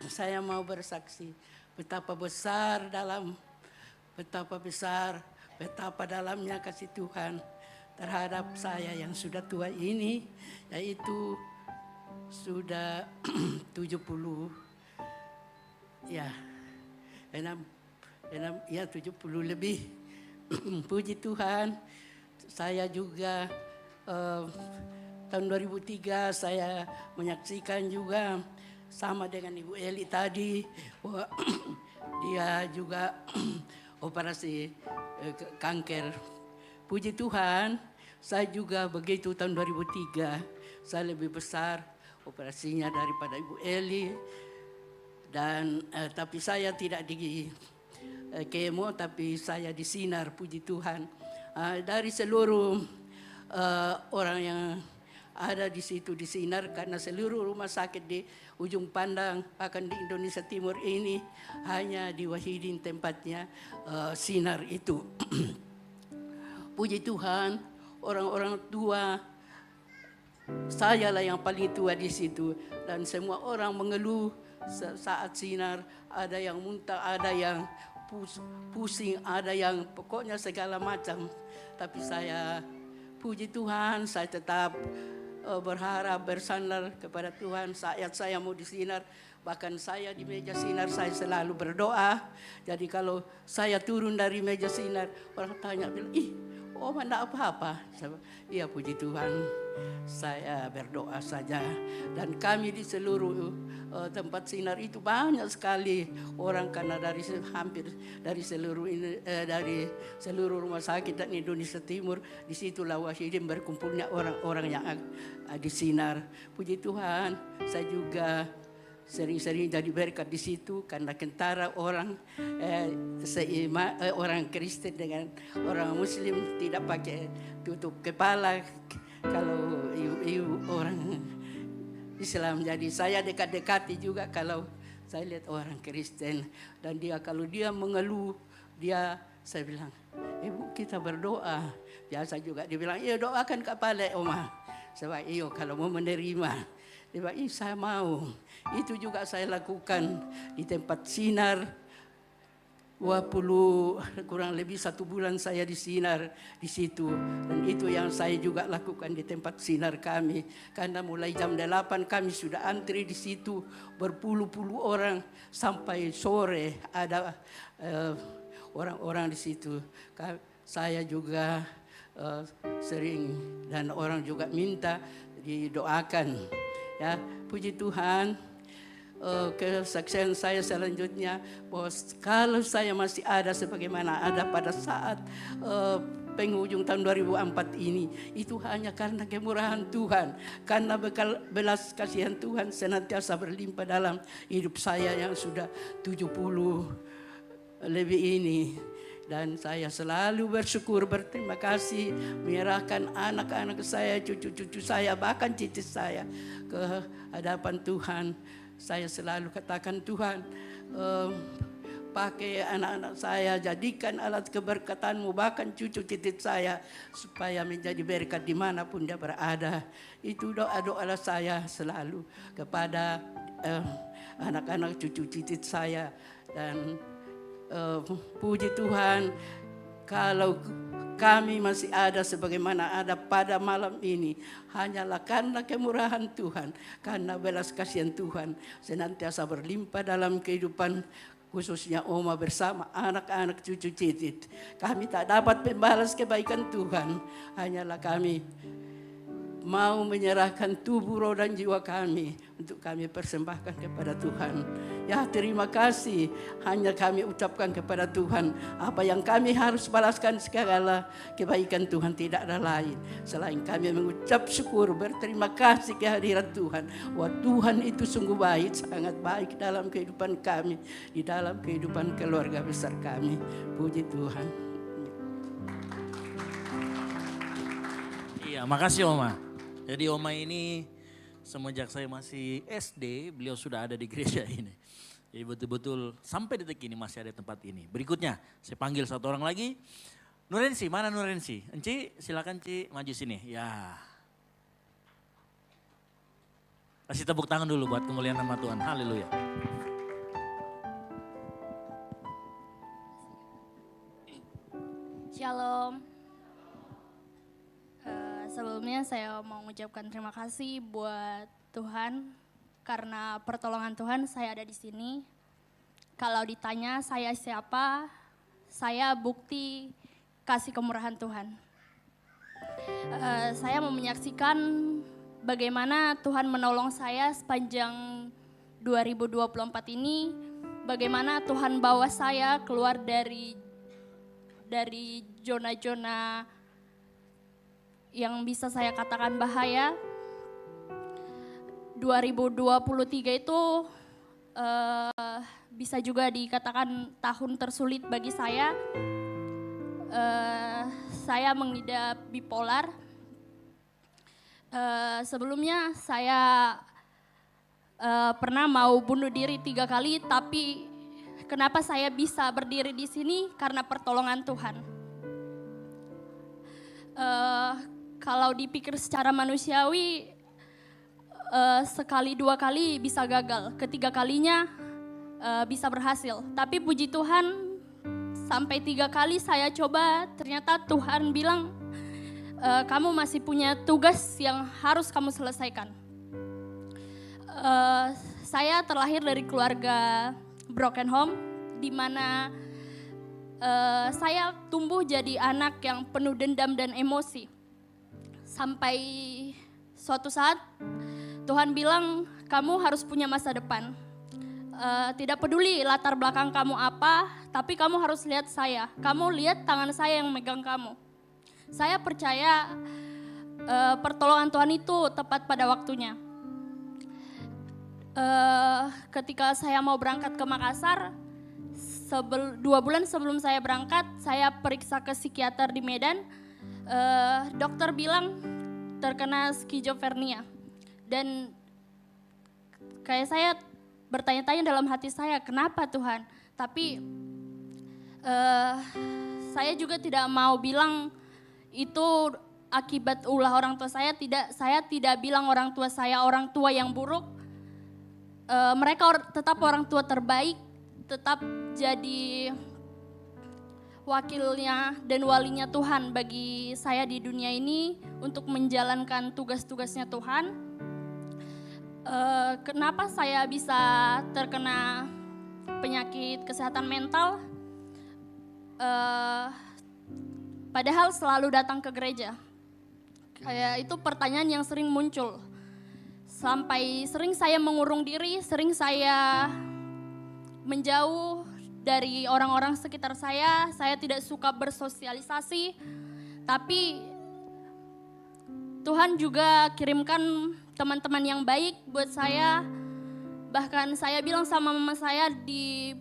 Speaker 9: saya mau bersaksi betapa dalamnya kasih Tuhan terhadap saya yang sudah tua ini, yaitu sudah 70 ya 70 lebih. Puji Tuhan, saya juga tahun 2003 saya menyaksikan juga sama dengan Ibu Eli tadi bahwa dia juga operasi kanker. Puji Tuhan, saya juga begitu tahun 2003, saya lebih besar operasinya daripada Ibu Eli. Dan tapi saya tidak di kemo, tapi saya di sinar, puji Tuhan. Dari seluruh orang yang ada di situ di sinar, karena seluruh rumah sakit di ujung pandang bahkan di Indonesia Timur ini hanya di Wahidin tempatnya sinar itu. Puji Tuhan, orang-orang tua, saya lah yang paling tua di situ, dan semua orang mengeluh saat sinar. Ada yang muntah, ada yang pusing, ada yang pokoknya segala macam. Tapi saya, puji Tuhan, saya tetap berharap, bersandar kepada Tuhan. Saat saya mau disinar, bahkan saya di meja sinar saya selalu berdoa. Jadi kalau saya turun dari meja sinar, orang tanya, bilang, ih, Oma enggak apa-apa. Iya, puji Tuhan, saya berdoa saja. Dan kami di seluruh tempat sinar itu banyak sekali orang, karena hampir dari seluruh rumah sakit dan Indonesia Timur, disitulah Wahidin berkumpulnya orang-orang yang di sinar. Puji Tuhan, saya juga sering-sering jadi berkat di situ, karena kentara orang orang Kristen dengan orang Muslim tidak pakai tutup kepala kalau ibu orang Islam. Jadi saya dekat-dekati juga kalau saya lihat orang Kristen, dan dia kalau dia mengeluh, saya bilang, Ibu kita berdoa. Biasa juga dia bilang, iya doakan kepala Oma. Sebab iyo kalau mau menerima. Dia bilang, saya mau. Itu juga saya lakukan di tempat sinar. 20 kurang lebih 1 bulan saya di sinar di situ, dan itu yang saya juga lakukan di tempat sinar kami, karena mulai jam 8 kami sudah antri di situ berpuluh-puluh orang sampai sore ada orang-orang di situ. Saya juga sering, dan orang juga minta didoakan. Ya, puji Tuhan. Kesaksian saya selanjutnya, bahwa kalau saya masih ada sebagaimana ada pada saat penghujung tahun 2004 ini, itu hanya karena kemurahan Tuhan, karena belas kasihan Tuhan senantiasa berlimpah dalam hidup saya yang sudah 70 lebih ini. Dan saya selalu bersyukur, berterima kasih, menyerahkan anak-anak saya, cucu-cucu saya, bahkan cicit saya ke hadapan Tuhan. Saya selalu katakan, Tuhan, pakai anak-anak saya, jadikan alat keberkatan-Mu, bahkan cucu cicit saya, supaya menjadi berkat dimanapun dia berada. Itu doa-doa saya selalu kepada anak-anak cucu cicit saya. Dan puji Tuhan, kalau kami masih ada sebagaimana ada pada malam ini, hanyalah karena kemurahan Tuhan, karena belas kasihan Tuhan senantiasa berlimpah dalam kehidupan, khususnya Oma bersama anak-anak cucu cicit. Kami tak dapat membalas kebaikan Tuhan, hanyalah kami mau menyerahkan tubuh, roh dan jiwa kami untuk kami persembahkan kepada Tuhan. Ya, terima kasih hanya kami ucapkan kepada Tuhan apa yang kami harus balaskan. Segala kebaikan Tuhan tidak ada lain selain kami mengucap syukur, berterima kasih kehadiran Tuhan. Wah, Tuhan itu sungguh baik, sangat baik dalam kehidupan kami, di dalam kehidupan keluarga besar kami. Puji Tuhan.
Speaker 3: Iya, makasih Oma. Jadi Oma ini semenjak saya masih SD, beliau sudah ada di gereja ini. Jadi betul-betul sampai detik ini masih ada tempat ini. Berikutnya saya panggil satu orang lagi. Nurensi, mana Nurensi? Enci, silakan Ci maju sini. Ya. Kasih tepuk tangan dulu buat kemuliaan nama Tuhan. Haleluya.
Speaker 10: Shalom. Sebelumnya saya mau mengucapkan terima kasih buat Tuhan, karena pertolongan Tuhan saya ada di sini. Kalau ditanya saya siapa, saya bukti kasih kemurahan Tuhan. Saya mau menyaksikan bagaimana Tuhan menolong saya sepanjang 2024 ini bagaimana Tuhan bawa saya keluar dari zona-zona yang bisa saya katakan bahaya. 2023 itu bisa juga dikatakan tahun tersulit bagi saya. Saya mengidap bipolar. Sebelumnya saya pernah mau bunuh diri 3 kali, tapi kenapa saya bisa berdiri di sini? Karena pertolongan Tuhan. Kalau dipikir secara manusiawi, sekali 2 kali bisa gagal, ketiga kalinya bisa berhasil. Tapi puji Tuhan, sampai 3 kali saya coba, ternyata Tuhan bilang, kamu masih punya tugas yang harus kamu selesaikan. Saya terlahir dari keluarga broken home, di mana saya tumbuh jadi anak yang penuh dendam dan emosi. Sampai suatu saat Tuhan bilang, kamu harus punya masa depan. Tidak peduli latar belakang kamu apa, tapi kamu harus lihat saya. Kamu lihat tangan saya yang megang kamu. Saya percaya pertolongan Tuhan itu tepat pada waktunya. Ketika saya mau berangkat ke Makassar, 2 bulan sebelum saya berangkat, saya periksa ke psikiater di Medan. Dokter bilang terkena skizofrenia. Dan kayak saya bertanya-tanya dalam hati saya, kenapa Tuhan? Tapi saya juga tidak mau bilang itu akibat ulah orang tua saya. Saya tidak bilang orang tua saya orang tua yang buruk. Mereka tetap orang tua terbaik, tetap jadi wakilnya dan walinya Tuhan bagi saya di dunia ini untuk menjalankan tugas-tugasnya Tuhan. Kenapa saya bisa terkena penyakit kesehatan mental? Padahal selalu datang ke gereja. Kayak itu pertanyaan yang sering muncul. Sampai sering saya mengurung diri, sering saya menjauh dari orang-orang sekitar saya tidak suka bersosialisasi. Tapi Tuhan juga kirimkan teman-teman yang baik buat saya. Bahkan saya bilang sama mama saya di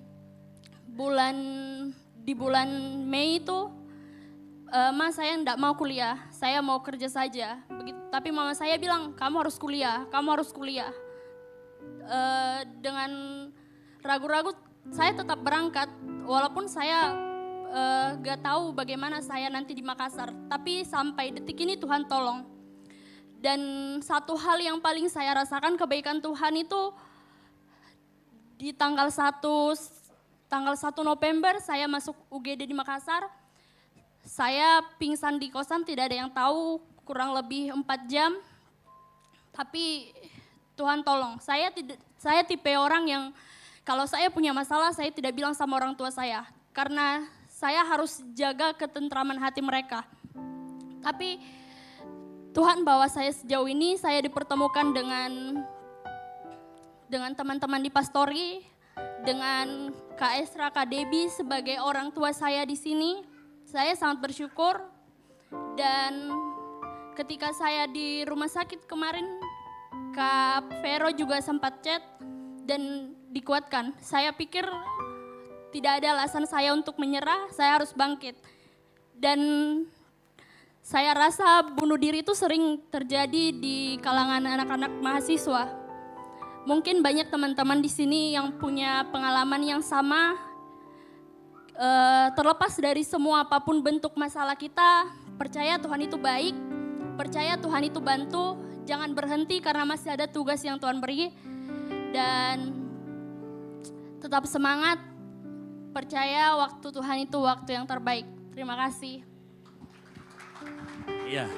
Speaker 10: bulan Mei itu, Ma, saya enggak mau kuliah, saya mau kerja saja. Tapi mama saya bilang, kamu harus kuliah. Dengan ragu-ragu saya tetap berangkat, walaupun saya gak tahu bagaimana saya nanti di Makassar. Tapi sampai detik ini Tuhan tolong. Dan satu hal yang paling saya rasakan kebaikan Tuhan itu, di tanggal 1 November saya masuk UGD di Makassar. Saya pingsan di kosan, tidak ada yang tahu, kurang lebih 4 jam. Tapi Tuhan tolong. Saya tipe orang yang kalau saya punya masalah, saya tidak bilang sama orang tua saya. Karena saya harus jaga ketentraman hati mereka. Tapi Tuhan bawa saya sejauh ini, saya dipertemukan dengan teman-teman di pastori, dengan Kak Esra, Kak Debbie sebagai orang tua saya di sini. Saya sangat bersyukur, dan ketika saya di rumah sakit kemarin, Kak Vero juga sempat chat dan dikuatkan. Saya pikir tidak ada alasan saya untuk menyerah, saya harus bangkit. Dan saya rasa bunuh diri itu sering terjadi di kalangan anak-anak mahasiswa. Mungkin banyak teman-teman di sini yang punya pengalaman yang sama. Terlepas dari semua apapun bentuk masalah kita, percaya Tuhan itu baik, percaya Tuhan itu bantu, jangan berhenti karena masih ada tugas yang Tuhan beri, dan tetap semangat, percaya waktu Tuhan itu waktu yang terbaik. Terima kasih.
Speaker 3: Iya,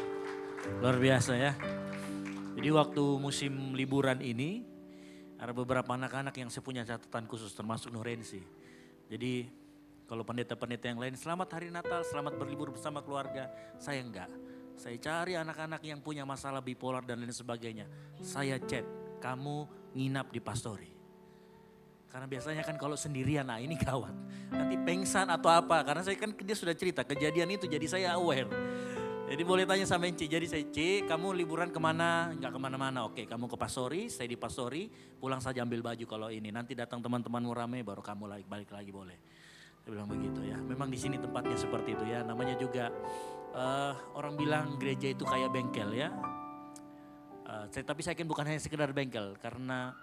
Speaker 3: luar biasa ya. Jadi waktu musim liburan ini, ada beberapa anak-anak yang saya punya catatan khusus, termasuk Nurensi. Jadi kalau pendeta-pendeta yang lain, selamat hari Natal, selamat berlibur bersama keluarga. Saya enggak. Saya cari anak-anak yang punya masalah bipolar dan lain sebagainya. Saya chat, kamu nginap di pastori. Karena biasanya kan kalau sendirian, nah ini gawat. Nanti pengsan atau apa, karena saya kan dia sudah cerita kejadian itu, jadi saya aware. Jadi boleh tanya sama Enci, jadi saya, Ci, kamu liburan kemana? Enggak kemana-mana, oke kamu ke Pasori, saya di Pasori, pulang saja ambil baju kalau ini. Nanti datang teman-temanmu rame, baru kamu balik lagi boleh. Saya bilang begitu ya, memang di sini tempatnya seperti itu ya, namanya juga orang bilang gereja itu kayak bengkel ya. Tapi saya yakin bukan hanya sekedar bengkel, karena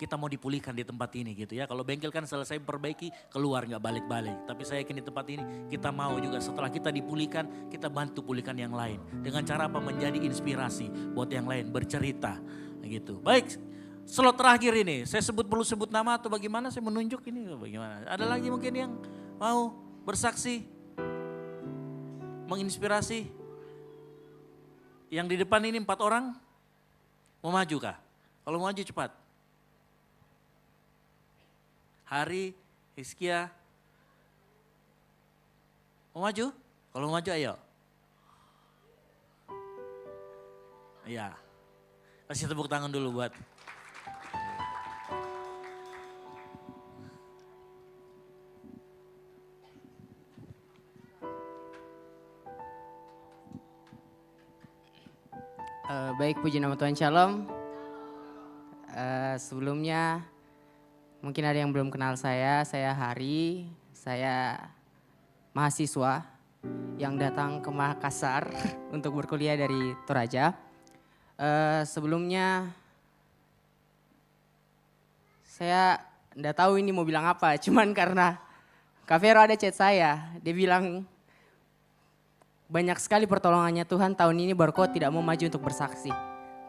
Speaker 3: kita mau dipulihkan di tempat ini gitu ya. Kalau bengkel kan selesai perbaiki, keluar nggak balik-balik. Tapi saya yakin di tempat ini kita mau juga setelah kita dipulihkan, kita bantu pulihkan yang lain. Dengan cara apa? Menjadi inspirasi buat yang lain, bercerita gitu. Baik, slot terakhir ini, saya perlu sebut nama atau bagaimana, saya menunjuk ini bagaimana. Ada lagi mungkin yang mau bersaksi, menginspirasi. Yang di depan ini 4 orang, mau maju kah? Kalau mau maju cepat. Hari, Hizkia, mau maju? Kalau mau maju ayo. Iya, kasih tepuk tangan dulu buat.
Speaker 11: Baik, puji nama Tuhan, Shalom. Sebelumnya mungkin ada yang belum kenal saya Hari, saya mahasiswa yang datang ke Makassar untuk berkuliah dari Toraja. Sebelumnya saya enggak tahu ini mau bilang apa, cuman karena Kak Vero ada chat saya, dia bilang banyak sekali pertolongannya Tuhan tahun ini baru kau tidak mau maju untuk bersaksi.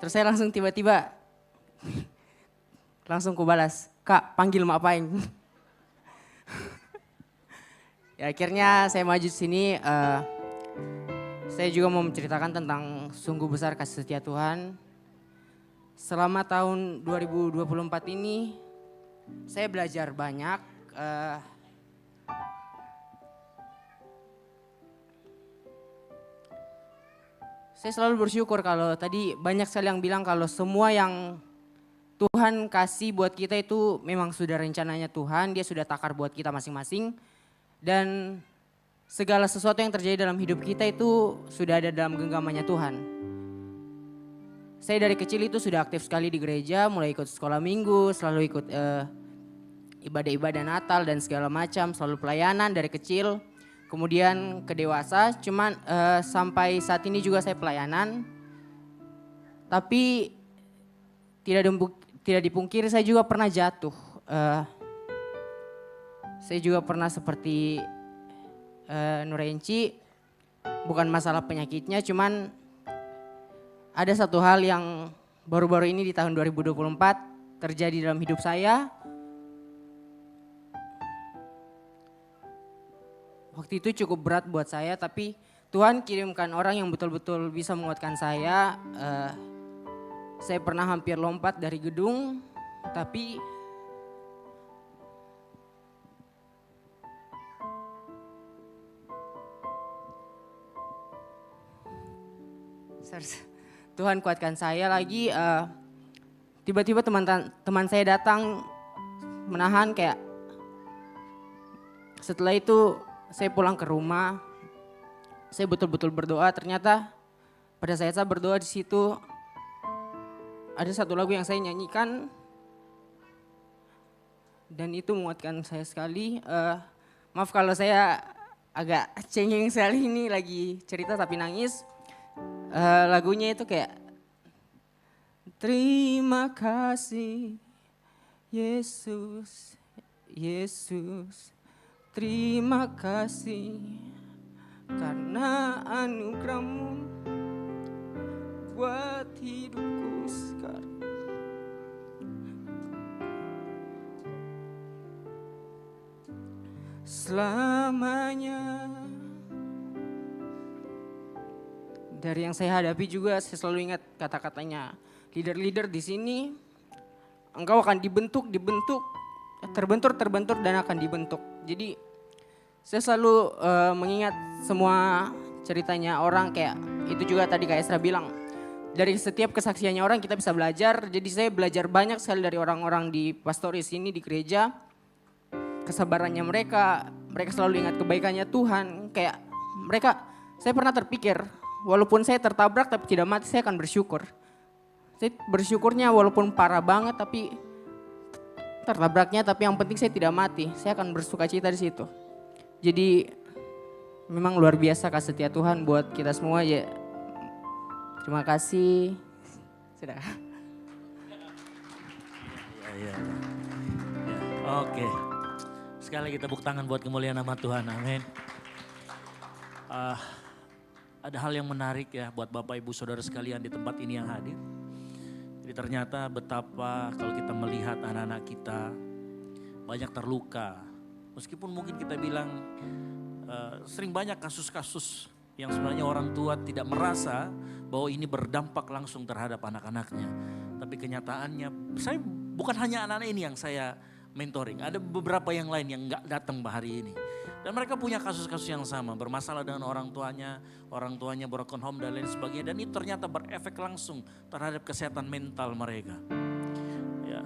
Speaker 11: Terus saya langsung tiba-tiba langsung ku balas, Kak panggil Mak Paeng. Ya akhirnya saya maju sini, saya juga mau menceritakan tentang sungguh besar kasih setia Tuhan. Selama tahun 2024 ini saya belajar banyak. Saya selalu bersyukur kalau tadi banyak sekali yang bilang kalau semua yang Tuhan kasih buat kita itu memang sudah rencananya Tuhan, dia sudah takar buat kita masing-masing. Dan segala sesuatu yang terjadi dalam hidup kita itu sudah ada dalam genggamannya Tuhan. Saya dari kecil itu sudah aktif sekali di gereja, mulai ikut sekolah minggu, selalu ikut ibadah-ibadah Natal dan segala macam, selalu pelayanan dari kecil. Kemudian ke dewasa, cuman sampai saat ini juga saya pelayanan. Tapi tidak dipungkiri saya juga pernah jatuh. Saya juga pernah seperti Nurenci, bukan masalah penyakitnya, cuman ada satu hal yang baru-baru ini di tahun 2024 terjadi dalam hidup saya. Waktu itu cukup berat buat saya, tapi Tuhan kirimkan orang yang betul-betul bisa menguatkan saya. Saya pernah hampir lompat dari gedung, tapi Tuhan kuatkan saya lagi. Tiba-tiba teman saya datang menahan kayak. Setelah itu saya pulang ke rumah, saya betul-betul berdoa. Ternyata pada saat saya berdoa di situ ada satu lagu yang saya nyanyikan dan itu menguatkan saya sekali. Maaf kalau saya agak cengeng sekali ini lagi cerita tapi nangis. Lagunya itu kayak terima kasih Yesus, Yesus. Terima kasih karena anugerah-Mu buat hidupku sekarang. Selamanya. Dari yang saya hadapi juga saya selalu ingat kata-katanya leader-leader di sini, engkau akan dibentuk, terbentur dan akan dibentuk. Jadi saya selalu mengingat semua ceritanya orang kayak itu juga tadi Kak Esra bilang. dari setiap kesaksiannya orang kita bisa belajar. Jadi saya belajar banyak sekali dari orang-orang di pastoris ini di gereja. Kesabarannya mereka selalu ingat kebaikannya Tuhan. Kayak mereka, saya pernah terpikir, walaupun saya tertabrak tapi tidak mati, saya akan bersyukur. Saya bersyukurnya walaupun parah banget tapi tertabraknya, tapi yang penting saya tidak mati. Saya akan bersuka cita di situ. Jadi memang luar biasa kasih setia Tuhan buat kita semua ya. Terima kasih. Sudah.
Speaker 3: Ya. Oke. Sekali lagi tepuk tangan buat kemuliaan nama Tuhan. Amin. Ada hal yang menarik ya buat Bapak Ibu Saudara sekalian di tempat ini yang hadir. Jadi ternyata betapa kalau kita melihat anak-anak kita banyak terluka. Meskipun mungkin kita bilang sering banyak kasus-kasus yang sebenarnya orang tua tidak merasa bahwa ini berdampak langsung terhadap anak-anaknya. Tapi kenyataannya, saya bukan hanya anak-anak ini yang saya mentoring. Ada beberapa yang lain yang gak datang hari ini. Dan mereka punya kasus-kasus yang sama, bermasalah dengan orang tuanya broken home dan lain sebagainya. Dan itu ternyata berefek langsung terhadap kesehatan mental mereka. Ya,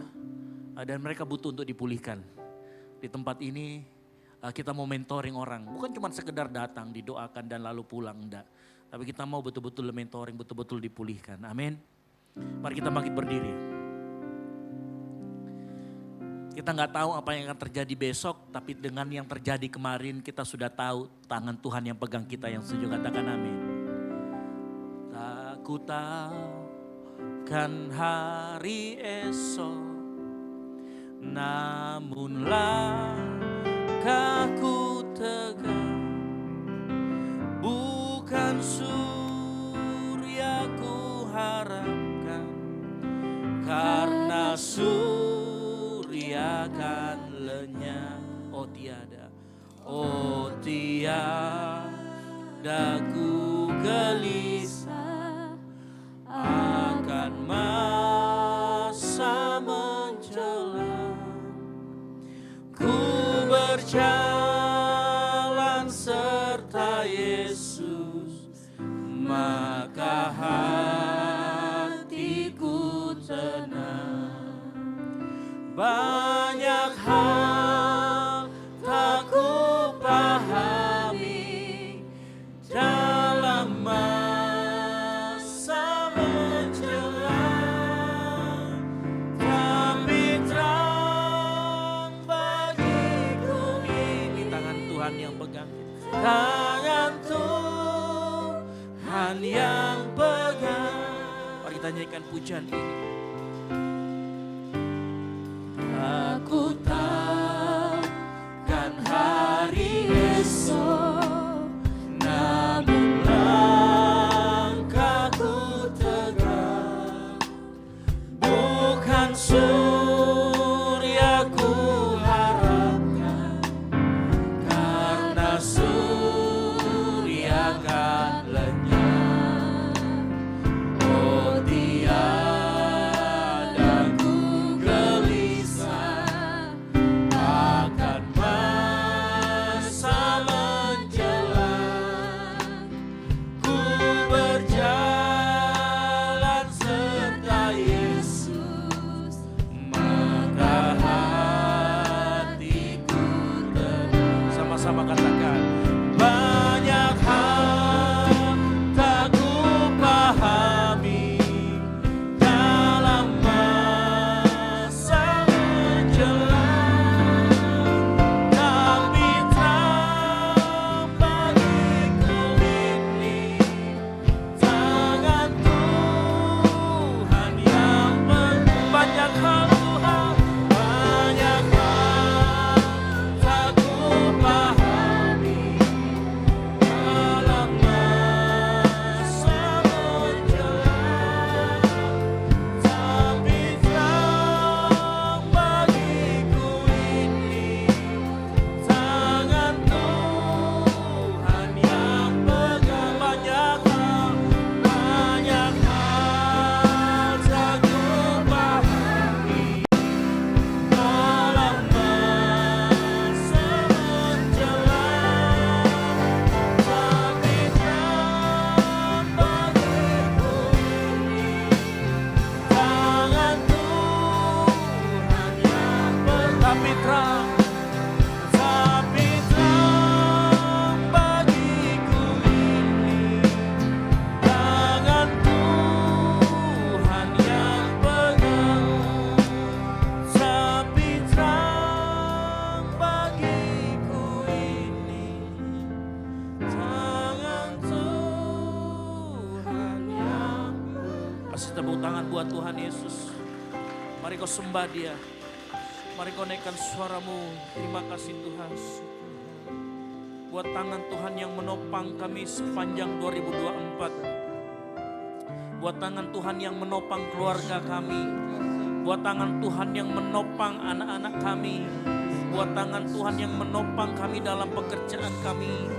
Speaker 3: dan mereka butuh untuk dipulihkan. Di tempat ini kita mau mentoring orang, bukan cuma sekedar datang, didoakan dan lalu pulang, enggak. Tapi kita mau betul-betul mentoring, betul-betul dipulihkan. Amin. Mari kita bangkit berdiri. Kita nggak tahu apa yang akan terjadi besok, tapi dengan yang terjadi kemarin kita sudah tahu tangan Tuhan yang pegang kita, yang setuju katakan amin. Tak ku tahu kan hari esok, namun langkahku tegak, bukan surya ku harapkan, karena surya kan lenyap. Oh tiada ku gelisah akan masa menjelang. Ku berjalan serta Yesus, maka hatiku tenang. Banyak hal tak ku pahami dalam masa menjelang, tapi terang bagiku ini tangan Tuhan yang pegang. Tangan Tuhan yang pegang. Mari kita nyanyikan pujian ini. Aku tahu kan hari esok, namun langkahku tegak, bukan surya ku harapkan, karena surya kan lenyap. Oh tiada ku gelisah akan masa menjelang. Ku berjalan serta Yesus, maka hatiku tenang. Sama-sama katakan, banyak hal tak ku pahami dalam masa menjelang, tapi terang bagiku ini tangan Tuhan yang banyak hal Tuhan, banyak hal tak ku pahami kasih tepuk tangan buat Tuhan Yesus. Mari kau sembah Dia. Mari kau naikkan suaramu. Terima kasih Tuhan. Buat tangan Tuhan yang menopang kami sepanjang 2024. Buat tangan Tuhan yang menopang keluarga kami. Buat tangan Tuhan yang menopang anak-anak kami. Buat tangan Tuhan yang menopang kami dalam pekerjaan kami.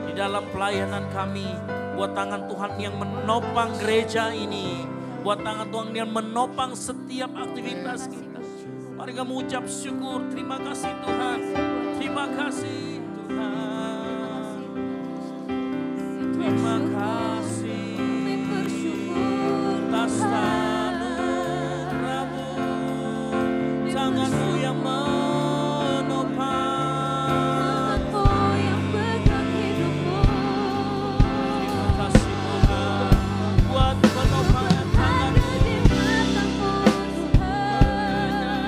Speaker 3: Di dalam pelayanan kami. Buat tangan Tuhan yang menopang gereja ini. Buat tangan Tuhan yang menopang setiap aktivitas kita. Mari kamu ucap syukur. Terima kasih Tuhan. Terima kasih Tuhan. Terima kasih atas anugerah-Mu, tangan-Mu yang menopang, yang pegang hidupku. Terima kasih Tuhan buat penopangan tangan-Mu,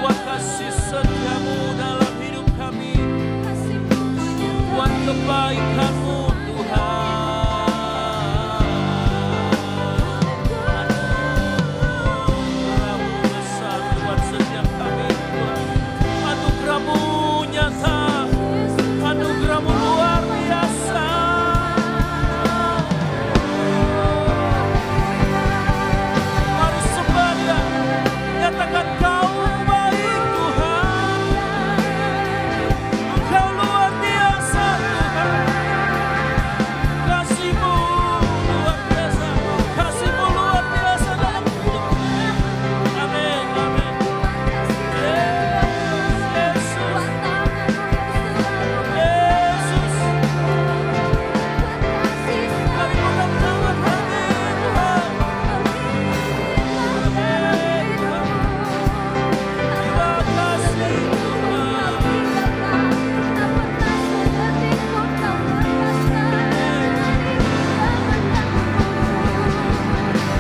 Speaker 3: buat kasih setia-Mu dalam hidup kami, buat kebaikan-Mu Tuhan. Anugerah-Mu luar biasa. Mari sembah Dia, nyatakan Kau baik Tuhan. Engkau luar biasa Tuhan. Kasih-Mu luar biasa. Kasih-Mu luar biasa dalam hidup. Amin, amin.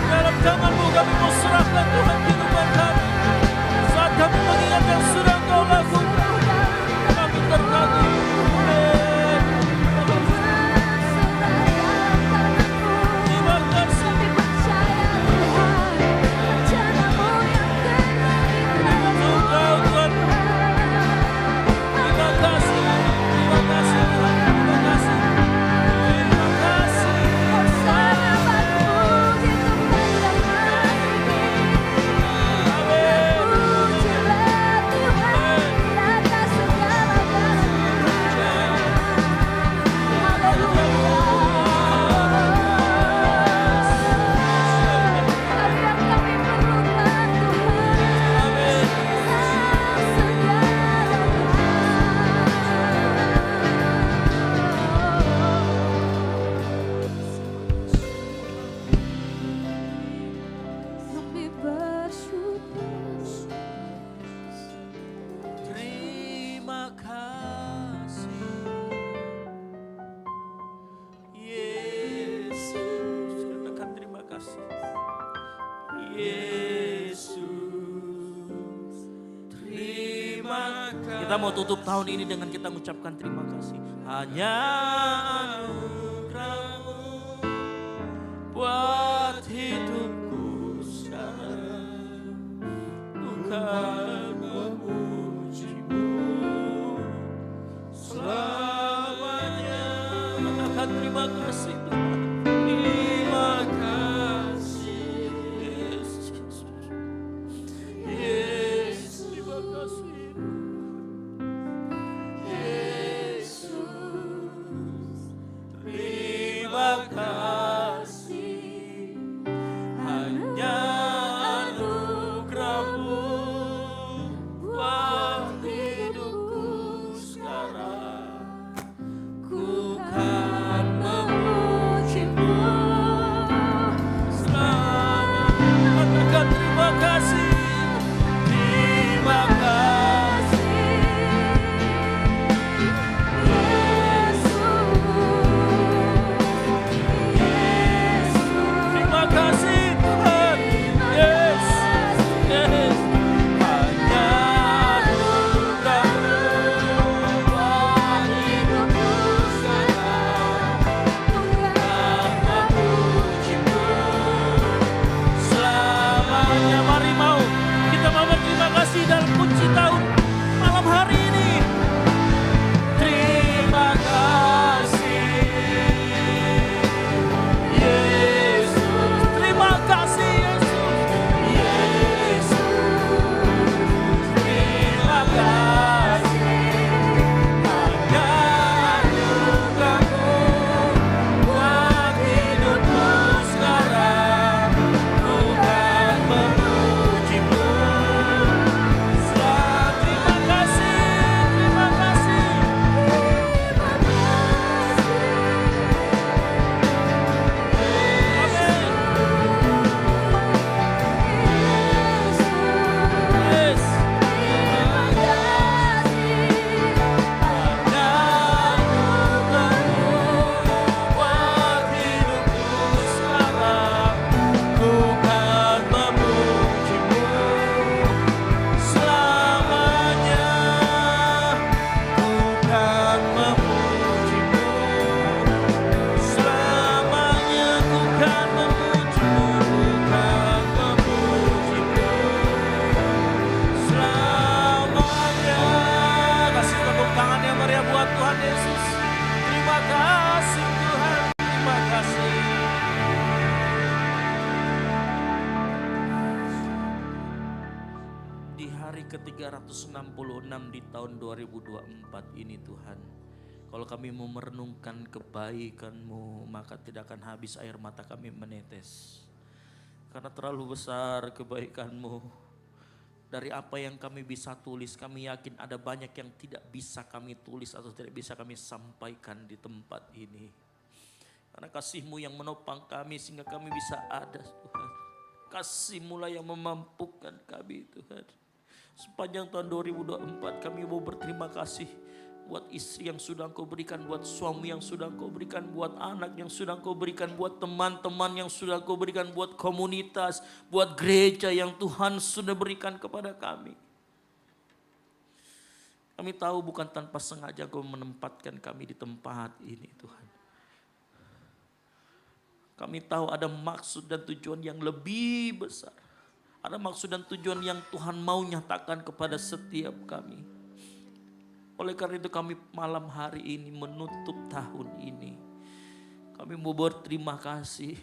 Speaker 3: Dalam tangan-Mu kami mau serahkan Tuhan kehidupan kami. Saat kami mengingat yang sudah Kau lakukan, kami terkagum. Terima kasih. Untuk Kau Tuhan. Terima kasih. Terima kasih Tuhan. Terima kasih. Terima kasih.
Speaker 2: Kami bersyukur.
Speaker 3: Terima kasih Yesus. Katakan terima kasih Yesus. Terima kasih. Kita mau tutup tahun ini dengan kita mengucapkan terima kasih. Hanya anugerah-Mu buat hidupku sekarang. Bukan memuji-Mu selamanya. Katakan terima kasih Tuhan. Terima kasih Yesus. Yesus, terima kasih. Yesus, terima kasih. Hanya anugerah-Mu buat hidupku sekarang. Ku kan memuji-Mu kasih Tuhan, terima kasih. Di hari ke-366 di tahun 2024 ini Tuhan, kalau kami mau merenungkan kebaikan-Mu, maka tidak akan habis air mata kami menetes. Karena terlalu besar kebaikan-Mu. Dari apa yang kami bisa tulis, kami yakin ada banyak yang tidak bisa kami tulis atau tidak bisa kami sampaikan di tempat ini. Karena kasih-Mu yang menopang kami sehingga kami bisa ada Tuhan. Kasih-Mu lah yang memampukan kami Tuhan. Sepanjang tahun 2024 kami mau berterima kasih buat istri yang sudah Engkau berikan, buat suami yang sudah Engkau berikan, buat anak yang sudah Engkau berikan, buat teman-teman yang sudah Engkau berikan, buat komunitas, buat gereja yang Tuhan sudah berikan kepada kami. Kami tahu bukan tanpa sengaja Engkau menempatkan kami di tempat ini Tuhan. Kami tahu ada maksud dan tujuan yang lebih besar. Ada maksud dan tujuan yang Tuhan mau nyatakan kepada setiap kami. Oleh karena itu kami malam hari ini menutup tahun ini. Kami mau berterima kasih.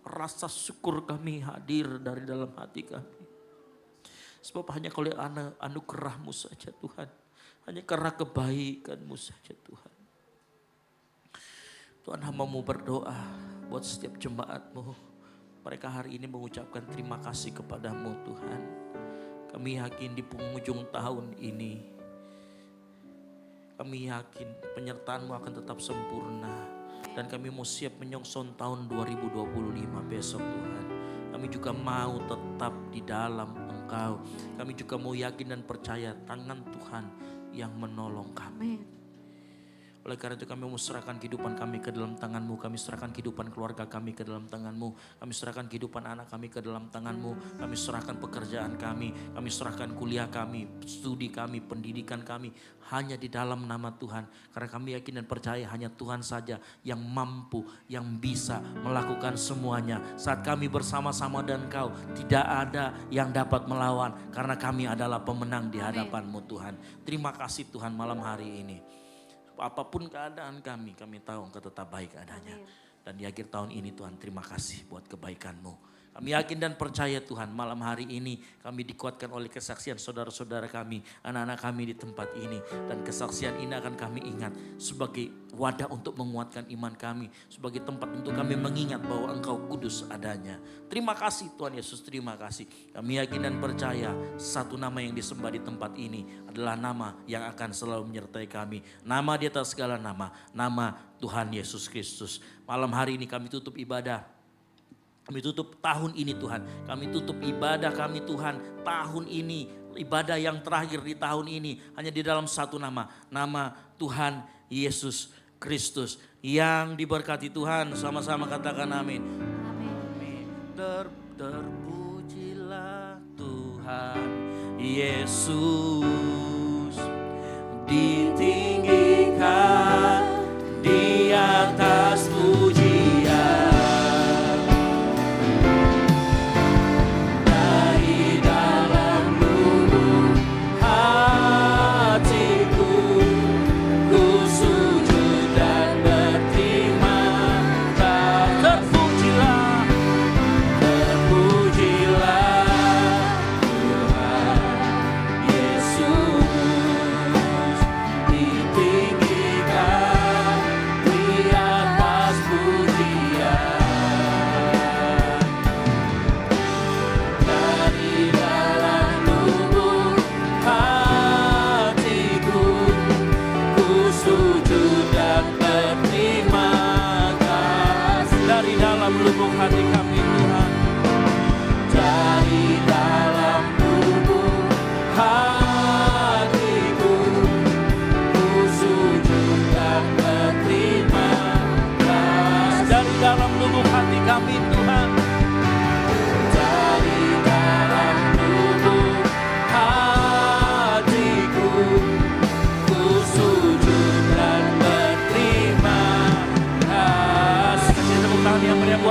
Speaker 3: Rasa syukur kami hadir dari dalam hati kami. Sebab hanya oleh anugerah-Mu saja Tuhan. Hanya karena kebaikan-Mu saja Tuhan. Tuhan, hamba-Mu berdoa buat setiap jemaat-Mu. Mereka hari ini mengucapkan terima kasih kepada-Mu Tuhan. Kami yakin di penghujung tahun ini, kami yakin penyertaan-Mu akan tetap sempurna. Dan kami mau siap menyongsong tahun 2025 besok Tuhan. Kami juga mau tetap di dalam Engkau. Kami juga mau yakin dan percaya tangan Tuhan yang menolong kami. Oleh karena itu kami mau serahkan kehidupan kami ke dalam tangan-Mu. Kami serahkan kehidupan keluarga kami ke dalam tangan-Mu. Kami serahkan kehidupan anak kami ke dalam tangan-Mu. Kami serahkan pekerjaan kami. Kami serahkan kuliah kami, studi kami, pendidikan kami. Hanya di dalam nama Tuhan. Karena kami yakin dan percaya hanya Tuhan saja yang mampu, yang bisa melakukan semuanya. Saat kami bersama-sama dengan Engkau, tidak ada yang dapat melawan. Karena kami adalah pemenang di hadapan-Mu Tuhan. Terima kasih Tuhan malam hari ini. Apapun keadaan kami tahu Engkau tetap baik adanya. Dan di akhir tahun ini Tuhan, terima kasih buat kebaikan-Mu. Kami yakin dan percaya Tuhan, malam hari ini kami dikuatkan oleh kesaksian saudara-saudara kami, anak-anak kami di tempat ini. Dan kesaksian ini akan kami ingat sebagai wadah untuk menguatkan iman kami, sebagai tempat untuk kami mengingat bahwa Engkau kudus adanya. Terima kasih Tuhan Yesus, terima kasih. Kami yakin dan percaya satu nama yang disembah di tempat ini adalah nama yang akan selalu menyertai kami. Nama di atas segala nama, nama Tuhan Yesus Kristus. Malam hari ini kami tutup ibadah. Kami tutup tahun ini Tuhan. Kami tutup ibadah kami Tuhan. Tahun ini, ibadah yang terakhir di tahun ini. Hanya di dalam satu nama. Nama Tuhan Yesus Kristus. Yang diberkati Tuhan. Sama-sama katakan amin. Amin. Terpujilah Tuhan Yesus. Ditinggikan di atas pujian.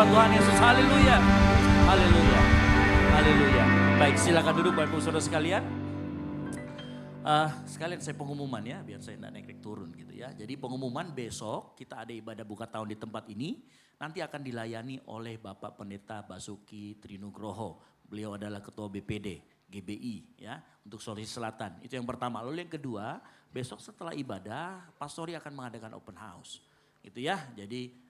Speaker 3: Tuhan Yesus, haleluya, haleluya, haleluya. Baik, silakan duduk Bapak Ibu Saudara sekalian. Sekalian saya pengumuman ya, biar saya tidak naik turun gitu ya. Jadi pengumuman besok kita ada ibadah buka tahun di tempat ini. Nanti akan dilayani oleh Bapak Pendeta Basuki Trinugroho. Beliau adalah Ketua BPD GBI ya untuk Sulawesi Selatan. Itu yang pertama. Lalu yang kedua, besok setelah ibadah Pastori akan mengadakan open house. Gitu ya. Jadi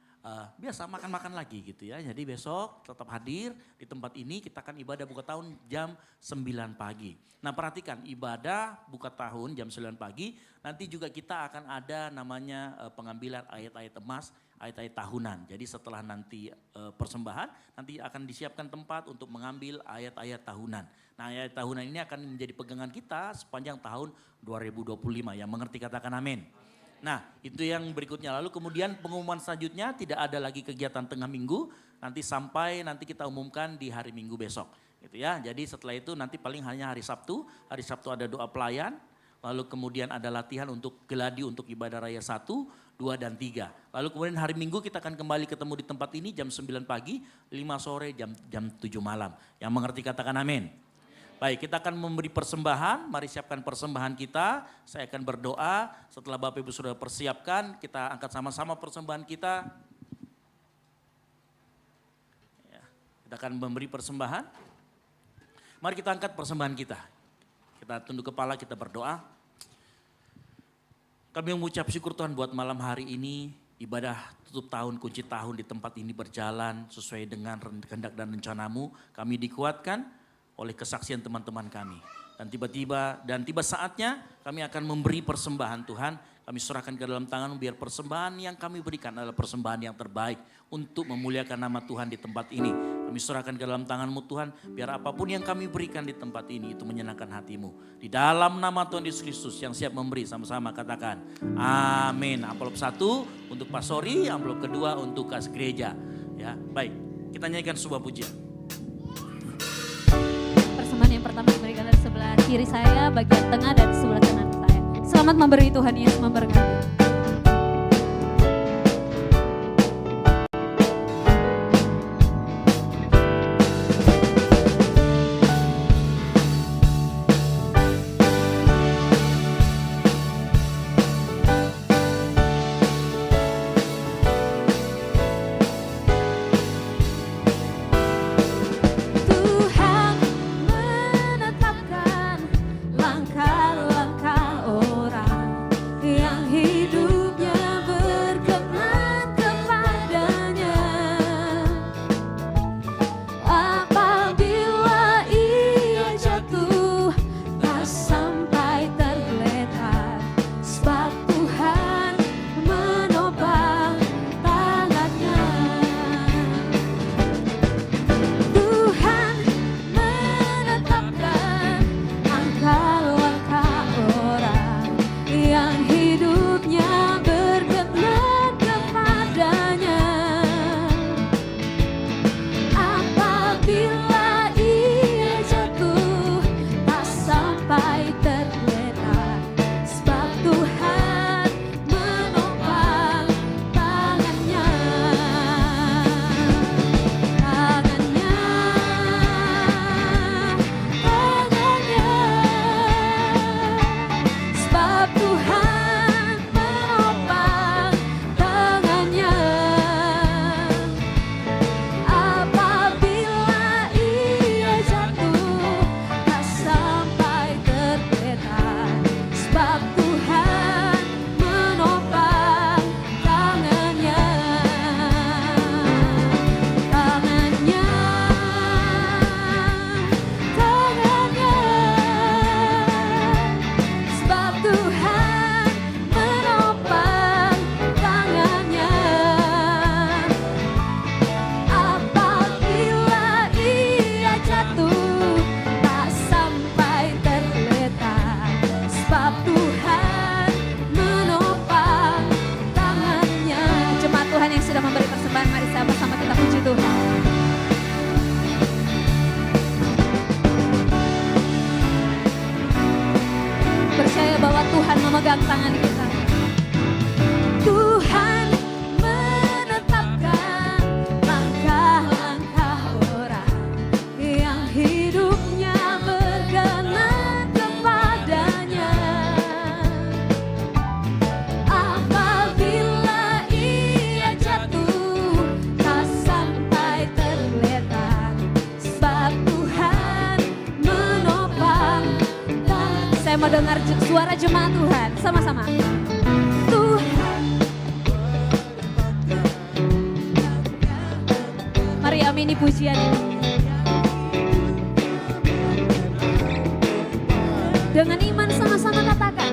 Speaker 3: biasa makan-makan lagi gitu ya. Jadi besok tetap hadir di tempat ini, kita akan ibadah buka tahun jam 9 pagi. Nah perhatikan, ibadah buka tahun jam 9 pagi, nanti juga kita akan ada namanya pengambilan ayat-ayat emas, ayat-ayat tahunan. Jadi setelah nanti persembahan, nanti akan disiapkan tempat untuk mengambil ayat-ayat tahunan. Nah ayat tahunan ini akan menjadi pegangan kita sepanjang tahun 2025. Yang mengerti katakan amin. Nah itu yang berikutnya, lalu kemudian pengumuman selanjutnya tidak ada lagi kegiatan tengah minggu, nanti sampai nanti kita umumkan di hari Minggu besok gitu ya. Jadi setelah itu nanti paling hanya hari Sabtu ada doa pelayan, lalu kemudian ada latihan untuk geladi untuk ibadah raya 1, 2 dan 3. Lalu kemudian hari Minggu kita akan kembali ketemu di tempat ini jam 9 pagi, 5 sore, jam 7 malam. Yang mengerti katakan amin. Baik, kita akan memberi persembahan, mari siapkan persembahan kita, saya akan berdoa, setelah Bapak Ibu sudah persiapkan, kita angkat sama-sama persembahan kita. Ya, kita akan memberi persembahan, mari kita angkat persembahan kita. Kita tunduk kepala, kita berdoa. Kami mengucap syukur Tuhan buat malam hari ini, ibadah tutup tahun, kunci tahun di tempat ini berjalan sesuai dengan kehendak dan rencanamu, kami dikuatkan oleh kesaksian teman-teman kami. Dan tiba saatnya kami akan memberi persembahan Tuhan. Kami serahkan ke dalam tangan biar persembahan yang kami berikan adalah persembahan yang terbaik untuk memuliakan nama Tuhan di tempat ini. Kami serahkan ke dalam tangan-Mu Tuhan, biar apapun yang kami berikan di tempat ini itu menyenangkan hati-Mu. Di dalam nama Tuhan Yesus Kristus yang siap memberi, sama-sama katakan amin. Amplop 1 untuk Pastori, amplop kedua untuk kas gereja. Ya, baik, kita nyanyikan sebuah pujian.
Speaker 2: Persembahan yang pertama diberikan dari sebelah kiri saya, bagian tengah dan sebelah kanan saya. Selamat memberi, Tuhan Yesus memberkati. memegang tangan kita. Tuhan menetapkan langkah-langkah orang yang hidupnya berkenan kepadanya. dengar suara jemaat Tuhan, sama-sama. Tuhan. Mari amini pujian ini. Dengan iman sama-sama katakan.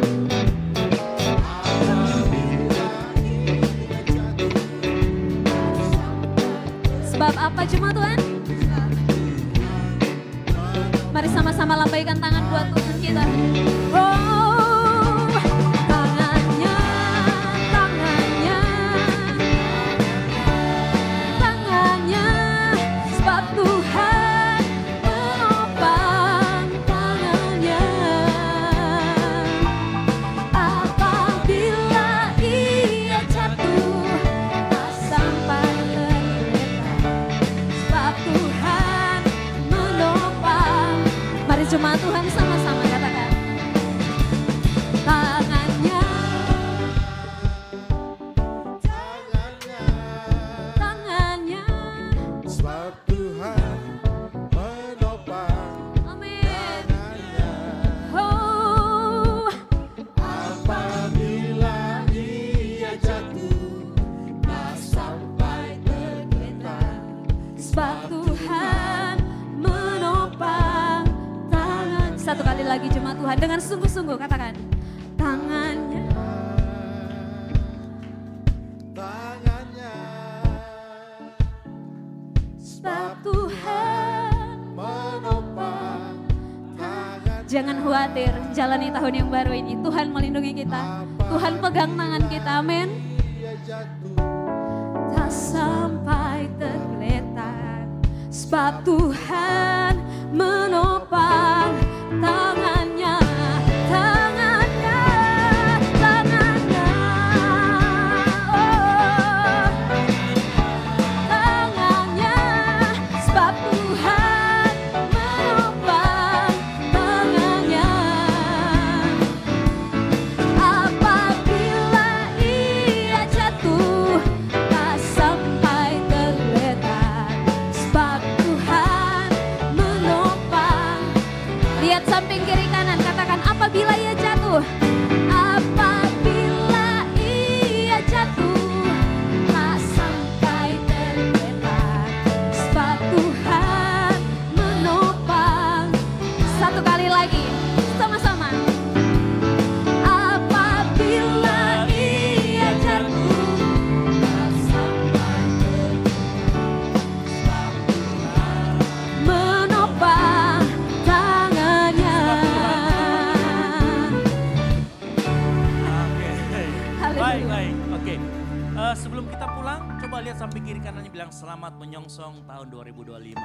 Speaker 2: Sebab apa jemaat Tuhan? Mari sama-sama lambaikan tangan buat Tuhan kita. Oh, tangannya, tangannya, tangannya, sebab Tuhan menopang tangannya. Apabila ia jatuh, tak sampai tergeletak, sebab Tuhan menopang. Mari jemaat Tuhan sama-sama katakan. Tangannya, tangannya,
Speaker 1: Sebab Tuhan menopang
Speaker 2: amin.
Speaker 1: tangannya.
Speaker 2: Oh,
Speaker 1: Apabila ia jatuh, tak sampai tergeletak.
Speaker 2: sebab Tuhan menopang tangan. Satu kali lagi jemaat Tuhan dengan sungguh-sungguh katakan. Tangannya,
Speaker 1: Tangannya,
Speaker 2: sebab Tuhan.
Speaker 1: menopang tangan.
Speaker 2: Jangan khawatir, jalani tahun yang baru ini. Tuhan melindungi kita. Tuhan pegang tangan kita, amin.
Speaker 1: Ia jatuh,
Speaker 2: Tak sampai tergeletak, sebab Tuhan menopang tangannya. Tangannya, tangannya, oh, tangannya, sebab Tuhan menopang tangannya. Apabila ia jatuh, tak sampai tergeletak, sebab Tuhan menopang. Lihat samping kiri kanan, katakan apabila ia jatuh. Apabila ia jatuh, tak sampai tergeletak, sebab Tuhan menopang. Satu kali lagi, sama-sama. Apabila ia jatuh, tak sampai tergeletak, menopang tangannya.
Speaker 3: Baik, baik. Oke. Sebelum kita pulang, coba lihat samping kiri kanannya bilang selamat menyongsong tahun 2025.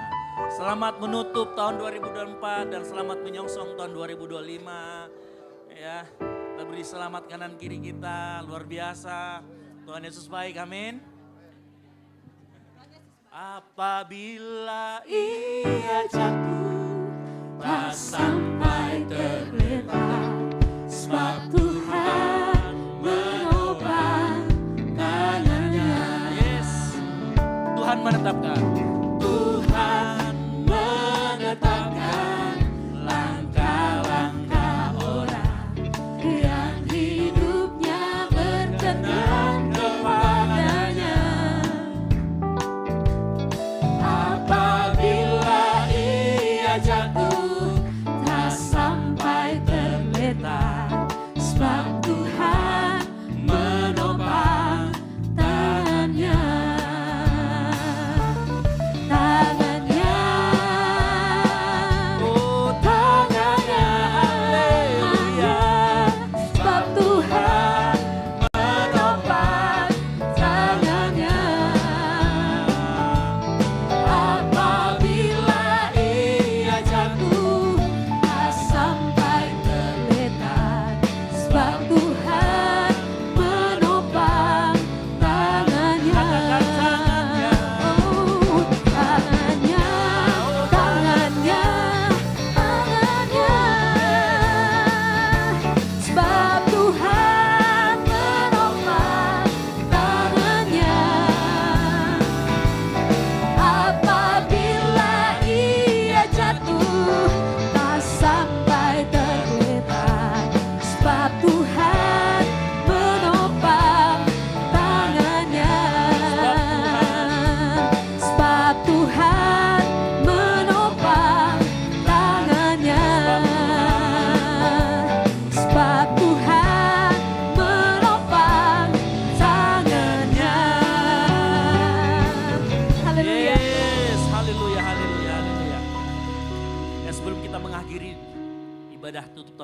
Speaker 3: Selamat menutup tahun 2024 dan selamat menyongsong tahun 2025. Ya, kita beri selamat kanan kiri kita, luar biasa. Tuhan Yesus baik, amin. Apabila ia jatuh, tak sampai tergeletak, sebab Tuhan menopang tangannya. Yes, Tuhan menetapkan. Tuhan menetapkan langkah-langkah orang yang hidupnya berkenan kepadanya. Apabila ia jatuh, tak sampai tergeletak, sebab Tuhan menopang tangannya.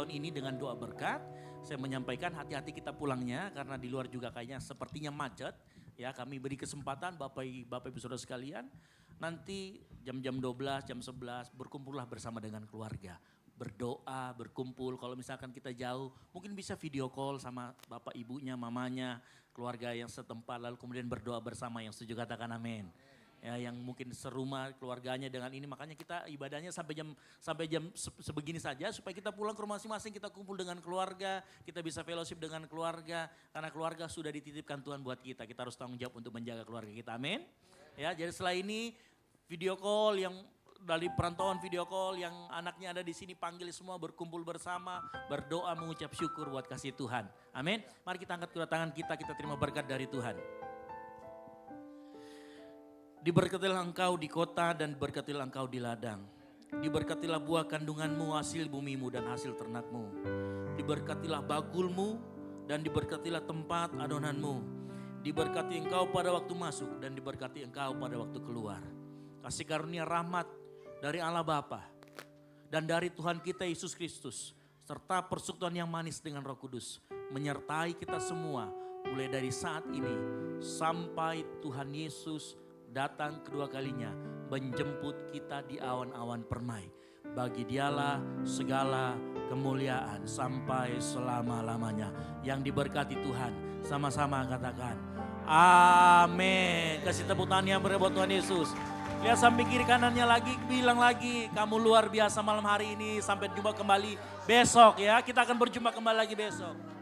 Speaker 3: tahun ini dengan doa berkat. Saya menyampaikan hati-hati kita pulangnya karena di luar juga kayaknya sepertinya macet. Ya, kami beri kesempatan Bapak Ibu Saudara sekalian, nanti jam-jam 12, jam 11 berkumpullah bersama dengan keluarga. Berdoa, berkumpul, kalau misalkan kita jauh mungkin bisa video call sama bapak ibunya, mamanya, keluarga yang setempat, lalu kemudian berdoa bersama. Yang setuju katakan amin. Ya, yang mungkin serumah keluarganya dengan ini, makanya kita ibadahnya sampai jam sebegini saja supaya kita pulang ke rumah masing-masing, kita kumpul dengan keluarga, kita bisa fellowship dengan keluarga karena keluarga sudah dititipkan Tuhan buat kita. Kita harus tanggung jawab untuk menjaga keluarga kita. Amin. Ya, jadi setelah ini video call yang dari perantauan video call yang anaknya ada di sini, panggil semua berkumpul bersama, berdoa mengucap syukur buat kasih Tuhan. Amin. Mari kita angkat kedua tangan kita terima berkat dari Tuhan. Diberkatilah engkau di kota dan berkatilah engkau di ladang. Diberkatilah buah kandunganmu, hasil bumimu dan hasil ternakmu. Diberkatilah bagulmu dan diberkatilah tempat adonanmu. Diberkati engkau pada waktu masuk dan diberkati engkau pada waktu keluar. Kasih karunia rahmat dari Allah Bapa dan dari Tuhan kita Yesus Kristus serta persekutuan yang manis dengan Roh Kudus menyertai kita semua mulai dari saat ini sampai Tuhan Yesus datang kedua kalinya menjemput kita di awan-awan permai. Bagi Dialah segala kemuliaan sampai selama-lamanya. Yang diberkati Tuhan, sama-sama katakan amin. Kasih tepuk tangan yang beribu Tuhan Yesus. Lihat samping kiri kanannya lagi, bilang lagi, kamu luar biasa malam hari ini. Sampai jumpa kembali besok ya. Kita akan berjumpa kembali lagi besok.